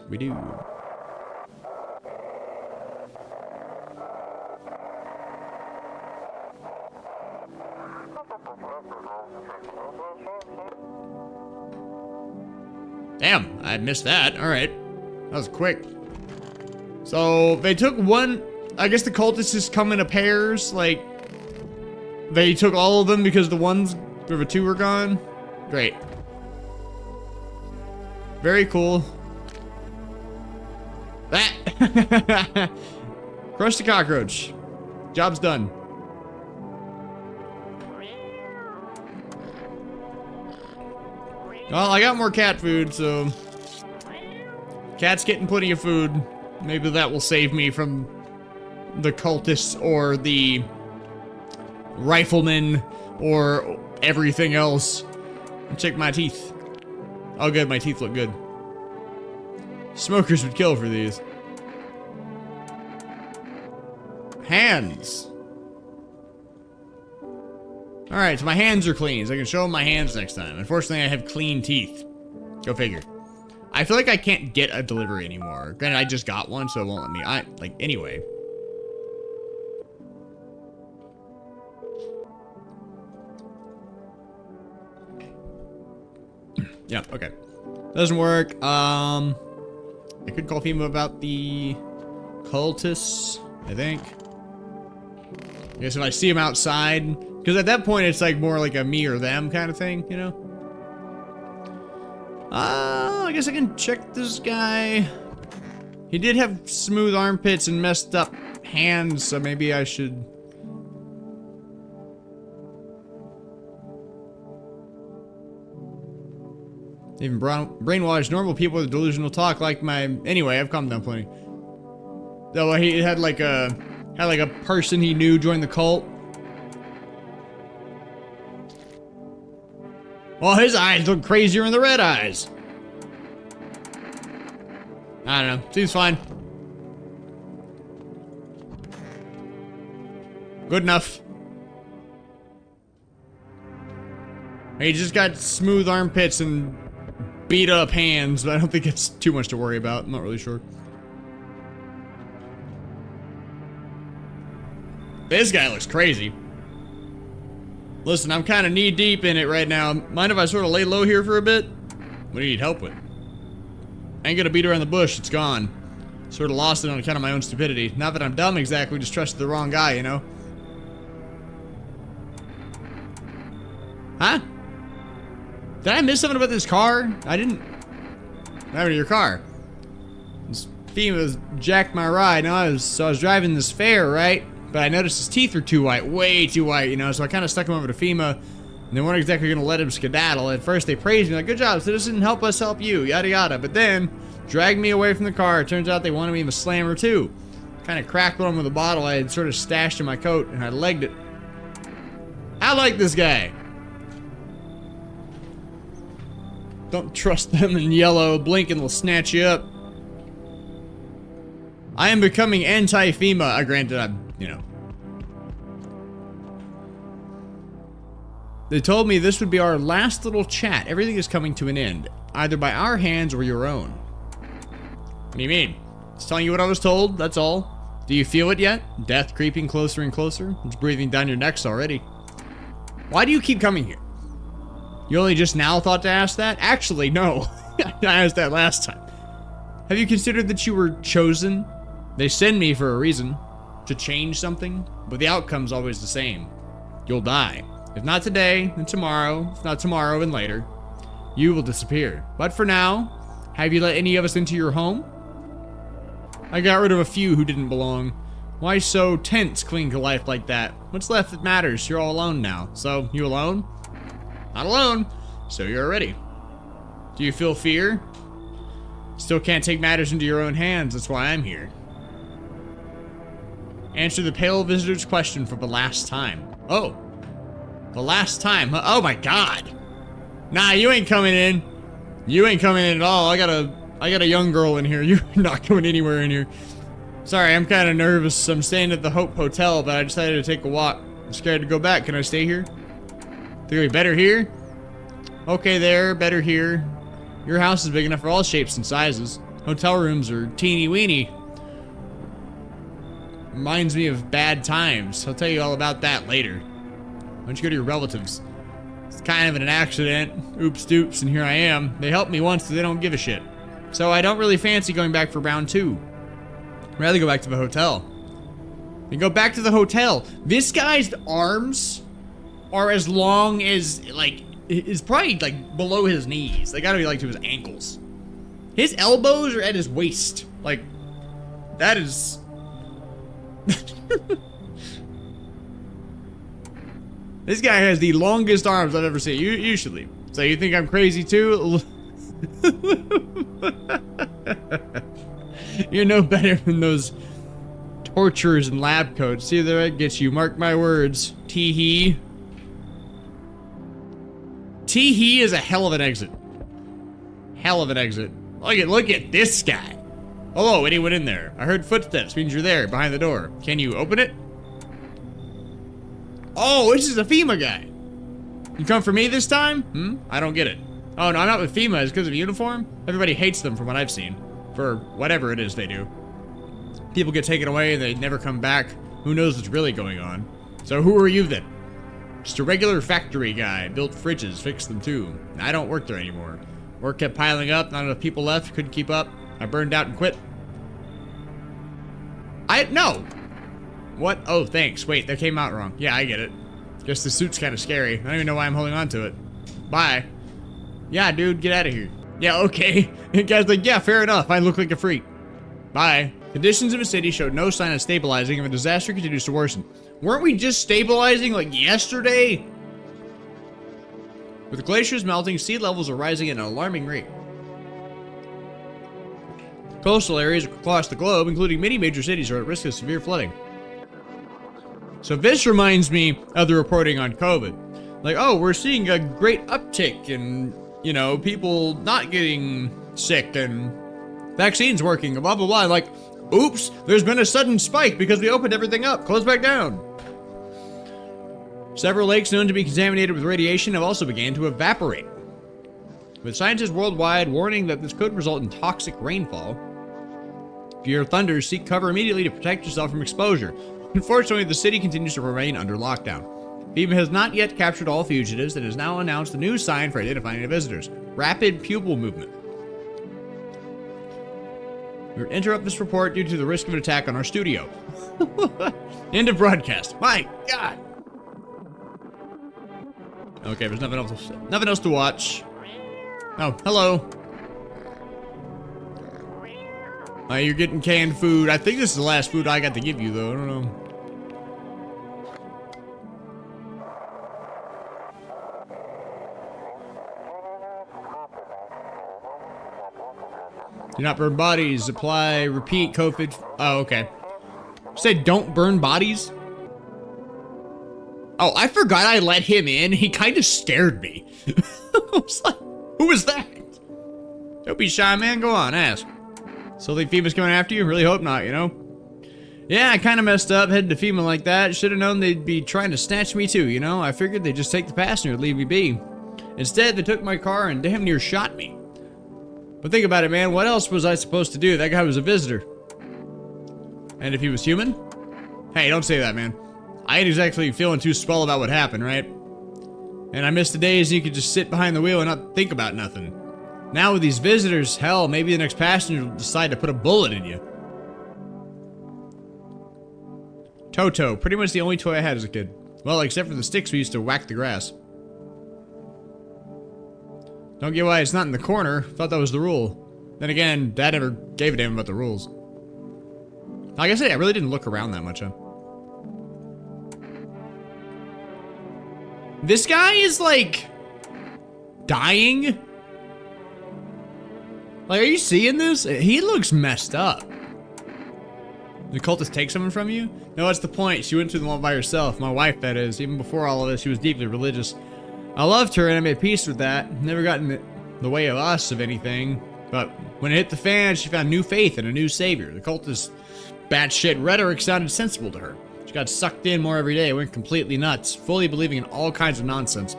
We do. Damn, I missed that. Alright. That was quick. So, they took one... I guess the cultists just come in pairs. Like, they took all of them because the ones... the 2 were gone. Great. Very cool. That! Crush the cockroach. Job's done. Well, I got more cat food, so... Cat's getting plenty of food. Maybe that will save me from the cultists or the riflemen or everything else. Check my teeth. Oh good, my teeth look good. Smokers would kill for these. Hands. Alright, so my hands are clean, so I can show them my hands next time. Unfortunately, I have clean teeth. Go figure. I feel like I can't get a delivery anymore. Granted, I just got one, so it won't let me. Anyway. Yeah, okay. Doesn't work. I could call FEMA about the cultists, I think. I guess if I see them outside, because at that point it's like more like a me or them kind of thing, you know? I guess I can check this guy. He did have smooth armpits and messed up hands, so maybe I should... Even brainwashed normal people with delusional talk like my... Anyway, I've calmed down plenty. Though he had like a... person he knew join the cult. Well, his eyes look crazier than the red eyes. I don't know. Seems fine. Good enough. He just got smooth armpits and beat up hands, but I don't think it's too much to worry about. I'm not really sure. This guy looks crazy. Listen, I'm kind of knee deep in it right now. Mind if I sort of lay low here for a bit? What do you need help with? I ain't gonna beat around the bush, it's gone. Sort of lost it on account of my own stupidity. Not that I'm dumb exactly, just trusted the wrong guy, you know? Huh? Did I miss something about this car? I didn't. What happened to your car? This FEMA jacked my ride. I was driving this fare, right? But I noticed his teeth were too white, way too white, you know, so I kind of stuck him over to FEMA, and they weren't exactly going to let him skedaddle. At first, they praised me, like, good job, citizen, help us help you, yada yada. But then, dragged me away from the car. It turns out they wanted me to slam her too. Kind of cracked one with a bottle I had sort of stashed in my coat, and I legged it. I like this guy. Don't trust them in yellow. Blink and they'll snatch you up. I am becoming anti-FEMA. Granted, I'm, you know. They told me this would be our last little chat. Everything is coming to an end, either by our hands or your own. What do you mean? Just telling you what I was told, that's all. Do you feel it yet? Death creeping closer and closer? It's breathing down your necks already. Why do you keep coming here? You only just now thought to ask that? Actually, no. I asked that last time. Have you considered that you were chosen? They send me for a reason. To change something. But the outcome's always the same. You'll die. If not today, then tomorrow. If not tomorrow, then later. You will disappear. But for now, have you let any of us into your home? I got rid of a few who didn't belong. Why so tense clinging to life like that? What's left that matters? You're all alone now. So, you alone? Not alone, so you're ready. Do you feel fear? Still can't take matters into your own hands, that's why I'm here. Answer the pale visitor's question for the last time. Oh. The last time, huh? Oh my god. Nah, you ain't coming in. You ain't coming in at all. I got a young girl in here. You're not going anywhere in here. Sorry, I'm kind of nervous. I'm staying at the Hope Hotel, but I decided to take a walk. I'm scared to go back. Can I stay here? Think we better here? Okay there, better here. Your house is big enough for all shapes and sizes. Hotel rooms are teeny weeny. Reminds me of bad times. I'll tell you all about that later. Why don't you go to your relatives? It's kind of an accident. Oops doops, and here I am. They helped me once, so they don't give a shit. So I don't really fancy going back for round 2. I'd rather go back to the hotel. Then go back to the hotel. This guy's arms are as long as, like, is probably, like, below his knees. They gotta be, like, to his ankles. His elbows are at his waist. Like, that is... This guy has the longest arms I've ever seen. Usually. So you think I'm crazy, too? You're no better than those torturers in lab coats. See, there that gets you. Mark my words. Tee-hee. Tee-hee is a hell of an exit. Hell of an exit. Look at this guy. Hello, anyone in there? I heard footsteps. Means you're there, behind the door. Can you open it? Oh, this is a FEMA guy. You come for me this time? I don't get it. Oh, no, I'm not with FEMA. It's because of uniform? Everybody hates them from what I've seen. For whatever it is they do. People get taken away and they never come back. Who knows what's really going on? So who are you then? Just a regular factory guy. Built fridges, fixed them too. I don't work there anymore. Work kept piling up, not enough people left, couldn't keep up. I burned out and quit. No! What? Oh, thanks. Wait, that came out wrong. Yeah, I get it. Guess the suit's kind of scary. I don't even know why I'm holding on to it. Bye. Yeah, dude, get out of here. Yeah, okay. And guy's like, yeah, fair enough. I look like a freak. Bye. Conditions in the city showed no sign of stabilizing and the disaster continues to worsen. Weren't we just stabilizing like yesterday? With the glaciers melting, sea levels are rising at an alarming rate. Coastal areas across the globe, including many major cities, are at risk of severe flooding. So this reminds me of the reporting on COVID. Like, oh, we're seeing a great uptick in, you know, people not getting sick and vaccines working, blah, blah, blah. Like, oops, there's been a sudden spike because we opened everything up. Close back down. Several lakes known to be contaminated with radiation have also begun to evaporate, with scientists worldwide warning that this could result in toxic rainfall. If you hear thunder, seek cover immediately to protect yourself from exposure. Unfortunately, the city continues to remain under lockdown. FEMA has not yet captured all fugitives and has now announced a new sign for identifying the visitors: rapid pupil movement. We will interrupt this report due to the risk of an attack on our studio. End of broadcast. My God. Okay, there's nothing else to watch. Oh, hello. You're getting canned food. I think this is the last food I got to give you, though. I don't know. Do not burn bodies. Apply, repeat, COVID. Oh, okay. Said don't burn bodies? Oh, I forgot I let him in. He kind of scared me. I was like, who was that? Don't be shy, man. Go on, ask. So think FEMA's coming after you? Really hope not, you know? Yeah, I kind of messed up heading to FEMA like that. Should have known they'd be trying to snatch me too, you know? I figured they'd just take the passenger and leave me be. Instead, they took my car and damn near shot me. But think about it, man. What else was I supposed to do? That guy was a visitor. And if he was human? Hey, don't say that, man. I ain't exactly feeling too swell about what happened, right? And I miss the days you could just sit behind the wheel and not think about nothing. Now with these visitors, hell, maybe the next passenger will decide to put a bullet in you. Toto, pretty much the only toy I had as a kid. Well, except for the sticks we used to whack the grass. Don't get why it's not in the corner. Thought that was the rule. Then again, Dad never gave a damn about the rules. Like I said, I really didn't look around that much, huh? This guy is like dying. Like, are you seeing this? He looks messed up. The cultist take someone from you? No, that's the point. She went through them all by herself. My wife, that is. Even before all of this, she was deeply religious. I loved her and I made peace with that. Never got in the way of us of anything. But when it hit the fan, she found new faith and a new savior. The cultist batshit rhetoric sounded sensible to her. She got sucked in more every day, went completely nuts, fully believing in all kinds of nonsense.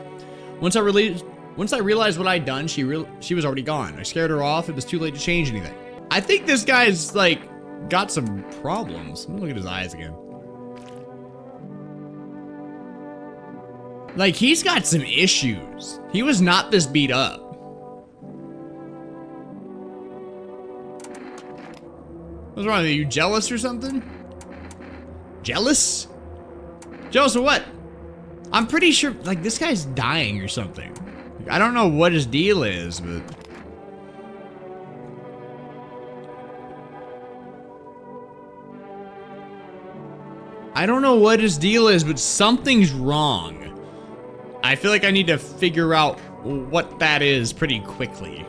Once I realized what I'd done, she was already gone. I scared her off. It was too late to change anything. I think this guy's like got some problems. Let me look at his eyes again. Like, he's got some issues. He was not this beat up. What's wrong with you? You jealous or something? Jealous? Jealous of what? I'm pretty sure, like, this guy's dying or something. I don't know what his deal is, but... I don't know what his deal is, but something's wrong. I feel like I need to figure out what that is pretty quickly.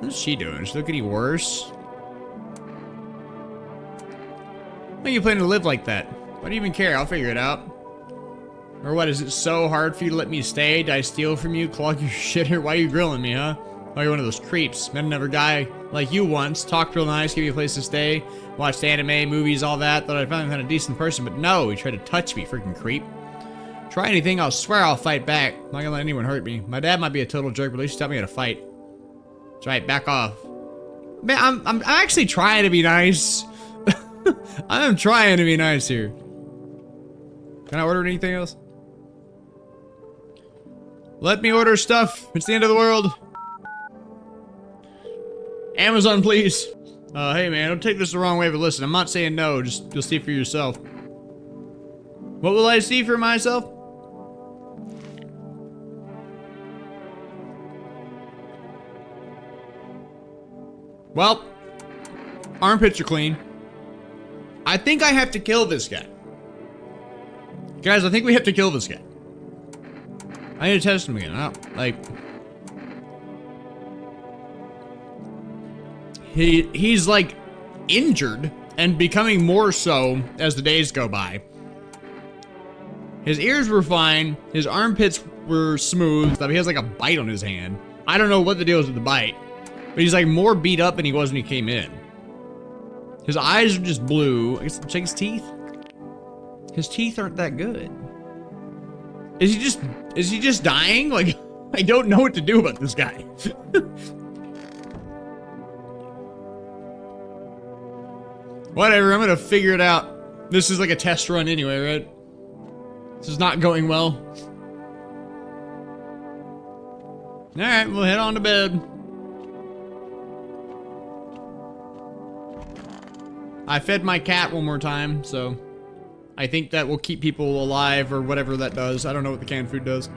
What's she doing? Does she look any worse? Why are you planning to live like that? Why do you even care? I'll figure it out. Or what, is it so hard for you to let me stay? Did I steal from you? Clog your shit here? Why are you grilling me, huh? Oh, you're one of those creeps. Met another guy like you once. Talked real nice, gave you a place to stay. Watched anime, movies, all that. Thought I found him a decent person, but no, he tried to touch me, freaking creep. Try anything, I'll swear I'll fight back. I'm not gonna let anyone hurt me. My dad might be a total jerk, but at least he taught me how to fight. That's right, back off. Man, I'm actually trying to be nice. I'm trying to be nice here. Can I order anything else? Let me order stuff. It's the end of the world. Amazon, please. Hey man, don't take this the wrong way, but listen, I'm not saying no, just you'll see for yourself. What will I see for myself? Well, armpits are clean. I think I have to kill this guy. Guys, I think we have to kill this guy. I need to test him again. He's like injured and becoming more so as the days go by. His ears were fine. His armpits were smooth. He has like a bite on his hand. I don't know what the deal is with the bite, but he's like more beat up than he was when he came in. His eyes are just blue. I guess check his teeth. His teeth aren't that good. Is he just dying? Like, I don't know what to do about this guy. Whatever, I'm gonna figure it out. This is like a test run anyway, right? This is not going well. Alright, we'll head on to bed. I fed my cat one more time, so I think that will keep people alive or whatever that does. I don't know what the canned food does.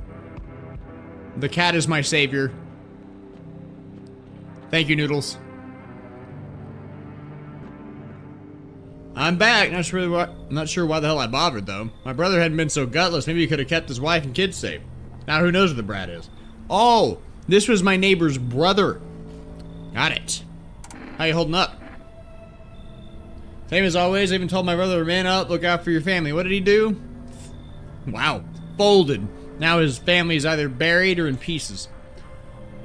The cat is my savior. Thank you, Noodles. I'm back. Not sure why the hell I bothered, though. My brother hadn't been so gutless. Maybe he could have kept his wife and kids safe. Now who knows where the brat is. Oh, this was my neighbor's brother. Got it. How you holding up? Same as always. I even told my brother to man up, look out for your family. What did he do? Wow. Folded. Now his family is either buried or in pieces.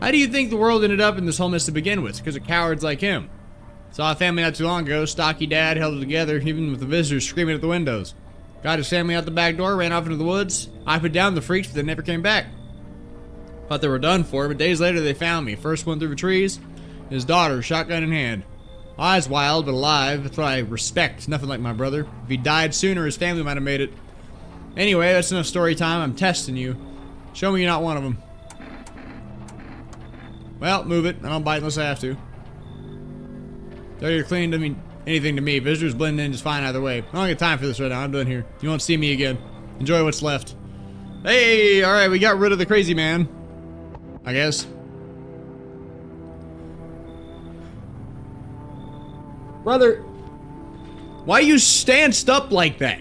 How do you think the world ended up in this whole mess to begin with? Because of cowards like him. Saw a family not too long ago. Stocky dad held it together, even with the visitors screaming at the windows. Got his family out the back door, ran off into the woods. I put down the freaks, but they never came back. Thought they were done for, but days later they found me. First one through the trees, his daughter, shotgun in hand. Eyes wild, but alive. That's what I respect. Nothing like my brother. If he died sooner, his family might have made it. Anyway, that's enough story time. I'm testing you. Show me you're not one of them. Well, move it. I don't bite unless I have to. Dirty or clean doesn't mean anything to me. Visitors blend in just fine either way. I don't get time for this right now. I'm done here. You won't see me again. Enjoy what's left. Hey, alright, we got rid of the crazy man. I guess. Brother, why you stanced up like that?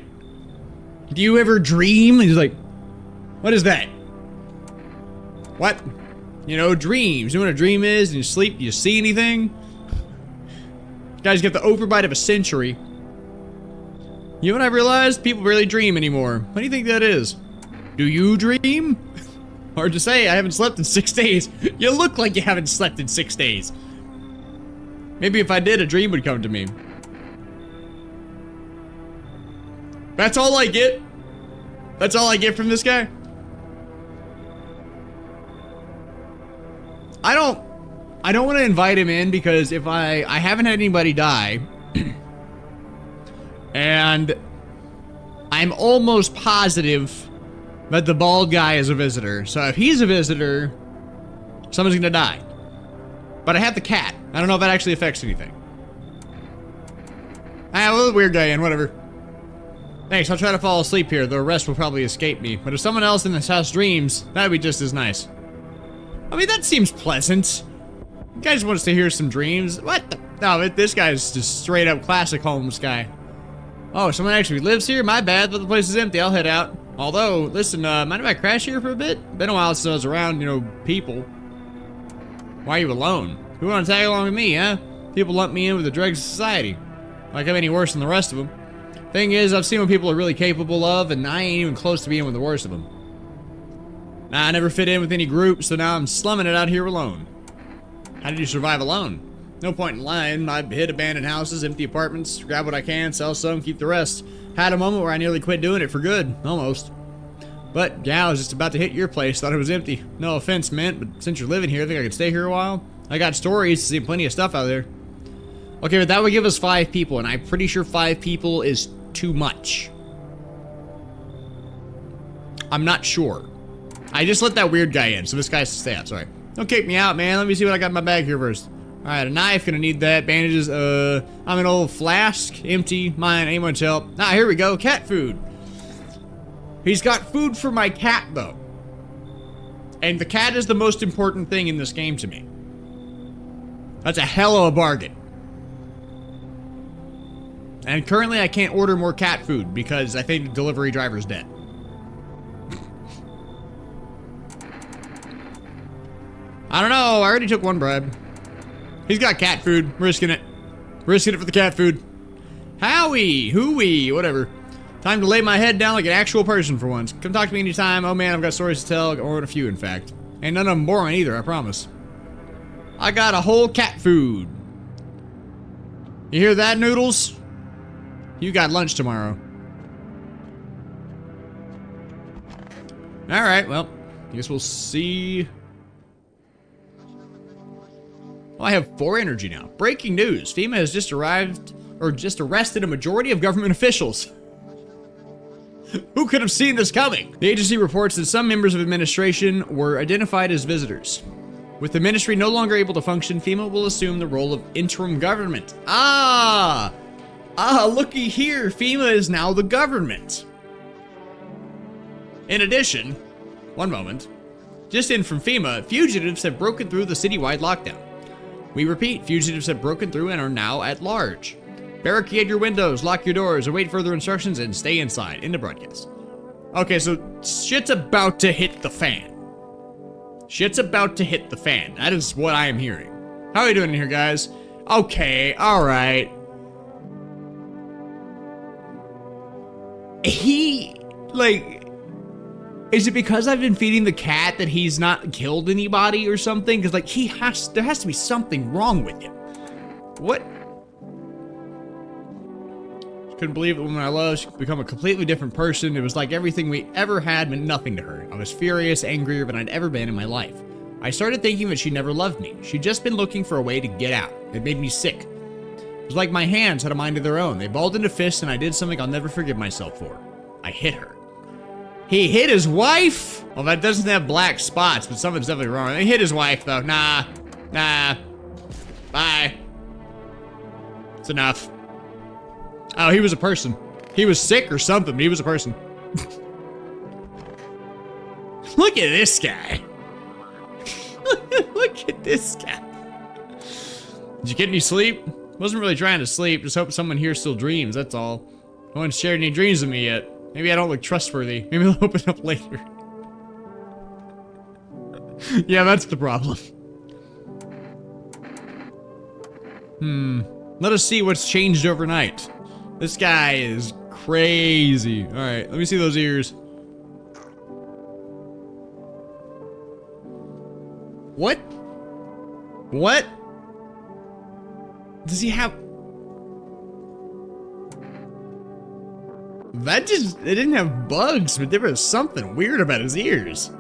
Do you ever dream? And he's like, what is that? What? You know, dreams. You know what a dream is? And you sleep, do you see anything? Guys get the overbite of a century. You know what I realized? People barely dream anymore. What do you think that is? Do you dream? Hard to say, I haven't slept in 6 days. You look like you haven't slept in 6 days. Maybe if I did, a dream would come to me. That's all I get? That's all I get from this guy? I don't want to invite him in because if I haven't had anybody die and I'm almost positive that the bald guy is a visitor. So if he's a visitor, someone's gonna die. But I have the cat. I don't know if that actually affects anything. Ah, well, the weird guy in, whatever. Thanks, I'll try to fall asleep here. The rest will probably escape me. But if someone else in this house dreams, that'd be just as nice. I mean, that seems pleasant. You guys want us to hear some dreams? What the? No, this guy's just straight up classic homeless guy. Oh, someone actually lives here? My bad, but the place is empty. I'll head out. Although, listen, mind if I crash here for a bit? Been a while since I was around, you know, people. Why are you alone? Who want to tag along with me, huh? People lump me in with the dregs of society. Like I'm any worse than the rest of them. Thing is, I've seen what people are really capable of, and I ain't even close to being with the worst of them. Nah, I never fit in with any group, so now I'm slumming it out here alone. How did you survive alone? No point in lying. I'd hit abandoned houses, empty apartments, grab what I can, sell some, keep the rest. Had a moment where I nearly quit doing it for good. Almost. But, yeah, I was just about to hit your place, thought it was empty. No offense meant, but since you're living here, I think I could stay here a while. I got stories, seen plenty of stuff out there. Okay, but that would give us 5 people, and I'm pretty sure 5 people is too much. I'm not sure. I just let that weird guy in, so this guy has to stay out, sorry. Don't kick me out, man. Let me see what I got in my bag here first. Alright, a knife, gonna need that. Bandages, I'm an old flask, empty, mine, ain't much help. Ah, here we go, cat food. He's got food for my cat, though. And the cat is the most important thing in this game to me. That's a hell of a bargain. And currently I can't order more cat food because I think the delivery driver's dead. I don't know, I already took one bribe. He's got cat food, risking it. Risking it for the cat food. Howie, hooey, whatever. Time to lay my head down like an actual person for once. Come talk to me anytime. Oh man, I've got stories to tell, or a few in fact. Ain't none of them boring either, I promise. I got a whole cat food. You hear that, Noodles? You got lunch tomorrow. Alright, well, I guess we'll see. Well, I have 4 energy now. Breaking news. FEMA has just arrested a majority of government officials. Who could have seen this coming? The agency reports that some members of administration were identified as visitors. With the ministry no longer able to function, FEMA will assume the role of interim government. Looky here. FEMA is now the government. In addition, one moment, just in from FEMA, fugitives have broken through the citywide lockdown. We repeat, fugitives have broken through and are now at large. Barricade your windows, lock your doors, await further instructions, and stay inside. End of broadcast. Okay, so shit's about to hit the fan. Shit's about to hit the fan. That is what I am hearing. How are you doing in here, guys? Okay, alright. Is it because I've been feeding the cat that he's not killed anybody or something? Because, like, there has to be something wrong with him. What? Couldn't believe it when I loved, she'd become a completely different person. It was like everything we ever had meant nothing to her. I was furious, angrier than I'd ever been in my life. I started thinking that she never loved me. She'd just been looking for a way to get out. It made me sick. It was like my hands had a mind of their own. They balled into fists and I did something I'll never forgive myself for. I hit her. He hit his wife? Well, that doesn't have black spots, but something's definitely wrong. He hit his wife, though. Nah. Bye. It's enough. Oh, he was a person. He was sick or something, but he was a person. Look at this guy. Look at this guy. Did you get any sleep? Wasn't really trying to sleep. Just hope someone here still dreams, that's all. No one's shared any dreams with me yet. Maybe I don't look trustworthy. Maybe they'll open up later. Yeah, that's the problem. Let us see what's changed overnight. This guy is crazy. Alright, let me see those ears. What? What? Does he have... That just... It didn't have bugs, but there was something weird about his ears.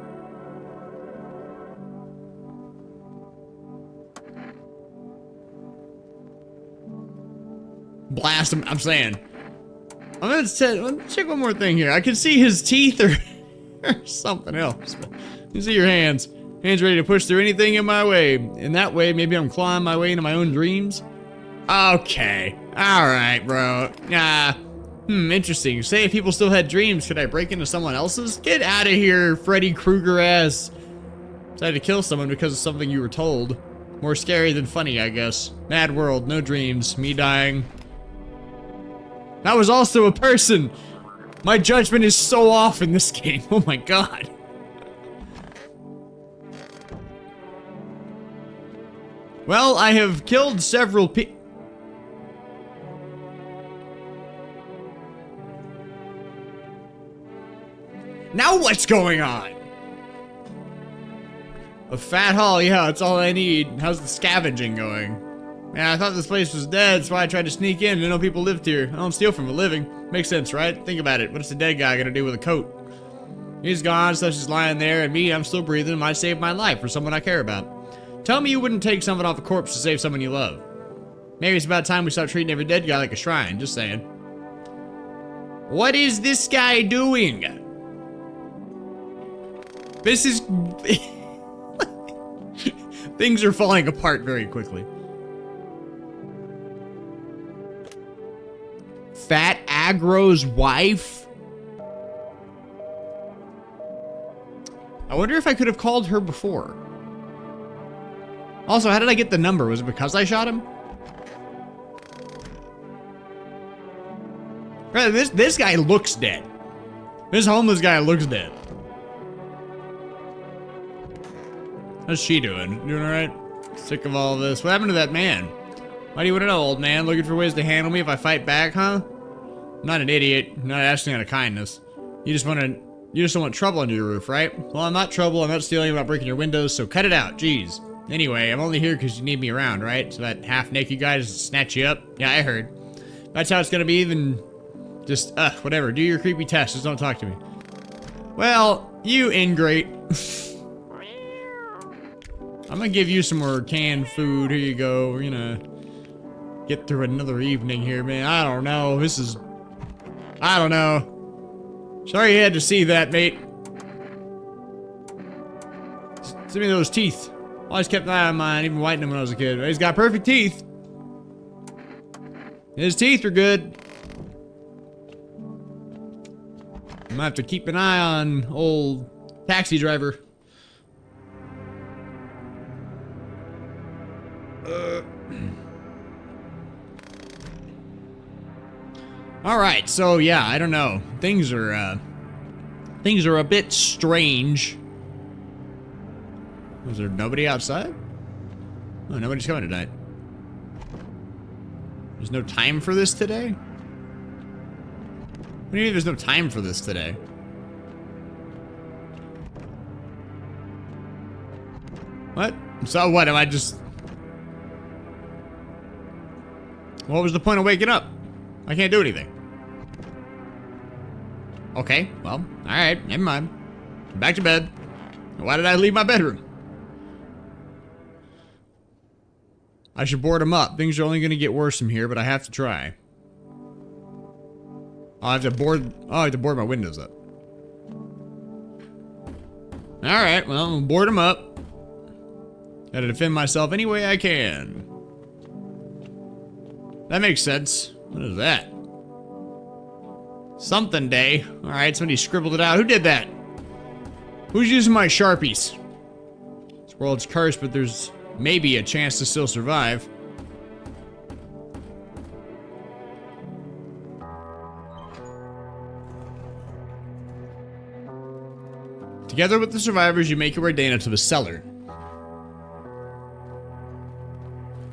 Blast him, I'm saying. Let's check one more thing here. I can see his teeth or something else. But you see your hands. Hands ready to push through anything in my way. In that way, maybe I'm clawing my way into my own dreams. Okay. Alright, bro. Interesting. Say if people still had dreams, could I break into someone else's? Get out of here, Freddy Krueger ass. Decided to kill someone because of something you were told. More scary than funny, I guess. Mad world, no dreams, me dying. That was also a person! My judgment is so off in this game, oh my god. Well, I have killed several people. Now what's going on? A fat haul, yeah, that's all I need. How's the scavenging going? Yeah, I thought this place was dead, that's why I tried to sneak in. I didn't know people lived here. I don't steal from a living. Makes sense, right? Think about it. What's the dead guy gonna do with a coat? He's gone, stuff's just lying there, and me, I'm still breathing, might save my life for someone I care about. Tell me you wouldn't take something off a corpse to save someone you love. Maybe it's about time we start treating every dead guy like a shrine, just saying. What is this guy doing? This is... Things are falling apart very quickly. Fat Agro's wife? I wonder if I could have called her before. Also, how did I get the number? Was it because I shot him? Right, this guy looks dead. This homeless guy looks dead. How's she doing? Doing alright? Sick of all this. What happened to that man? Why do you want to know, old man? Looking for ways to handle me if I fight back, huh? I'm not an idiot. I'm not asking out of kindness. You just don't want trouble under your roof, right? Well, I'm not trouble. I'm not stealing. I'm not breaking your windows, so cut it out. Jeez. Anyway, I'm only here because you need me around, right? So that half-naked guy doesn't snatch you up? Yeah, I heard. That's how it's gonna be, then just, whatever. Do your creepy test. Just don't talk to me. Well, you ingrate. I'm gonna give you some more canned food. Here you go. We're gonna get through another evening here, man. I don't know. I don't know. Sorry you had to see that, mate. Send me those teeth. Always kept an eye on mine, even whitening them when I was a kid. He's got perfect teeth. His teeth are good. I'm gonna have to keep an eye on old taxi driver. Alright, so yeah, I don't know. Things are a bit strange. Was there nobody outside? Oh, nobody's coming tonight. There's no time for this today? What do you mean there's no time for this today? What? So what, am I just... What was the point of waking up? I can't do anything. Okay, well, alright, never mind. Back to bed. Why did I leave my bedroom? I should board him up. Things are only gonna get worse from here, but I have to try. I have to board my windows up. Alright, well, I'm gonna board him up. Gotta defend myself any way I can. That makes sense. What is that? Something day. Alright, somebody scribbled it out. Who did that? Who's using my Sharpies? This world's cursed, but there's maybe a chance to still survive. Together with the survivors, you make your way down to the cellar.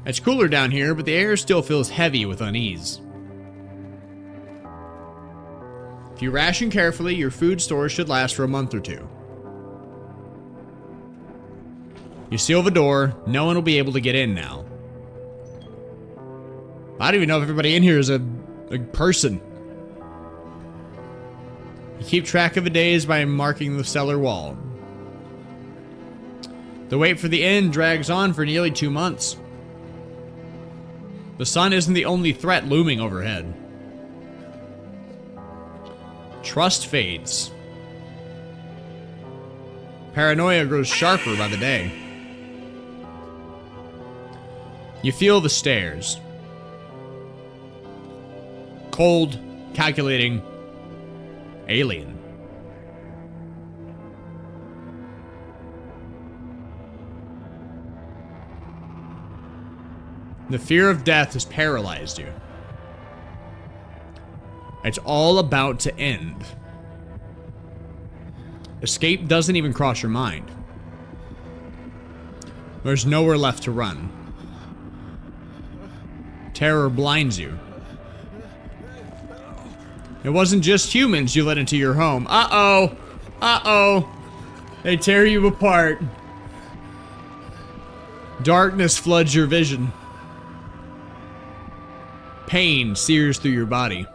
It's cooler down here, but the air still feels heavy with unease. If you ration carefully, your food stores should last for a month or two. You seal the door, no one will be able to get in now. I don't even know if everybody in here is a person. You keep track of the days by marking the cellar wall. The wait for the end drags on for nearly 2 months. The sun isn't the only threat looming overhead. Trust fades. Paranoia grows sharper by the day. You feel the stares. Cold, calculating, alien. The fear of death has paralyzed you. It's all about to end. Escape doesn't even cross your mind. There's nowhere left to run. Terror blinds you. It wasn't just humans you let into your home. Uh-oh. Uh-oh. They tear you apart. Darkness floods your vision. Pain sears through your body.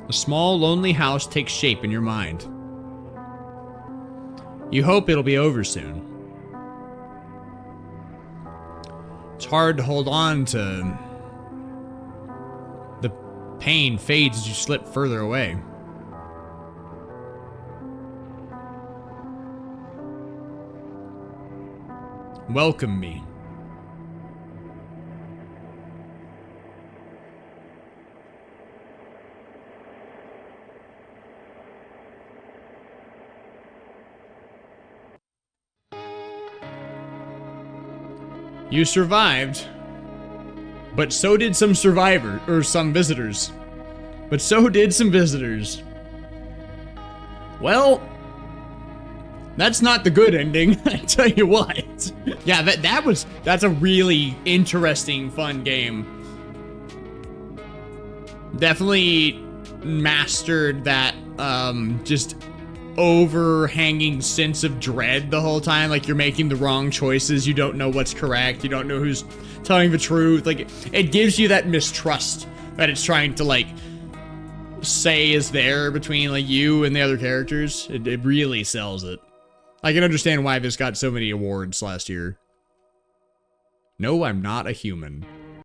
A small, lonely house takes shape in your mind. You hope it'll be over soon. It's hard to hold on to. The pain fades as you slip further away. Welcome me. You survived, but so did some some visitors. But so did some visitors. Well, that's not the good ending, I tell you what. Yeah, that's a really interesting, fun game. Definitely mastered that, just overhanging sense of dread the whole time. Like, you're making the wrong choices, you don't know what's correct, you don't know who's telling the truth. Like, it gives you that mistrust that it's trying to, like, say is there between, like, you and the other characters. It really sells it. I can understand why this got so many awards last year. No, I'm not a human.